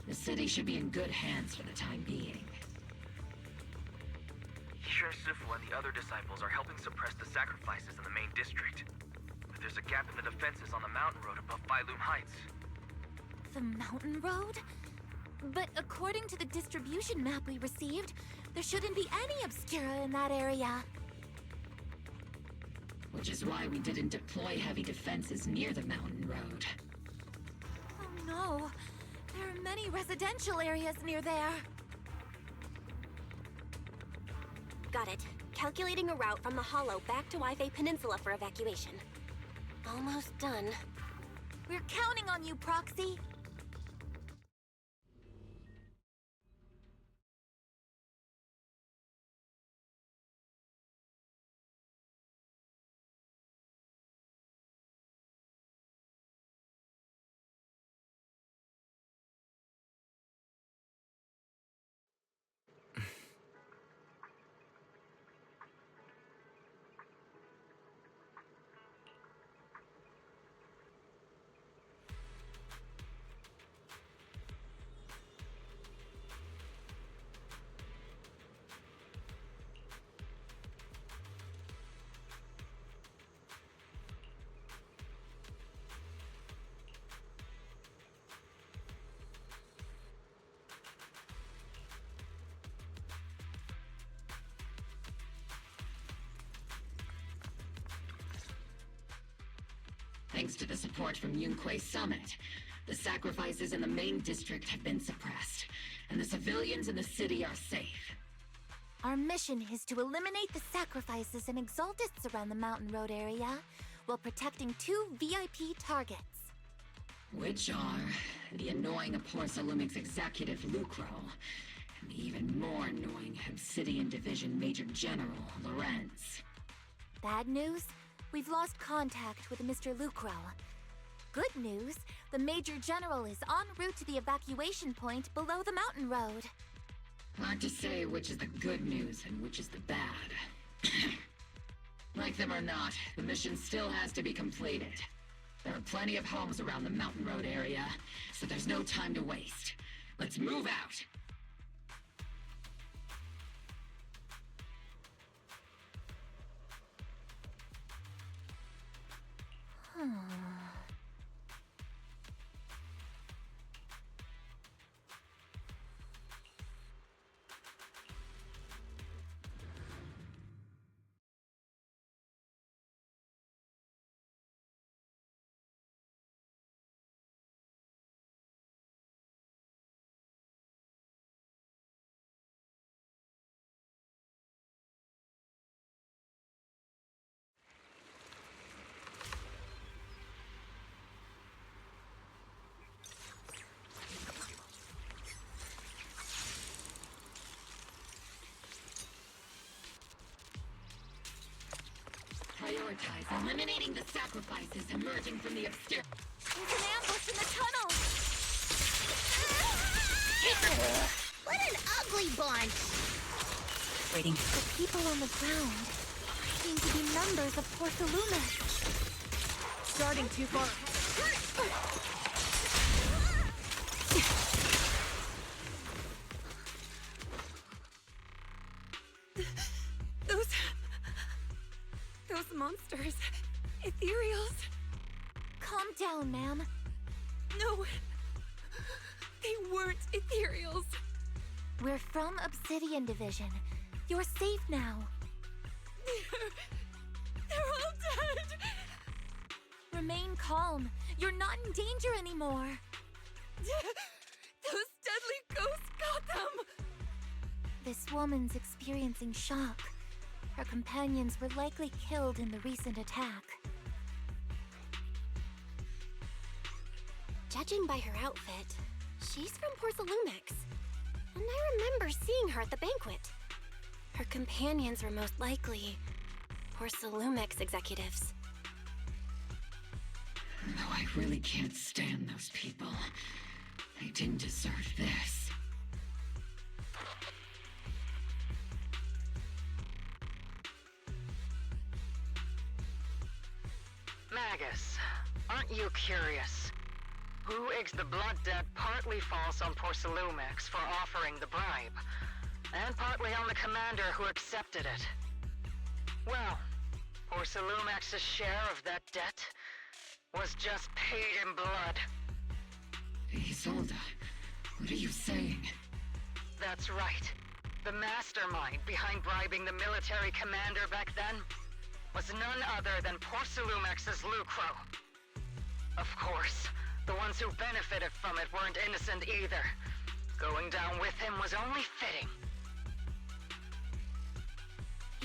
The city should be in good hands for the time being. Yishun Sifu and the other disciples are helping suppress the sacrifices in the main district. But there's a gap in the defenses on the mountain road above Phylum Heights. The mountain road? But according to the distribution map we received, there shouldn't be any Obscura in that area. Which is why we didn't deploy heavy defenses near the mountain road. Oh no, there are many residential areas near there. Got it. Calculating a route from the Hollow back to Wi-Fi Peninsula for evacuation. Almost done. We're counting on you, Proxy. Thanks to the support from Yunquay Summit, the sacrifices in the main district have been suppressed, and the civilians in the city are safe. Our mission is to eliminate the sacrifices and exaltists around the mountain road area, while protecting 2 VIP targets. Which are the annoying Porcelumix executive Lucro, and the even more annoying Obsidian Division Major General Lorenz. Bad news? We've lost contact with Mr. Lucro. Good news, the Major General is en route to the evacuation point below the mountain road. Hard to say which is the good news and which is the bad. Like them or not, the mission still has to be completed. There are plenty of homes around the mountain road area, so there's no time to waste. Let's move out! Prioritize eliminating the sacrifices emerging from the obscure. There's an ambush in the tunnel! What an ugly bunch! Waiting. The people on the ground seem to be members of Porcelumix. Starting too far. Those monsters. Ethereals. Calm down, ma'am. No. They weren't ethereals. We're from Obsidian Division. You're safe now. They're all dead. Remain calm. You're not in danger anymore. Those deadly ghosts got them. This woman's experiencing shock. Her companions were likely killed in the recent attack. Judging by her outfit, she's from Porcelumex. And I remember seeing her at the banquet. Her companions were most likely Porcelumex executives. Though I really can't stand those people. They didn't deserve this. Magus, aren't you curious? Who eggs the blood debt partly falls on Porcelumex for offering the bribe, and partly on the commander who accepted it. Well, Porcelumex's share of that debt was just paid in blood. Isolde, what are you saying? That's right. The mastermind behind bribing the military commander back then was none other than Porcelumex's Lucro. Of course, the ones who benefited from it weren't innocent either. Going down with him was only fitting.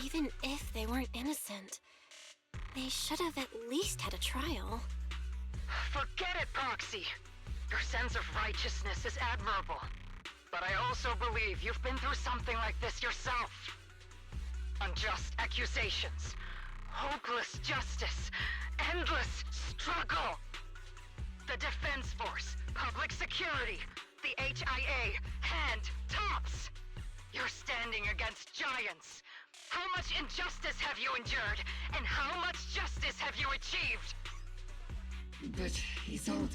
Even if they weren't innocent, they should have at least had a trial. Forget it, Proxy! Your sense of righteousness is admirable. But I also believe you've been through something like this yourself. Unjust accusations, hopeless justice, endless struggle. The Defense Force, public security, the HIA, hand tops. You're standing against giants. How much injustice have you endured, and how much justice have you achieved? But, Isolde,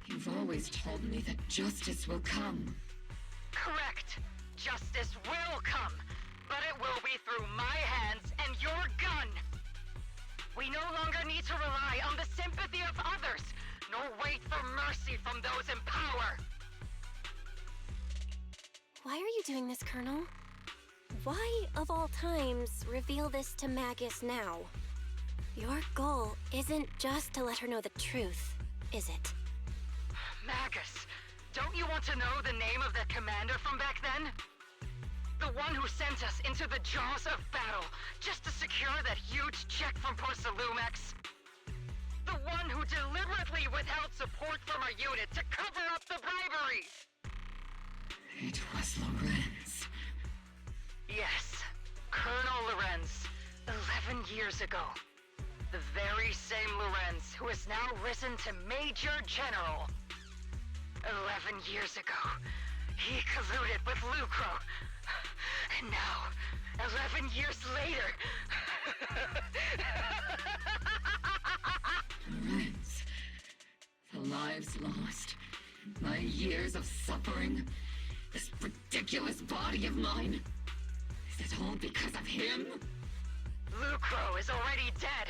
you've always told me that justice will come. Correct. Justice will come, but it will be through my hands and your gun. We no longer need to rely on the sympathy of others, nor wait for mercy from those in power. Why are you doing this, Colonel? Why, of all times, reveal this to Magus now? Your goal isn't just to let her know the truth, is it? Magus, don't you want to know the name of that commander from back then? The one who sent us into the jaws of battle just to secure that huge check from Porcelumex? The one who deliberately withheld support from our unit to cover up the bribery! It was Lorenz. Yes, Colonel Lorenz, 11 years ago. The very same Lorenz who has now risen to Major General. 11 years ago, he colluded with Lucro. And now, 11 years later... Lorenz, the lives lost, my years of suffering, this ridiculous body of mine. Is it all because of him? Lucro is already dead,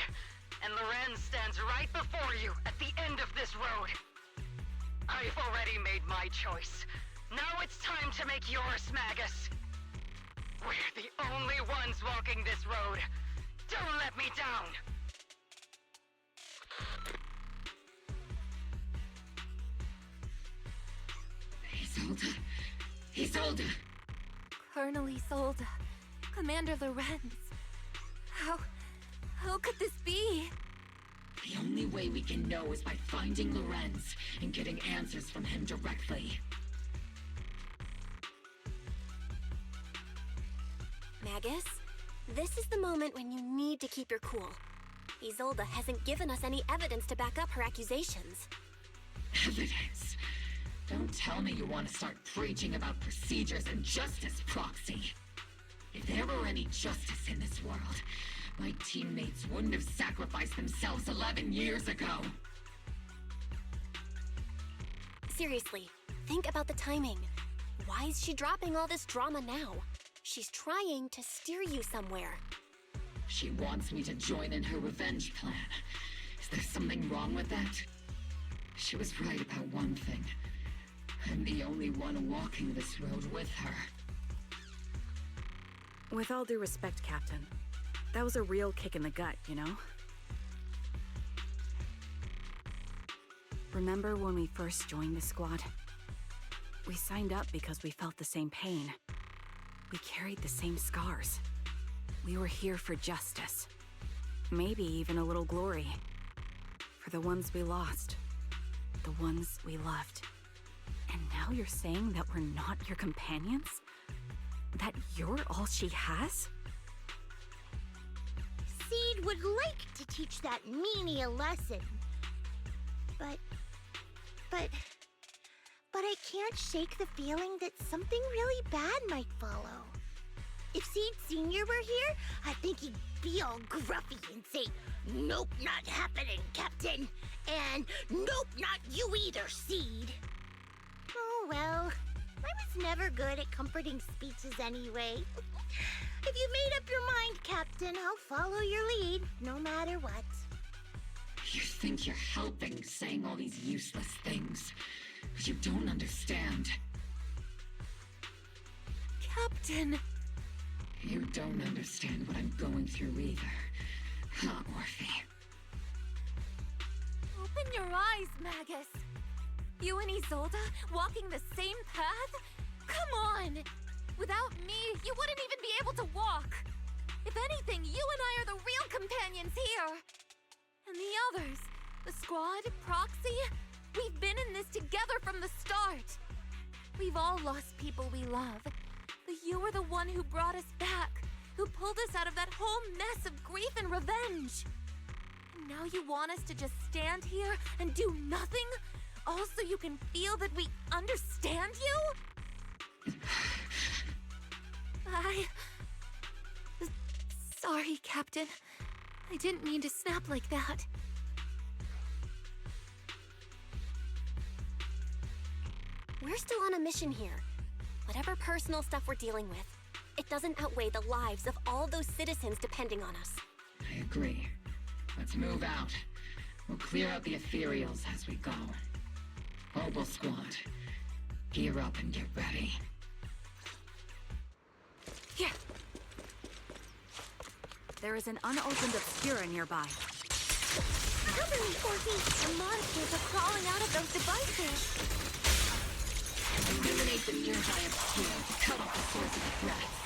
and Lorenz stands right before you at the end of this road. I've already made my choice. Now it's time to make yours, Magus. We're the only ones walking this road. Don't let me down. Isolde. Isolde. Colonel Isolde. Commander Lorenz. How could this be? The only way we can know is by finding Lorenz and getting answers from him directly. Magus, this is the moment when you need to keep your cool. Isolde hasn't given us any evidence to back up her accusations. Evidence? Don't tell me you want to start preaching about procedures and justice, Proxy. If there were any justice in this world, my teammates wouldn't have sacrificed themselves 11 years ago. Seriously, think about the timing. Why is she dropping all this drama now? She's trying to steer you somewhere. She wants me to join in her revenge plan. Is there something wrong with that? She was right about one thing. I'm the only one walking this road with her. With all due respect, Captain, that was a real kick in the gut, you know? Remember when we first joined the squad? We signed up because we felt the same pain. We carried the same scars. We were here for justice. Maybe even a little glory. For the ones we lost. The ones we loved. And now you're saying that we're not your companions? That you're all she has? Seed would like to teach that meanie a lesson. But I can't shake the feeling that something really bad might follow. If Seed Sr. were here, I think he'd be all gruffy and say, "Nope, not happening, Captain." And "Nope, not you either, Seed." Oh well, I was never good at comforting speeches anyway. If you made up your mind, Captain, I'll follow your lead, no matter what. You think you're helping, saying all these useless things, but you don't understand. Captain! You don't understand what I'm going through either, huh, Orphe? Open your eyes, Magus. You and Isolde walking the same path? Come on! Without me, you wouldn't even be able to walk. If anything, you and I are the real companions here. And the others, the squad, Proxy, we've been in this together from the start. We've all lost people we love, but you were the one who brought us back, who pulled us out of that whole mess of grief and revenge. And now you want us to just stand here and do nothing, all so you can feel that we understand you? Sorry, Captain. I didn't mean to snap like that. We're still on a mission here. Whatever personal stuff we're dealing with, it doesn't outweigh the lives of all those citizens depending on us. I agree. Let's move out. We'll clear out the ethereals as we go. Mobile Squad, gear up and get ready. Here! There is an unopened Obscura nearby. Cover me, Orphe! The monsters are crawling out of those devices! Eliminate the nearby Obscura to cut off the source of the threats.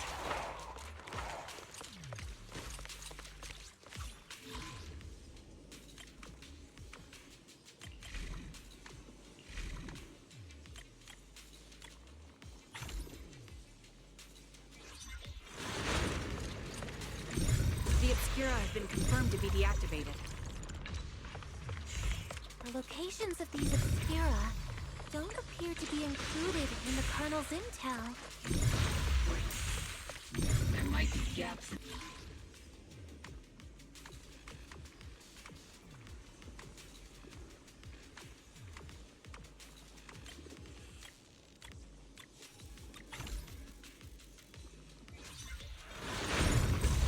The Obscura have been confirmed to be deactivated. The locations of these Obscura don't appear to be included in the Colonel's intel. There might be gaps.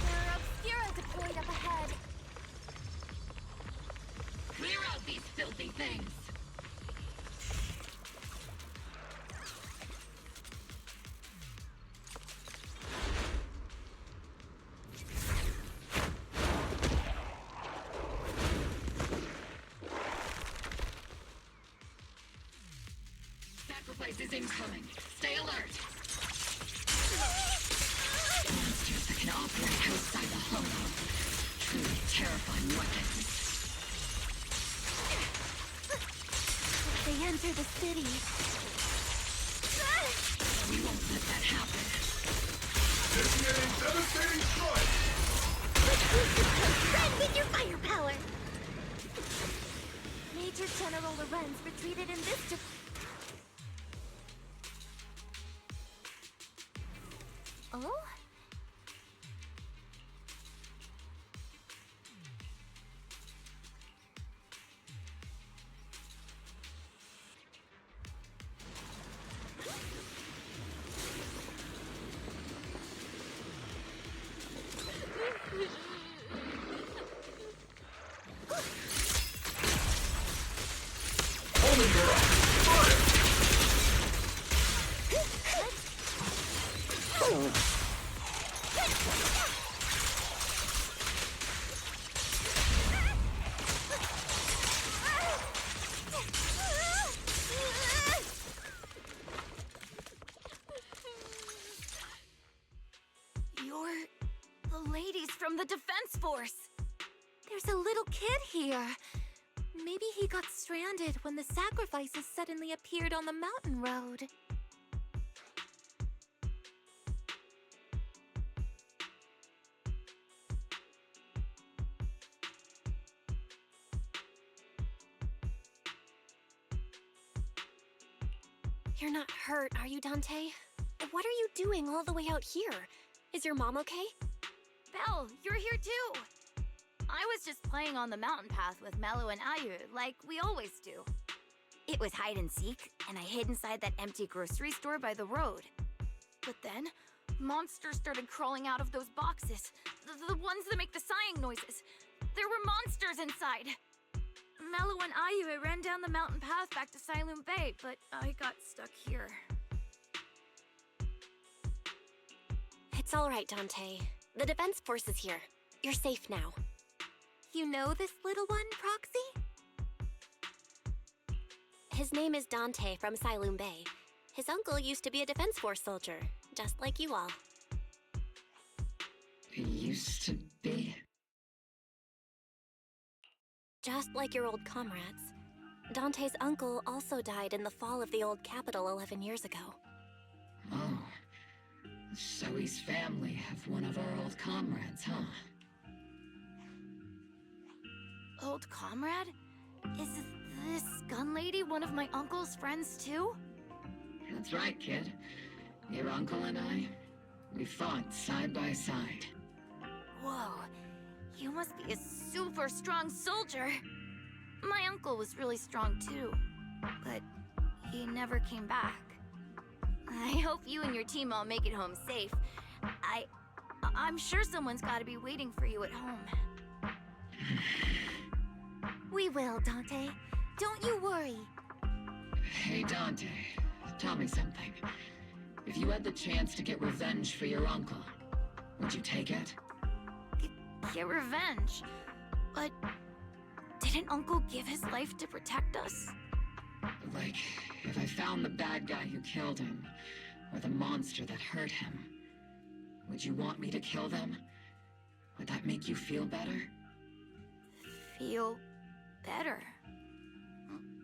There are Obscura deployed up ahead. Clear out these filthy things! Sacrifice is incoming. Stay alert! Monsters that can operate outside the Hollow. Truly terrifying weapons. If they enter the city... We won't let that happen. Initiating devastating strike! Run with your firepower! Major General Lorenz retreated in this Oh? Force. There's a little kid here. Maybe he got stranded when the sacrifices suddenly appeared on the mountain road. You're not hurt, are you, Dante? What are you doing all the way out here? Is your mom okay? Belle, you're here too! I was just playing on the mountain path with Mello and Ayu, like we always do. It was hide and seek, and I hid inside that empty grocery store by the road. But then, monsters started crawling out of those boxes. The ones that make the sighing noises. There were monsters inside! Mello and Ayu ran down the mountain path back to Siloon Bay, but I got stuck here. It's all right, Dante. The Defense Force is here. You're safe now. You know this little one, Proxy? His name is Dante from Siloon Bay. His uncle used to be a Defense Force soldier, just like you all. He used to be? Just like your old comrades. Dante's uncle also died in the fall of the old capital 11 years ago. Oh. Zoe's family have one of our old comrades, huh? Old comrade? Is this gun lady one of my uncle's friends too? That's right, kid. Your uncle and I, we fought side by side. Whoa, you must be a super strong soldier. My uncle was really strong too, but he never came back. I hope you and your team all make it home safe. I'm sure someone's gotta be waiting for you at home. We will, Dante. Don't you worry. Hey, Dante, tell me something. If you had the chance to get revenge for your uncle, would you take it? Get revenge? But didn't Uncle give his life to protect us? Like, if I found the bad guy who killed him, or the monster that hurt him, would you want me to kill them? Would that make you feel better? Feel better?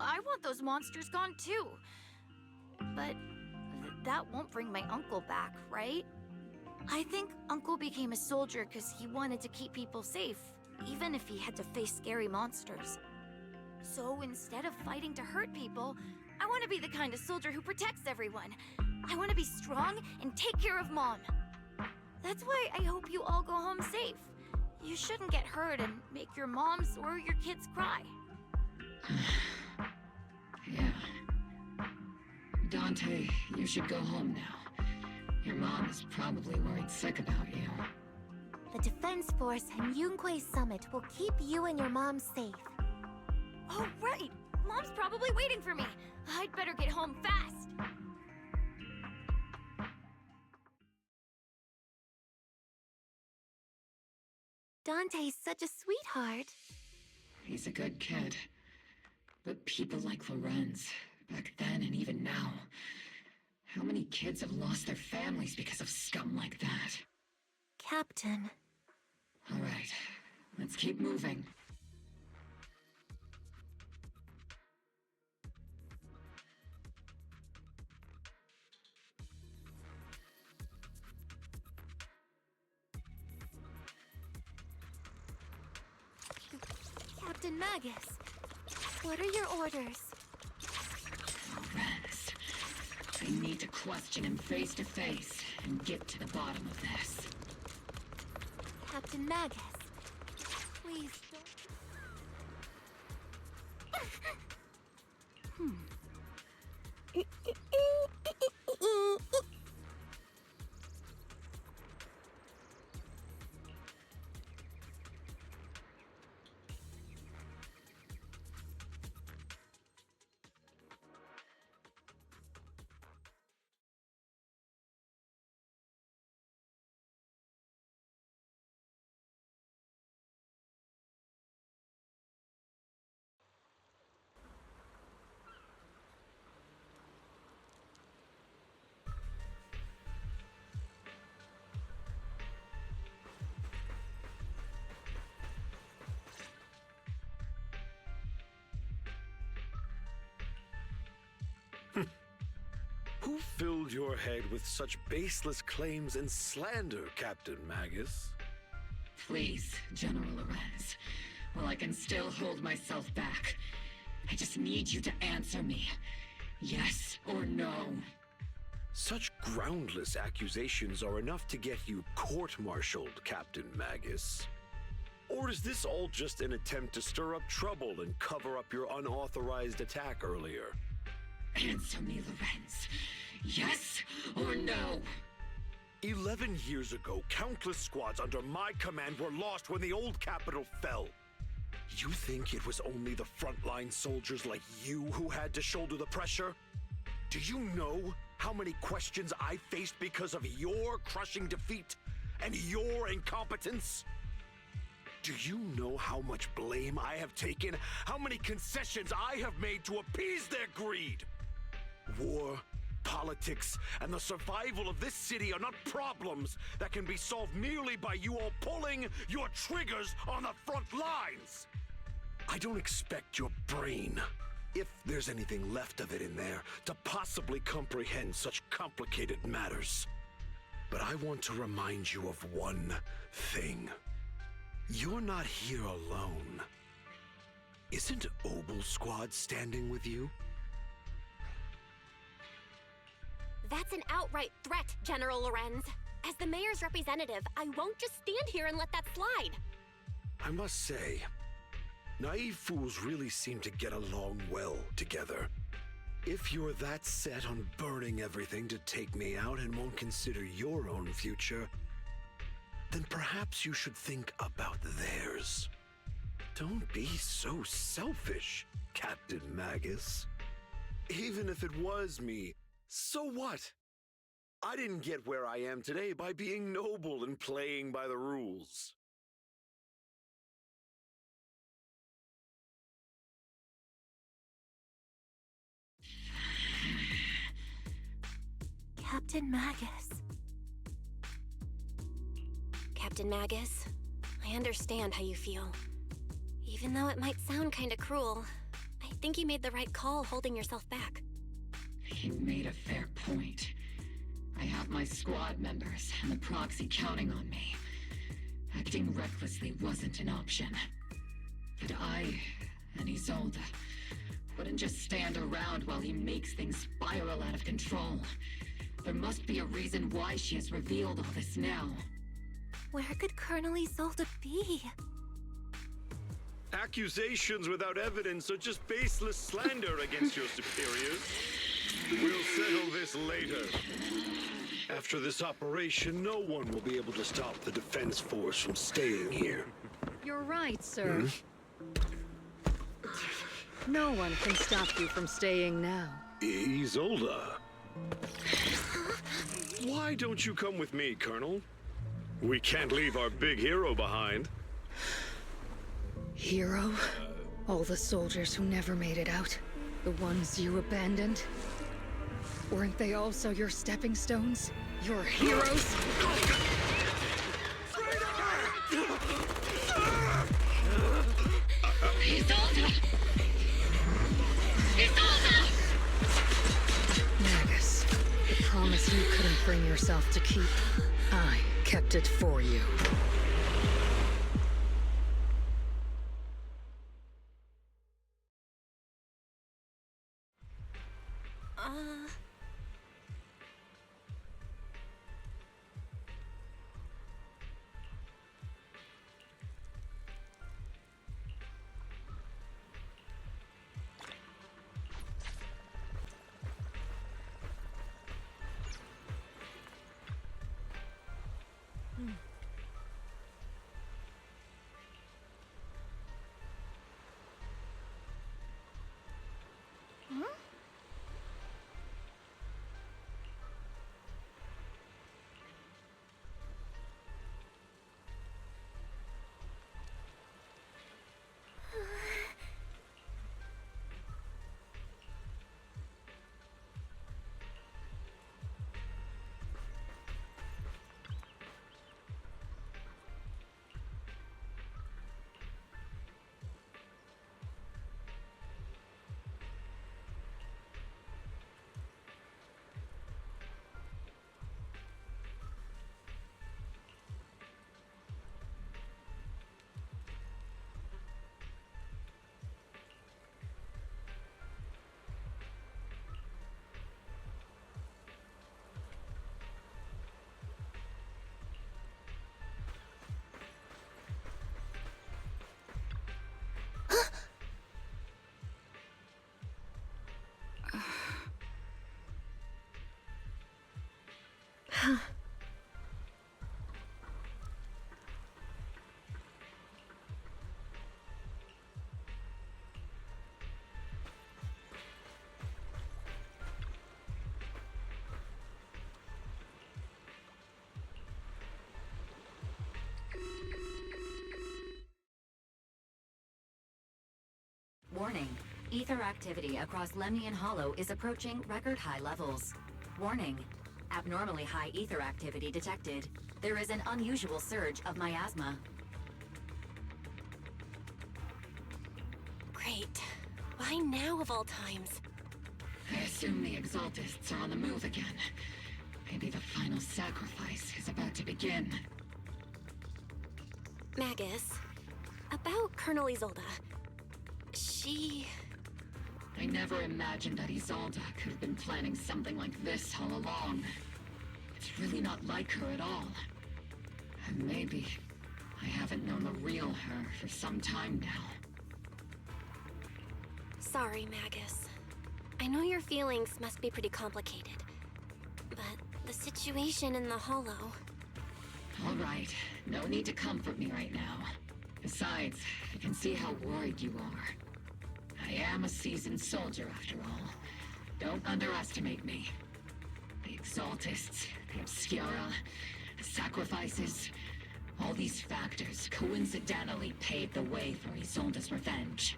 I want those monsters gone too. But that won't bring my uncle back, right? I think Uncle became a soldier because he wanted to keep people safe, even if he had to face scary monsters. So instead of fighting to hurt people, I want to be the kind of soldier who protects everyone. I want to be strong and take care of Mom. That's why I hope you all go home safe. You shouldn't get hurt and make your moms or your kids cry. Yeah. Dante, you should go home now. Your mom is probably worried sick about you. The Defense Force and Yunquay Summit will keep you and your mom safe. Oh, right! Mom's probably waiting for me. I'd better get home fast. Dante's such a sweetheart. He's a good kid. But people like Lorenz, back then and even now, how many kids have lost their families because of scum like that? Captain. All right, let's keep moving. Captain Magus, what are your orders? Lorenz, I need to question him face to face and get to the bottom of this. Captain Magus, please don't... Who filled your head with such baseless claims and slander, Captain Magus? Please, General Lorenz. While I can still hold myself back, I just need you to answer me. Yes or no? Such groundless accusations are enough to get you court-martialed, Captain Magus. Or is this all just an attempt to stir up trouble and cover up your unauthorized attack earlier? Answer me, Lorenz. Yes or no? 11 years ago, countless squads under my command were lost when the old capital fell. You think it was only the frontline soldiers like you who had to shoulder the pressure? Do you know how many questions I faced because of your crushing defeat and your incompetence? Do you know how much blame I have taken? How many concessions I have made to appease their greed? War, politics, and the survival of this city are not problems that can be solved merely by you all pulling your triggers on the front lines. I don't expect your brain, if there's anything left of it in there, to possibly comprehend such complicated matters. But I want to remind you of one thing. You're not here alone. Isn't Obel Squad standing with you? That's an outright threat, General Lorenz. As the mayor's representative, I won't just stand here and let that slide. I must say, naive fools really seem to get along well together. If you're that set on burning everything to take me out and won't consider your own future, then perhaps you should think about theirs. Don't be so selfish, Captain Magus. Even if it was me, so what? I didn't get where I am today by being noble and playing by the rules. Captain Magus. Captain Magus, I understand how you feel. Even though it might sound kinda cruel, I think you made the right call holding yourself back. You made a fair point. I have my squad members and the proxy counting on me. Acting recklessly wasn't an option. But I and Isolde wouldn't just stand around while he makes things spiral out of control. There must be a reason why she has revealed all this now. Where could Colonel Isolde be? Accusations without evidence are just baseless slander against your superiors. We'll settle this later. After this operation, no one will be able to stop the defense force from staying here. You're right, sir. No one can stop you from staying now. Isolde. Why don't you come with me, Colonel? We can't leave our big hero behind. Hero? All the soldiers who never made it out? The ones you abandoned? Weren't they also your stepping stones? Your heroes? Isolde! Isolde! Magus, the promise you couldn't bring yourself to keep, I kept it for you. Warning. Ether activity across Lemnian Hollow is approaching record high levels. Warning. Abnormally high ether activity detected. There is an unusual surge of miasma. Great. Why now of all times? I assume the Exaltists are on the move again. Maybe the final sacrifice is about to begin. Magus, about Colonel Isolde. She... I never imagined that Isolde could have been planning something like this all along. It's really not like her at all. And maybe I haven't known the real her for some time now. Sorry, Magus. I know your feelings must be pretty complicated. But the situation in the Hollow... All right, no need to comfort me right now. Besides, I can see how worried you are. I am a seasoned soldier, after all. Don't underestimate me. The Exaltists, the Obscura, the sacrifices, all these factors coincidentally paved the way for Isolde's revenge.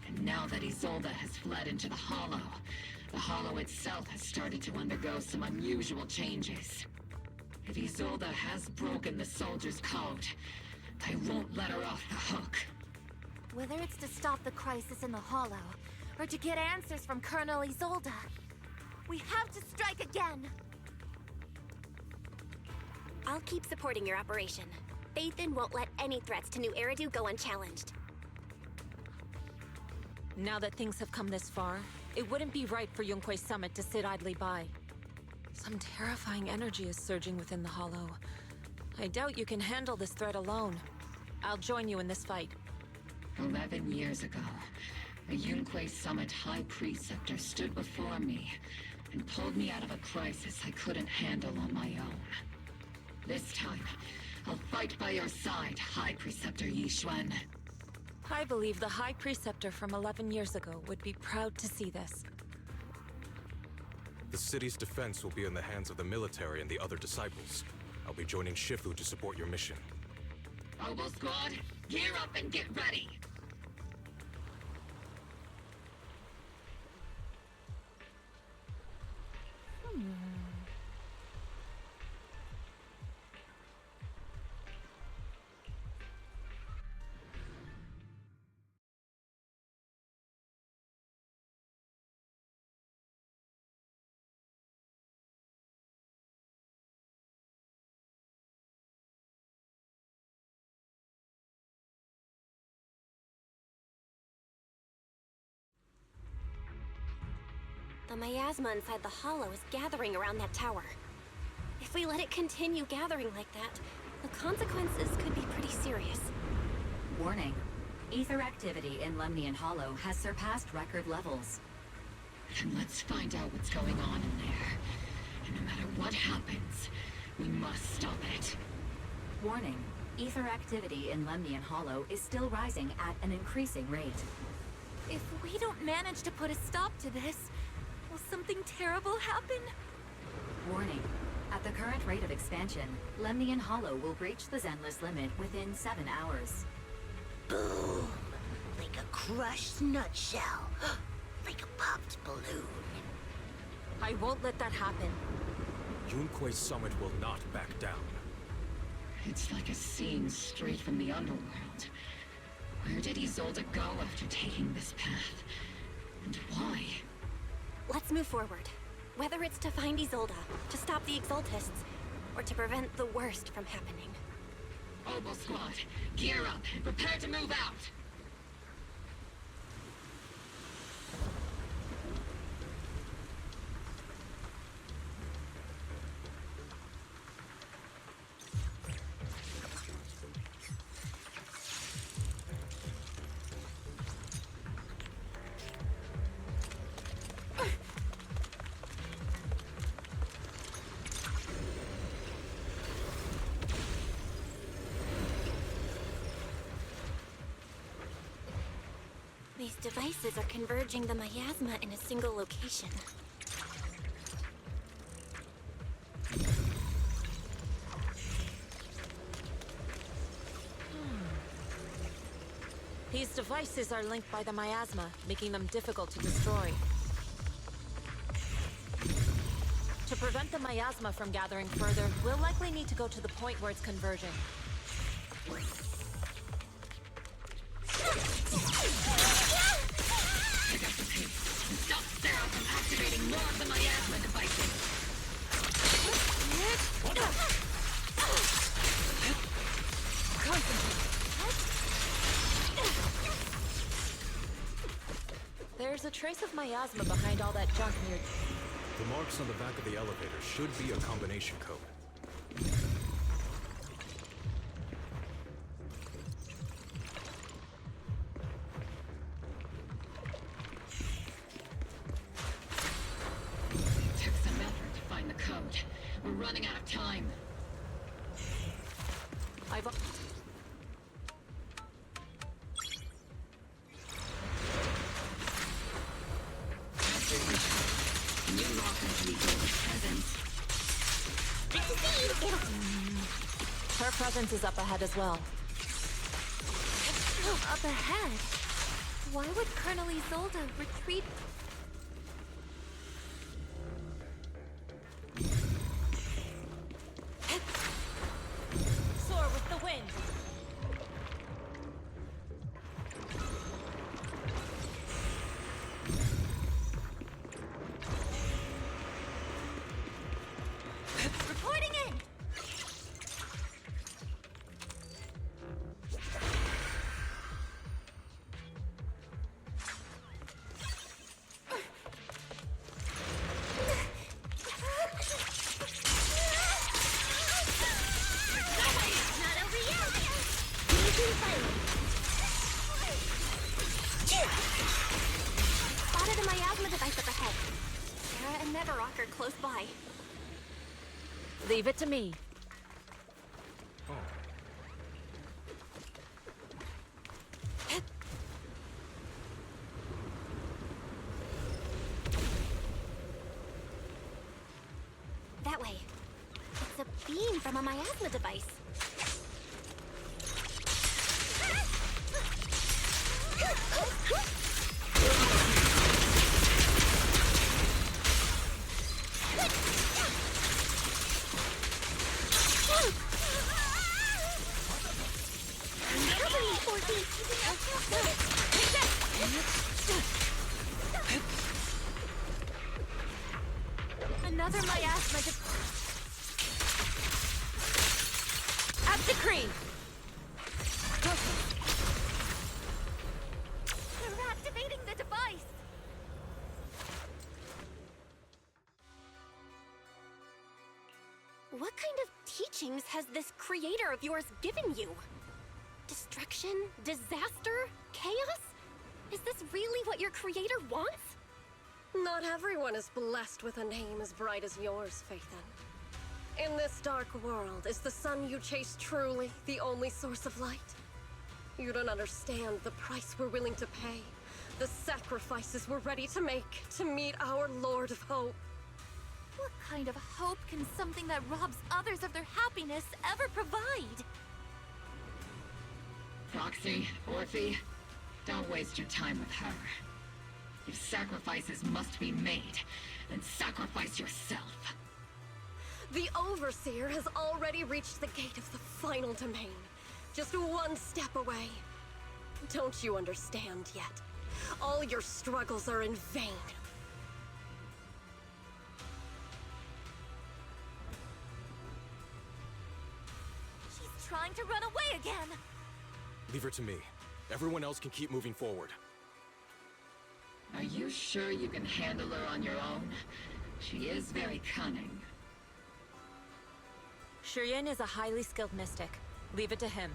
And now that Isolde has fled into the Hollow itself has started to undergo some unusual changes. If Isolde has broken the soldier's code, I won't let her off the hook. Whether it's to stop the crisis in the Hollow, or to get answers from Colonel Isolde, we have to strike again! I'll keep supporting your operation. Phaethon won't let any threats to New Eridu go unchallenged. Now that things have come this far, it wouldn't be right for Yunque's summit to sit idly by. Some terrifying energy is surging within the Hollow. I doubt you can handle this threat alone. I'll join you in this fight. 11 years ago, a Yunque Summit High Preceptor stood before me and pulled me out of a crisis I couldn't handle on my own. This time, I'll fight by your side, High Preceptor Yixuan. I believe the High Preceptor from 11 years ago would be proud to see this. The city's defense will be in the hands of the military and the other disciples. I'll be joining Shifu to support your mission. Oboe Squad, gear up and get ready! The miasma inside the Hollow is gathering around that tower. If we let it continue gathering like that, the consequences could be pretty serious. Warning. Ether activity in Lemnian Hollow has surpassed record levels. Then let's find out what's going on in there. And no matter what happens, we must stop it. Warning. Ether activity in Lemnian Hollow is still rising at an increasing rate. If we don't manage to put a stop to this, will something terrible happen? Warning. At the current rate of expansion, Lemnian Hollow will breach the Zenless limit within 7 hours. Boom! Like a crushed nutshell. Like a popped balloon. I won't let that happen. Yunque's summit will not back down. It's like a scene straight from the underworld. Where did Isolde go after taking this path? And why? Let's move forward. Whether it's to find Isolde, to stop the Exaltists, or to prevent the worst from happening. Oboe Squad, gear up and prepare to move out! These devices are converging the miasma in a single location. These devices are linked by the miasma, making them difficult to destroy. To prevent the miasma from gathering further, we'll likely need to go to the point where it's converging. Pick up the pace and stop Sarah from activating more of the miasma devices. There's a trace of miasma behind all that junk near... The marks on the back of the elevator should be a combination code. It took some effort to find the code. We're running out of time. I've... Can you lock into each other's presence? Her presence is up ahead as well. Up ahead? Why would Colonel Isolde retreat? Soar with the wind! Reporting in! Not over yet! Spotted a miasma device up ahead. Sarah and Neverrock are close by. Leave it to me. That way. It's a beam from a miasma device. Another miasma At decree! They're activating the device! What kind of teachings has this creator of yours given you? Destruction? Disaster? Chaos? Is this really what your creator wants? Not everyone is blessed with a name as bright as yours, Phaethon. In this dark world, is the sun you chase truly the only source of light? You don't understand the price we're willing to pay, the sacrifices we're ready to make to meet our Lord of Hope. What kind of hope can something that robs others of their happiness ever provide? Proxy, Orphe, don't waste your time with her. If sacrifices must be made, then sacrifice yourself. The Overseer has already reached the gate of the final domain, just one step away. Don't you understand yet? All your struggles are in vain. She's trying to run away again! Leave her to me. Everyone else can keep moving forward. Are you sure you can handle her on your own? She is very cunning. Shiryen is a highly skilled mystic. Leave it to him.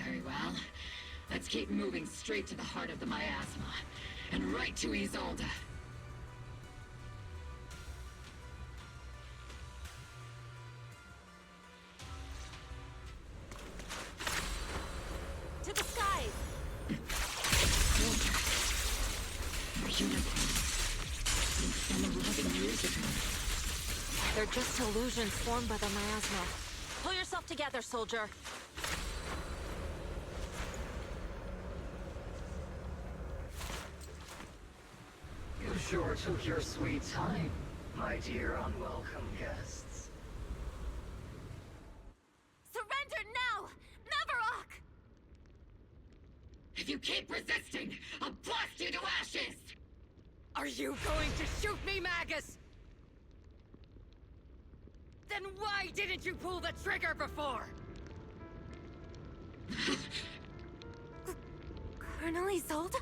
Very well. Let's keep moving straight to the heart of the miasma, and right to Isolde. To the skies! From 11 years ago. They're just illusions formed by the miasma. Pull yourself together, soldier. sure took your sweet time, my dear unwelcome guests. Surrender now! Mavarok! If you keep resisting, I'll blast you to ashes! Are you going to shoot me, Magus? Then why didn't you pull the trigger before? Colonel Isolde?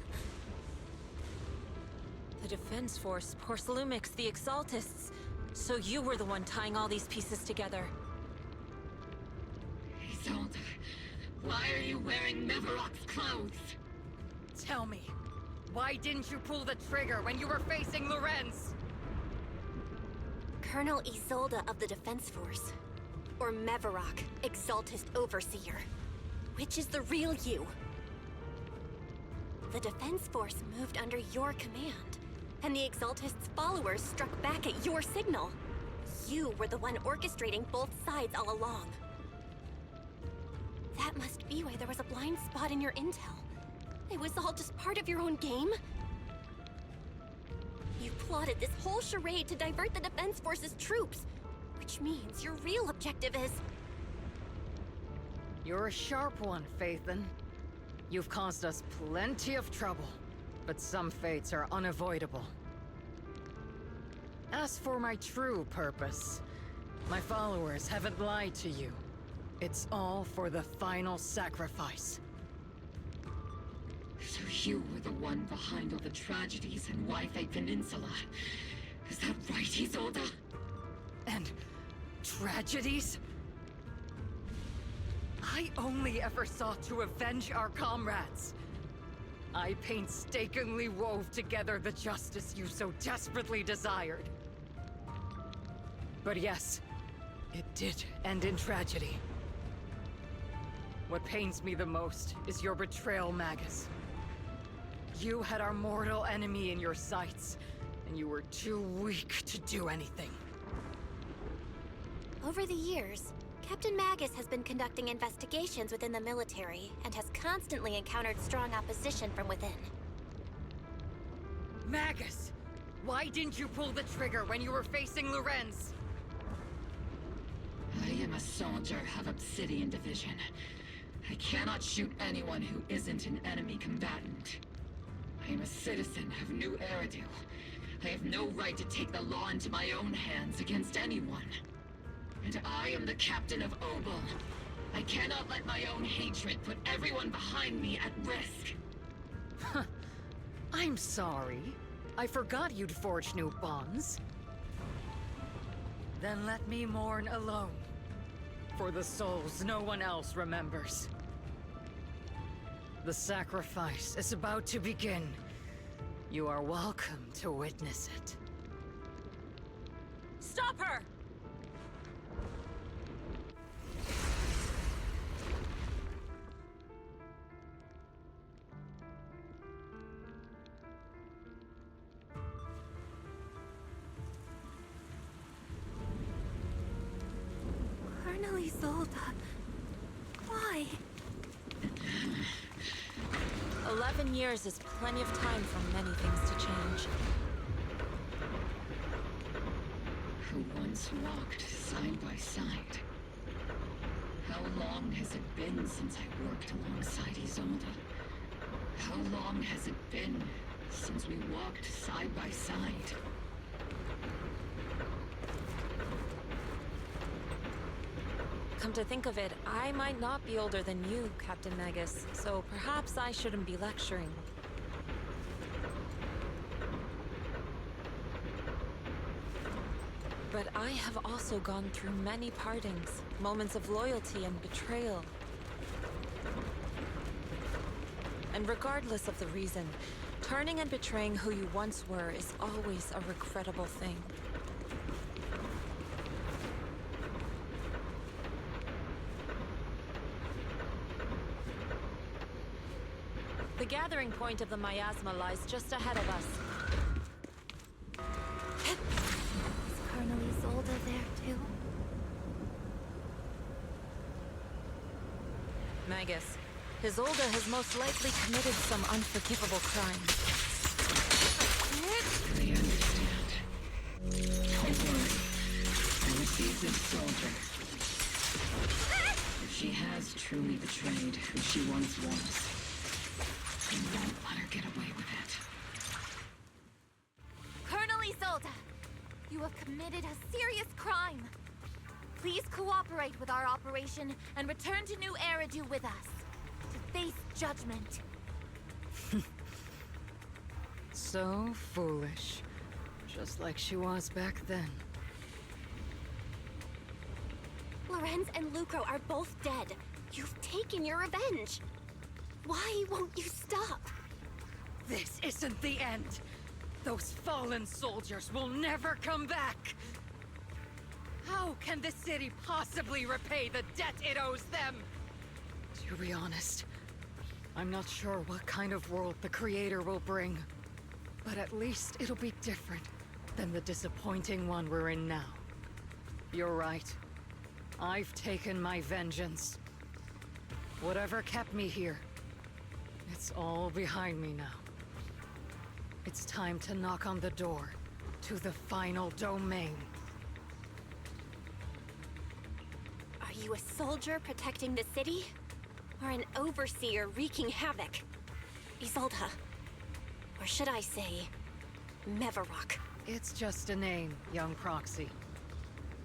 The Defense Force, Porcelumix, the Exaltists. So you were the one tying all these pieces together. Isolde, why are you wearing Mavarok's clothes? Tell me, why didn't you pull the trigger when you were facing Lorenz? Colonel Isolde of the Defense Force. Or Mavarok, Exaltist Overseer. Which is the real you? The Defense Force moved under your command, and the Exaltist's followers struck back at your signal. You were the one orchestrating both sides all along. That must be why there was a blind spot in your intel. It was all just part of your own game? You plotted this whole charade to divert the Defense Force's troops, which means your real objective is... You're a sharp one, Phaethon. You've caused us plenty of trouble, but some fates are unavoidable. As for my true purpose, my followers haven't lied to you. It's all for the final sacrifice. So you were the one behind all the tragedies in Wi-Fi Peninsula. Is that right, Isolde? And tragedies? I only ever sought to avenge our comrades. I painstakingly wove together the justice you so desperately desired. But yes, it did end in tragedy. What pains me the most is your betrayal, Magus. You had our mortal enemy in your sights, and you were too weak to do anything. Over the years, Captain Magus has been conducting investigations within the military and has constantly encountered strong opposition from within. Magus! Why didn't you pull the trigger when you were facing Lorenz? I am a soldier of Obsidian Division. I cannot shoot anyone who isn't an enemy combatant. I am a citizen of New Eridu. I have no right to take the law into my own hands against anyone. And I am the captain of Obel. I cannot let my own hatred put everyone behind me at risk. I'm sorry. I forgot you'd forged new bonds. Then let me mourn alone. For the souls no one else remembers. The sacrifice is about to begin. You are welcome to witness it. Stop her! Colonel Isolde, why? 11 years is plenty of time for many things to change. Who once walked side by side. How long has it been since I worked alongside Isolde? How long has it been since we walked side by side? Come to think of it, I might not be older than you, Captain Magus, so perhaps I shouldn't be lecturing. But I have also gone through many partings, moments of loyalty and betrayal. And regardless of the reason, turning and betraying who you once were is always a regrettable thing. The gathering point of the miasma lies just ahead of us. Is Colonel Isolde there too? Magus, Isolde has most likely committed some unforgivable crime. Clear. Don't worry. I received this soldier. If she has truly betrayed who she once was, I won't let her get away with it. Colonel Isolde, you have committed a serious crime. Please cooperate with our operation and return to New Eridu with us to face judgment. So foolish. Just like she was back then. Lorenz and Lucro are both dead. You've taken your revenge. Why won't you stop? This isn't the end. Those fallen soldiers will never come back. How can the city possibly repay the debt it owes them? To be honest, I'm not sure what kind of world the Creator will bring. But at least it'll be different than the disappointing one we're in now. You're right. I've taken my vengeance. Whatever kept me here, it's all behind me now. It's time to knock on the door to the final domain. Are you a soldier protecting the city? Or an overseer wreaking havoc? Isolde. Or should I say, Mevarok? It's just a name, young Proxy.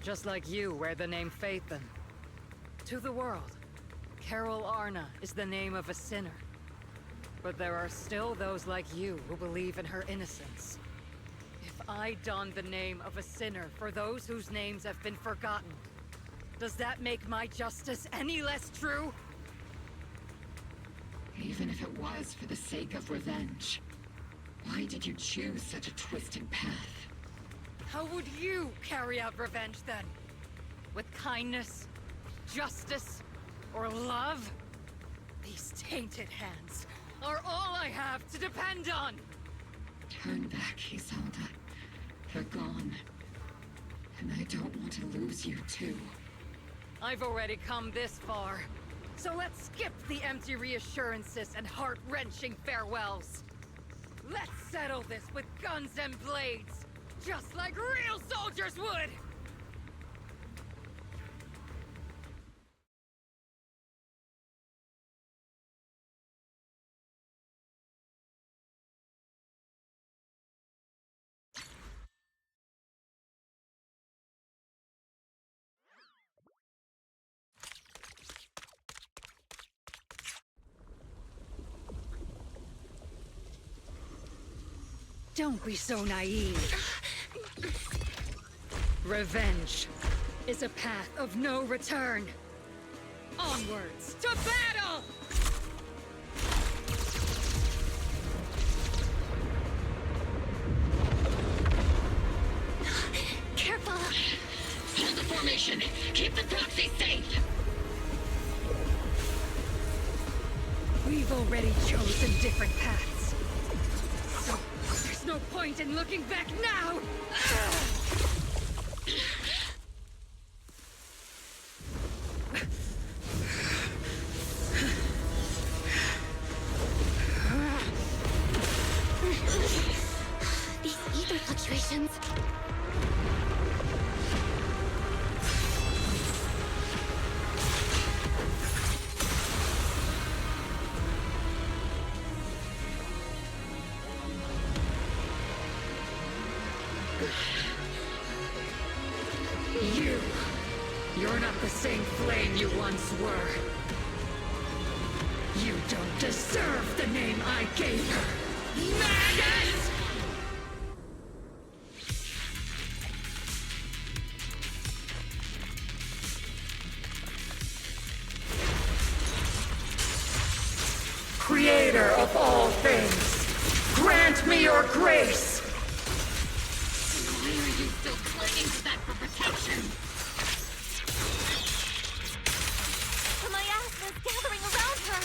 Just like you wear the name Phaethon. To the world, Carol Arna is the name of a sinner. But there are still those like you who believe in her innocence. If I don the name of a sinner for those whose names have been forgotten, does that make my justice any less true? Even if it was for the sake of revenge, why did you choose such a twisted path? How would you carry out revenge then? With kindness, justice, or love? These tainted hands are all I have to depend on! Turn back, Isolde. They're gone. And I don't want to lose you, too. I've already come this far. So let's skip the empty reassurances and heart-wrenching farewells. Let's settle this with guns and blades, just like real soldiers would! Don't be so naive. Revenge is a path of no return. Onwards to battle! Careful! Hold the formation! Keep the proxy safe! We've already chosen different paths. So, there's no point in looking back now! These ether fluctuations. You're not the same flame you once were. You don't deserve the name I gave her. Maggot! Creator of all things, grant me your grace! Why are you still clinging to that for protection? The miasma is gathering around her!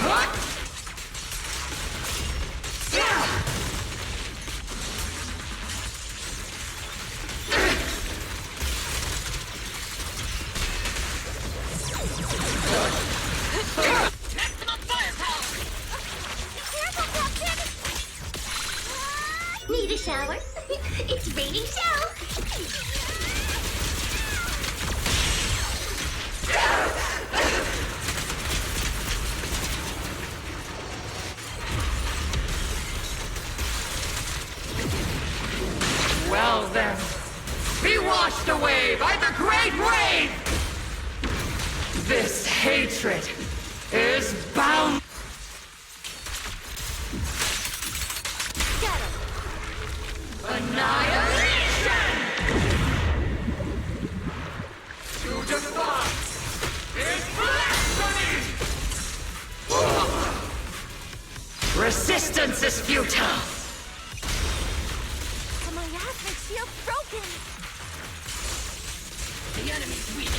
What? Maximum firepower! Careful, Captain! wave, by the great wave! This hatred is bound. Get him! Annihilation! To defy is blasphemy! Resistance is futile! The miasmic shield broken! The enemy's weak.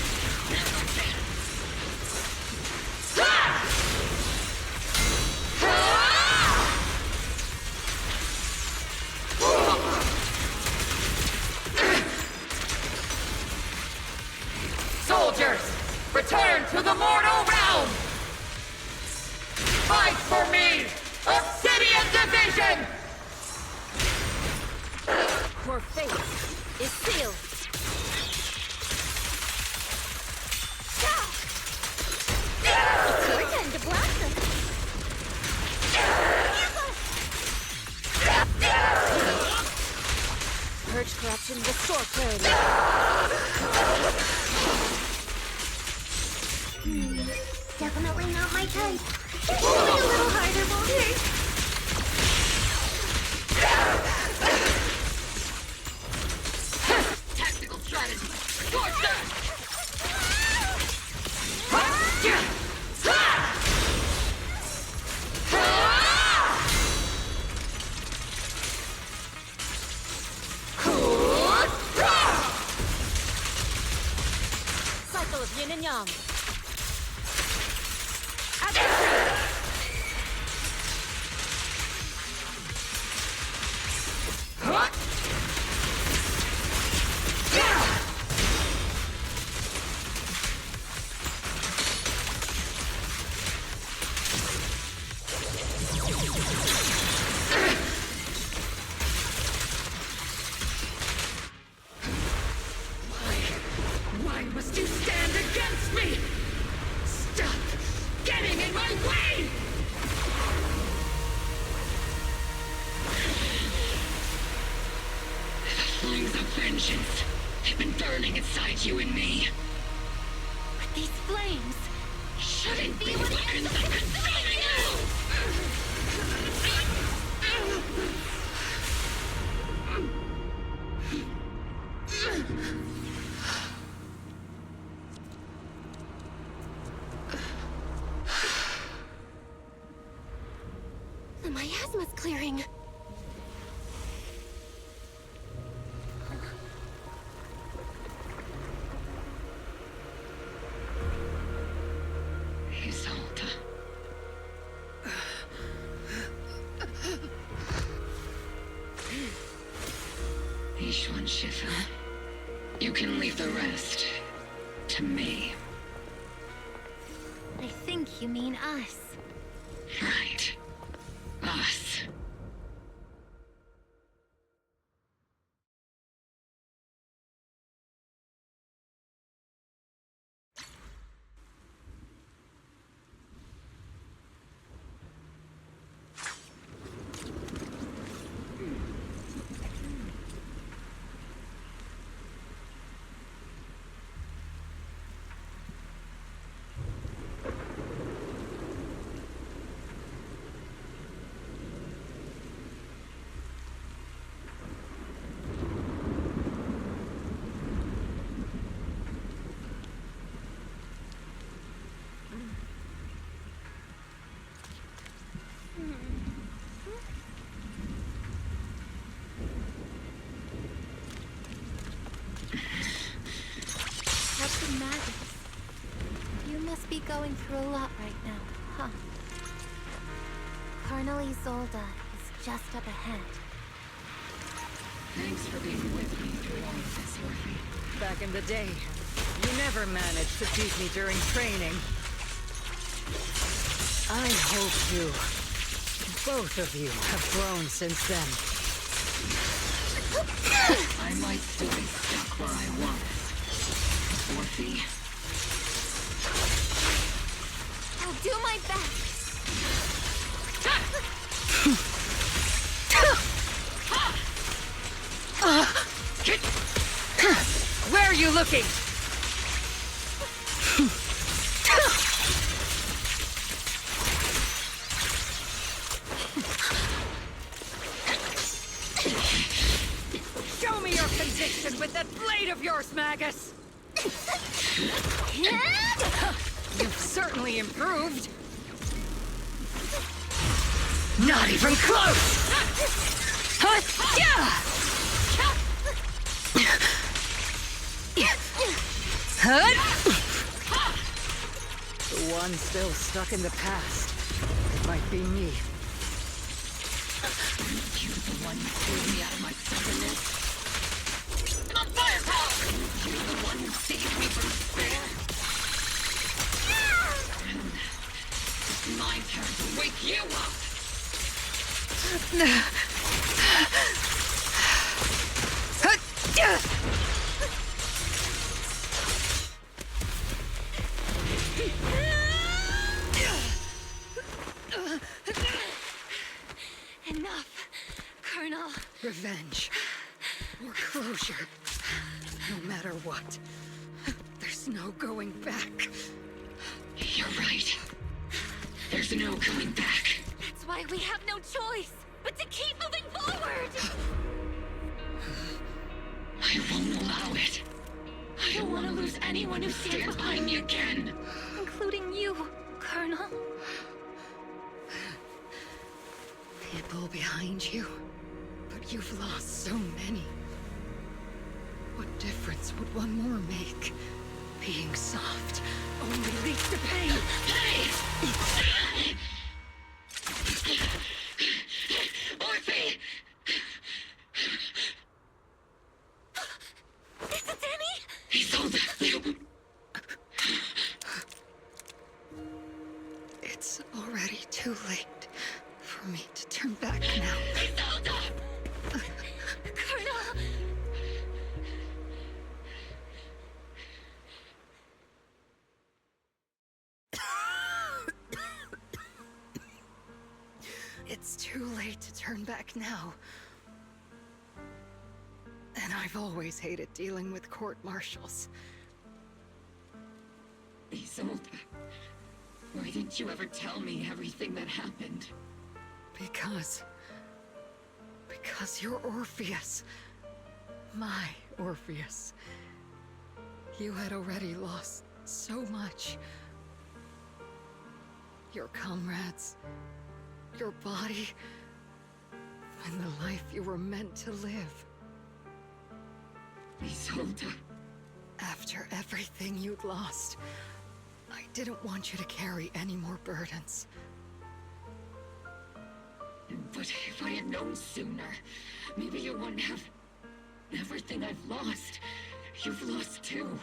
Soldiers, return to the mortal realm! Fight for me! Obsidian Division! Your fate is sealed! It's your turn to blossom! Purge corruption, restore clarity. Definitely not my type. Just a little harder, Walter. Tactical strategy. Scorch that! Cycle of yin and yang. Why must you stand against me? Stop getting in my way! The flames of vengeance have been burning inside you and me. But these flames Shouldn't be weapons that consume you! The miasma's clearing. Isolde. Ishwan Shifa. You can leave the rest to me. I think you mean us. Right. Us. Captain Magus, you must be going through a lot right now, huh? Colonel Isolde is just up ahead. Thanks for being with me through all of this, Orphe. Back in the day, you never managed to beat me during training. I hope you, both of you, have grown since then. I might still be stuck where I was. Orphe. I'll do my best. Where you you looking? Show me your conviction with that blade of yours, Magus! You've certainly improved. Not even close! The one still stuck in the past might be me. You're the one who pulled me out of my stubbornness. I'm firepower! You're the one who saved me from despair. It's my turn to wake you up! Enough, Colonel. Revenge. Or closure. No matter what. There's no going back. You're right. There's no going back. That's why we have no choice but to keep moving forward! I won't allow it. I don't want to lose anyone who stands behind me again. Including you, Colonel. People behind you, but you've lost so many. What difference would one more make? Being soft only leads to pain. Orphe! Is it Danny? He sold you. It's already too late for me to turn back now. Colonel! It's too late to turn back now. And I've always hated dealing with court-martials. Isolde, why didn't you ever tell me everything that happened? Because you're Orpheus. My Orpheus. You had already lost so much. Your comrades, your body, and the life you were meant to live. Isolde. After everything you'd lost, I didn't want you to carry any more burdens. But if I had known sooner, maybe you wouldn't have... Everything I've lost, you've lost too.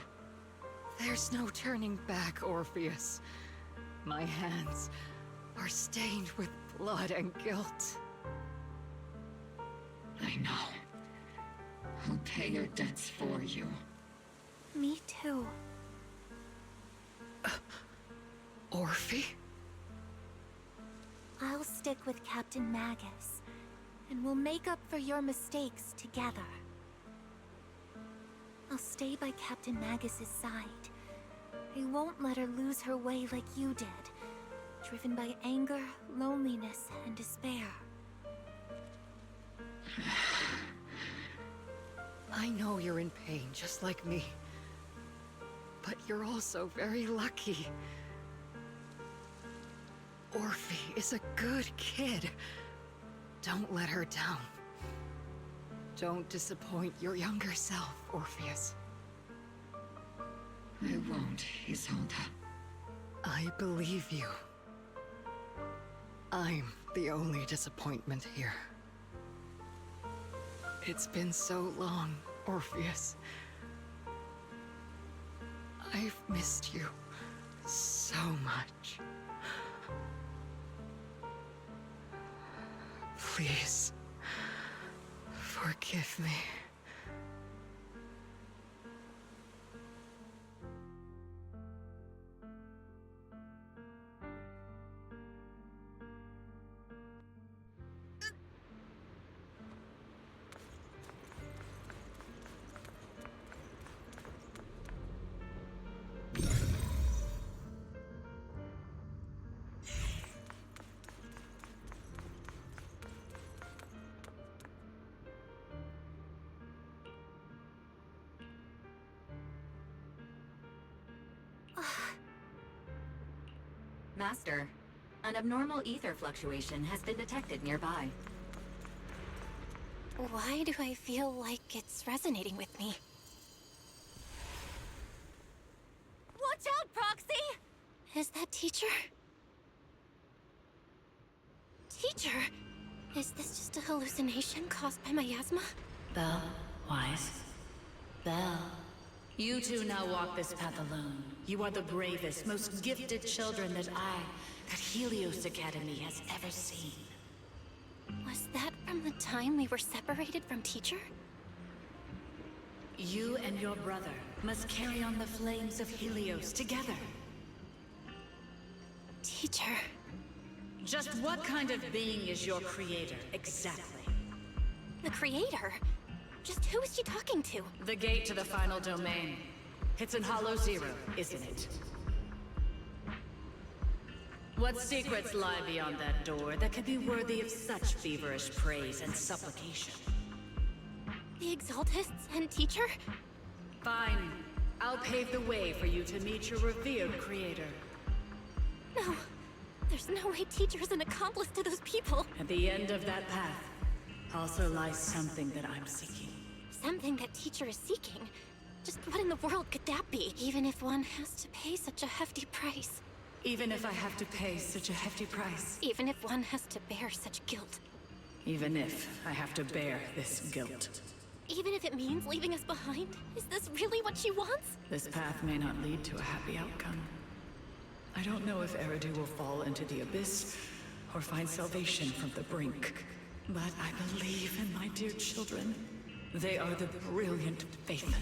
There's no turning back, Orpheus. My hands are stained with blood and guilt. I know. I'll pay your debts for you. Me too. Orphe? I'll stick with Captain Magus, and we'll make up for your mistakes together. I'll stay by Captain Magus's side. I won't let her lose her way like you did, driven by anger, loneliness, and despair. I know you're in pain, just like me. But you're also very lucky. Orphe is a good kid. Don't let her down. Don't disappoint your younger self, Orpheus. I won't, Isolde. I believe you. I'm the only disappointment here. It's been so long, Orpheus. I've missed you so much. Please, forgive me. Master, an abnormal ether fluctuation has been detected nearby. Why do I feel like it's resonating with me? Watch out, Proxy! Is that Teacher? Teacher? Is this just a hallucination caused by miasma? Belle, Wise. Belle. You two now walk this path alone. You are the bravest, most gifted children that Helios Academy has ever seen. Was that from the time we were separated from Teacher? You and your brother must carry on the flames of Helios together. Teacher. Just what kind of being is your creator, exactly? The Creator? Just who is she talking to? The gate to the final domain. It's in Hollow Zero, isn't it? What secrets lie beyond that door that could be worthy of such feverish praise and supplication? The Exaltists and Teacher? Fine. I'll pave the way for you to meet your revered creator. No. There's no way Teacher is an accomplice to those people. At the end of that path also lies something that I'm seeking. Something that Teacher is seeking? Just what in the world could that be? Even if one has to pay such a hefty price. Even if I have to pay such a hefty price. Even if one has to bear such guilt. Even if I have to bear this guilt. Even if it means leaving us behind? Is this really what she wants? This path may not lead to a happy outcome. I don't know if Eridu will fall into the abyss or find salvation from the brink. But I believe in my dear children. They are the brilliant Phaethon.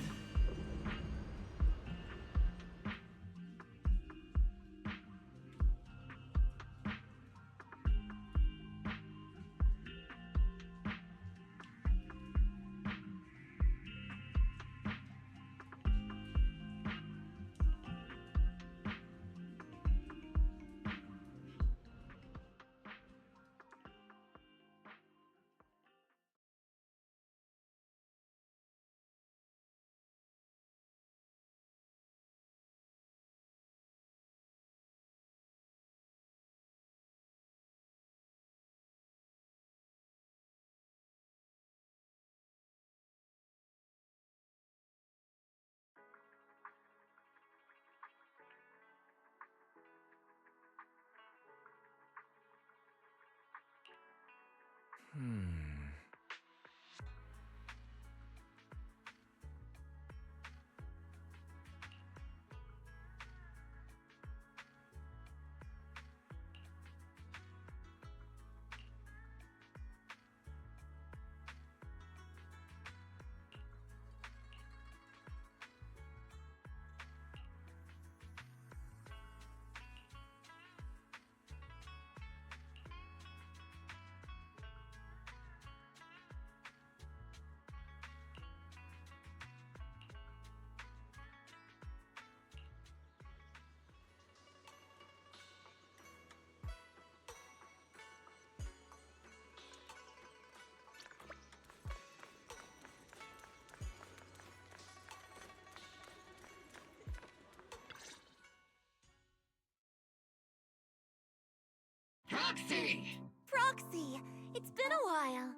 Proxy! Proxy! It's been a while.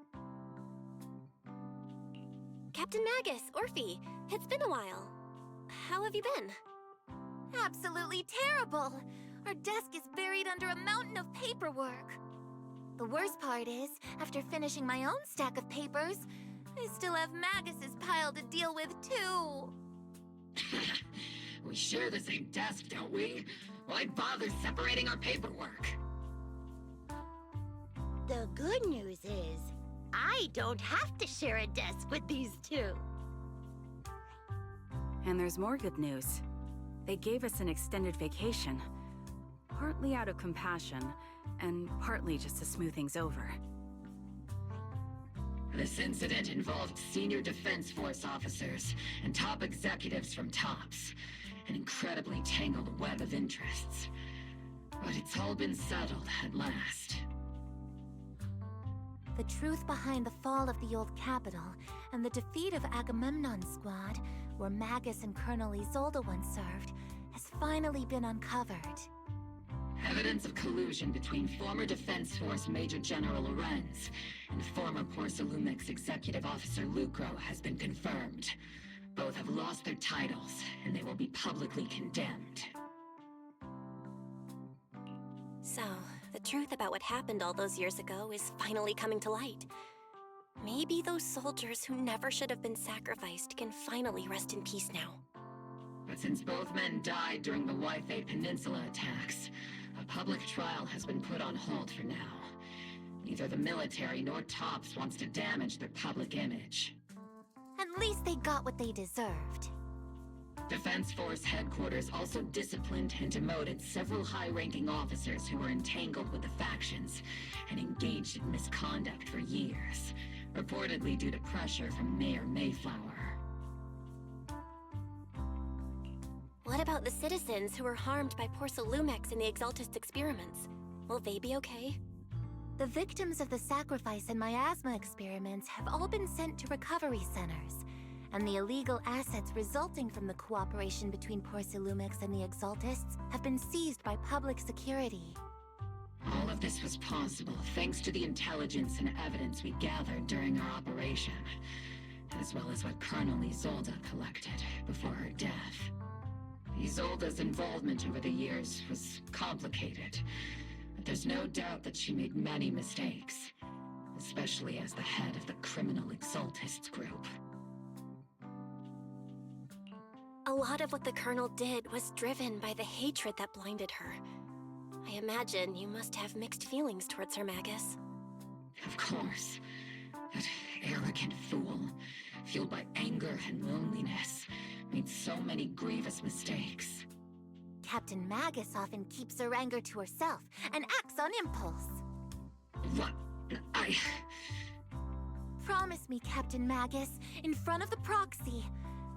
Captain Magus, Orphe, it's been a while. How have you been? Absolutely terrible! Our desk is buried under a mountain of paperwork. The worst part is, after finishing my own stack of papers, I still have Magus's pile to deal with too. We share the same desk, don't we? Why bother separating our paperwork? The good news is, I don't have to share a desk with these two. And there's more good news. They gave us an extended vacation. Partly out of compassion, and partly just to smooth things over. This incident involved senior Defense Force officers and top executives from TOPS. An incredibly tangled web of interests. But it's all been settled at last. The truth behind the fall of the old capital and the defeat of Agamemnon's squad, where Magus and Colonel Isolde once served, has finally been uncovered. Heaven Evidence of collusion between former Defense Force Major General Lorenz and former Porcelumex Executive Officer Lucro has been confirmed. Both have lost their titles, and they will be publicly condemned. So, the truth about what happened all those years ago is finally coming to light. Maybe those soldiers who never should have been sacrificed can finally rest in peace now. But since both men died during the Waifei Peninsula attacks, a public trial has been put on hold for now. Neither the military nor TOPS wants to damage their public image. At least they got what they deserved. Defense Force headquarters also disciplined and demoted several high-ranking officers who were entangled with the factions and engaged in misconduct for years, reportedly due to pressure from Mayor Mayflower. What about the citizens who were harmed by Porcelumex in the Exaltist experiments? Will they be okay? The victims of the sacrifice and miasma experiments have all been sent to recovery centers, and the illegal assets resulting from the cooperation between Porcelumex and the Exaltists have been seized by public security. All of this was possible thanks to the intelligence and evidence we gathered during our operation, as well as what Colonel Isolde collected before her death. Isolde's involvement over the years was complicated, but there's no doubt that she made many mistakes, especially as the head of the criminal Exaltists group. A lot of what the Colonel did was driven by the hatred that blinded her. I imagine you must have mixed feelings towards her, Magus. Of course. That arrogant fool, fueled by anger and loneliness, made so many grievous mistakes. Captain Magus often keeps her anger to herself and acts on impulse. What? Promise me, Captain Magus, in front of the proxy,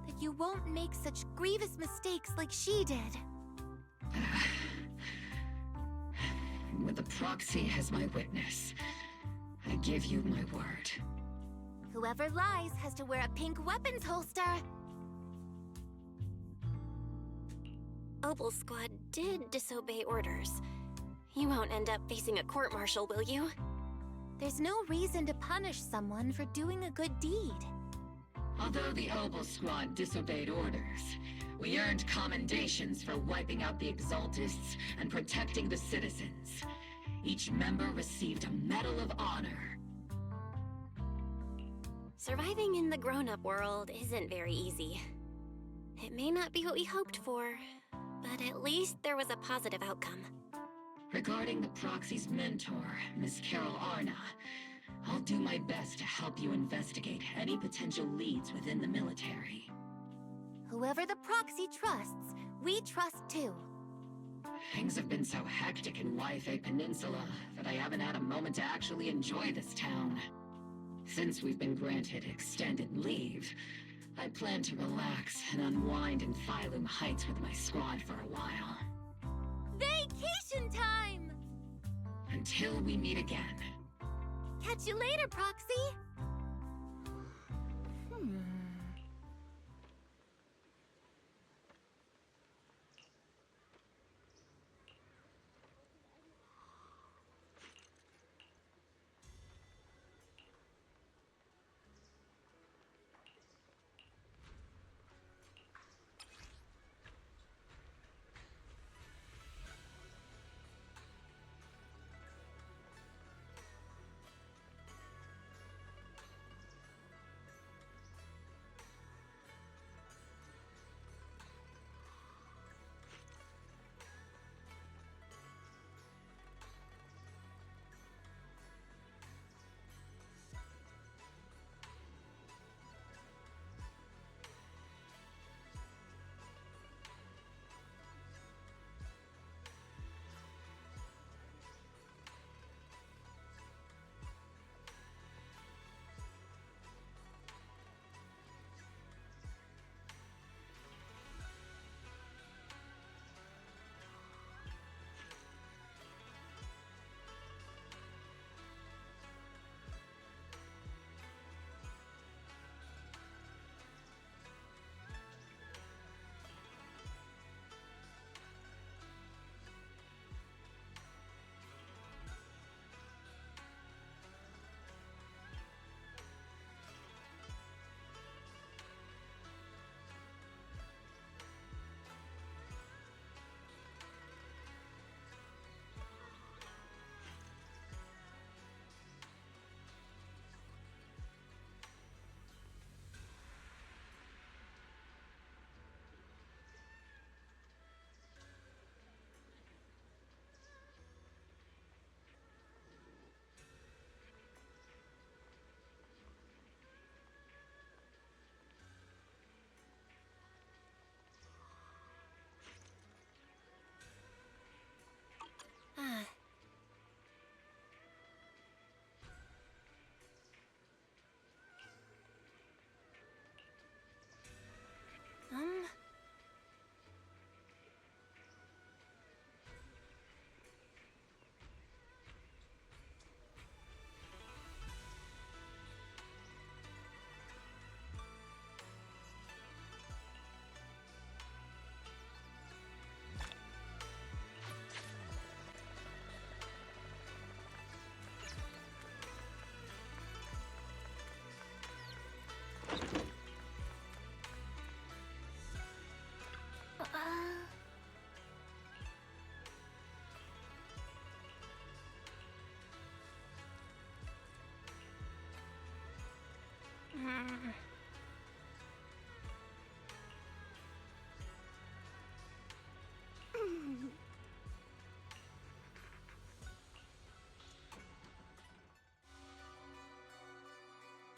that you won't make such grievous mistakes like she did. With the proxy as my witness, I give you my word. Whoever lies has to wear a pink weapons holster. Opal Squad did disobey orders. You won't end up facing a court-martial, will you? There's no reason to punish someone for doing a good deed. Although the Opal Squad disobeyed orders, we earned commendations for wiping out the Exaltists and protecting the citizens. Each member received a Medal of Honor. Surviving in the grown-up world isn't very easy. It may not be what we hoped for, but at least there was a positive outcome. Regarding the proxy's mentor, Miss Carol Arna, I'll do my best to help you investigate any potential leads within the military. Whoever the proxy trusts, we trust too. Things have been so hectic in Waifei Peninsula that I haven't had a moment to actually enjoy this town. Since we've been granted extended leave, I plan to relax and unwind in Phylum Heights with my squad for a while. Vacation time! Until we meet again. Catch you later, Proxy!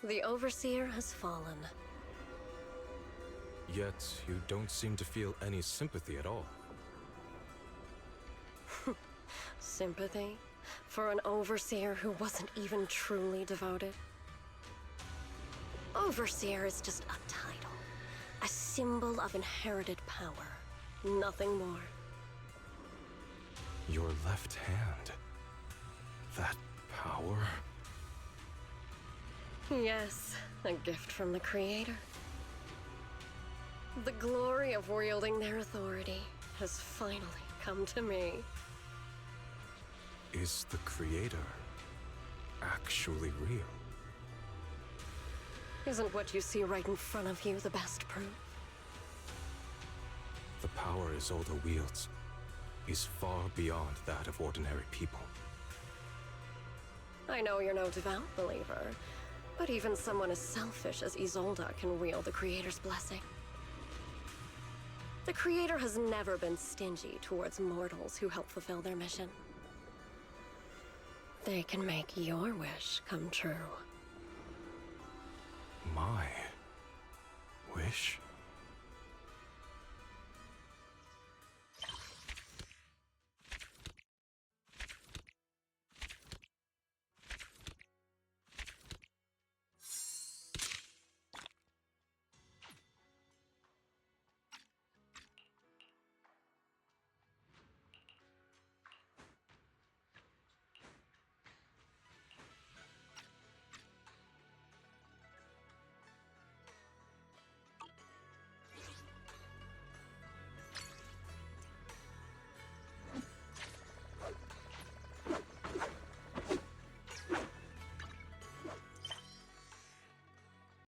The Overseer has fallen. Yet, you don't seem to feel any sympathy at all. Sympathy? For an Overseer who wasn't even truly devoted? Overseer is just a title. A symbol of inherited power. Nothing more. Your left hand. That power? Yes, a gift from the Creator. The glory of wielding their authority has finally come to me. Is the Creator actually real? Isn't what you see right in front of you the best proof? The power Isolde wields is far beyond that of ordinary people. I know you're no devout believer, but even someone as selfish as Isolde can wield the Creator's blessing. The Creator has never been stingy towards mortals who help fulfill their mission. They can make your wish come true. My wish?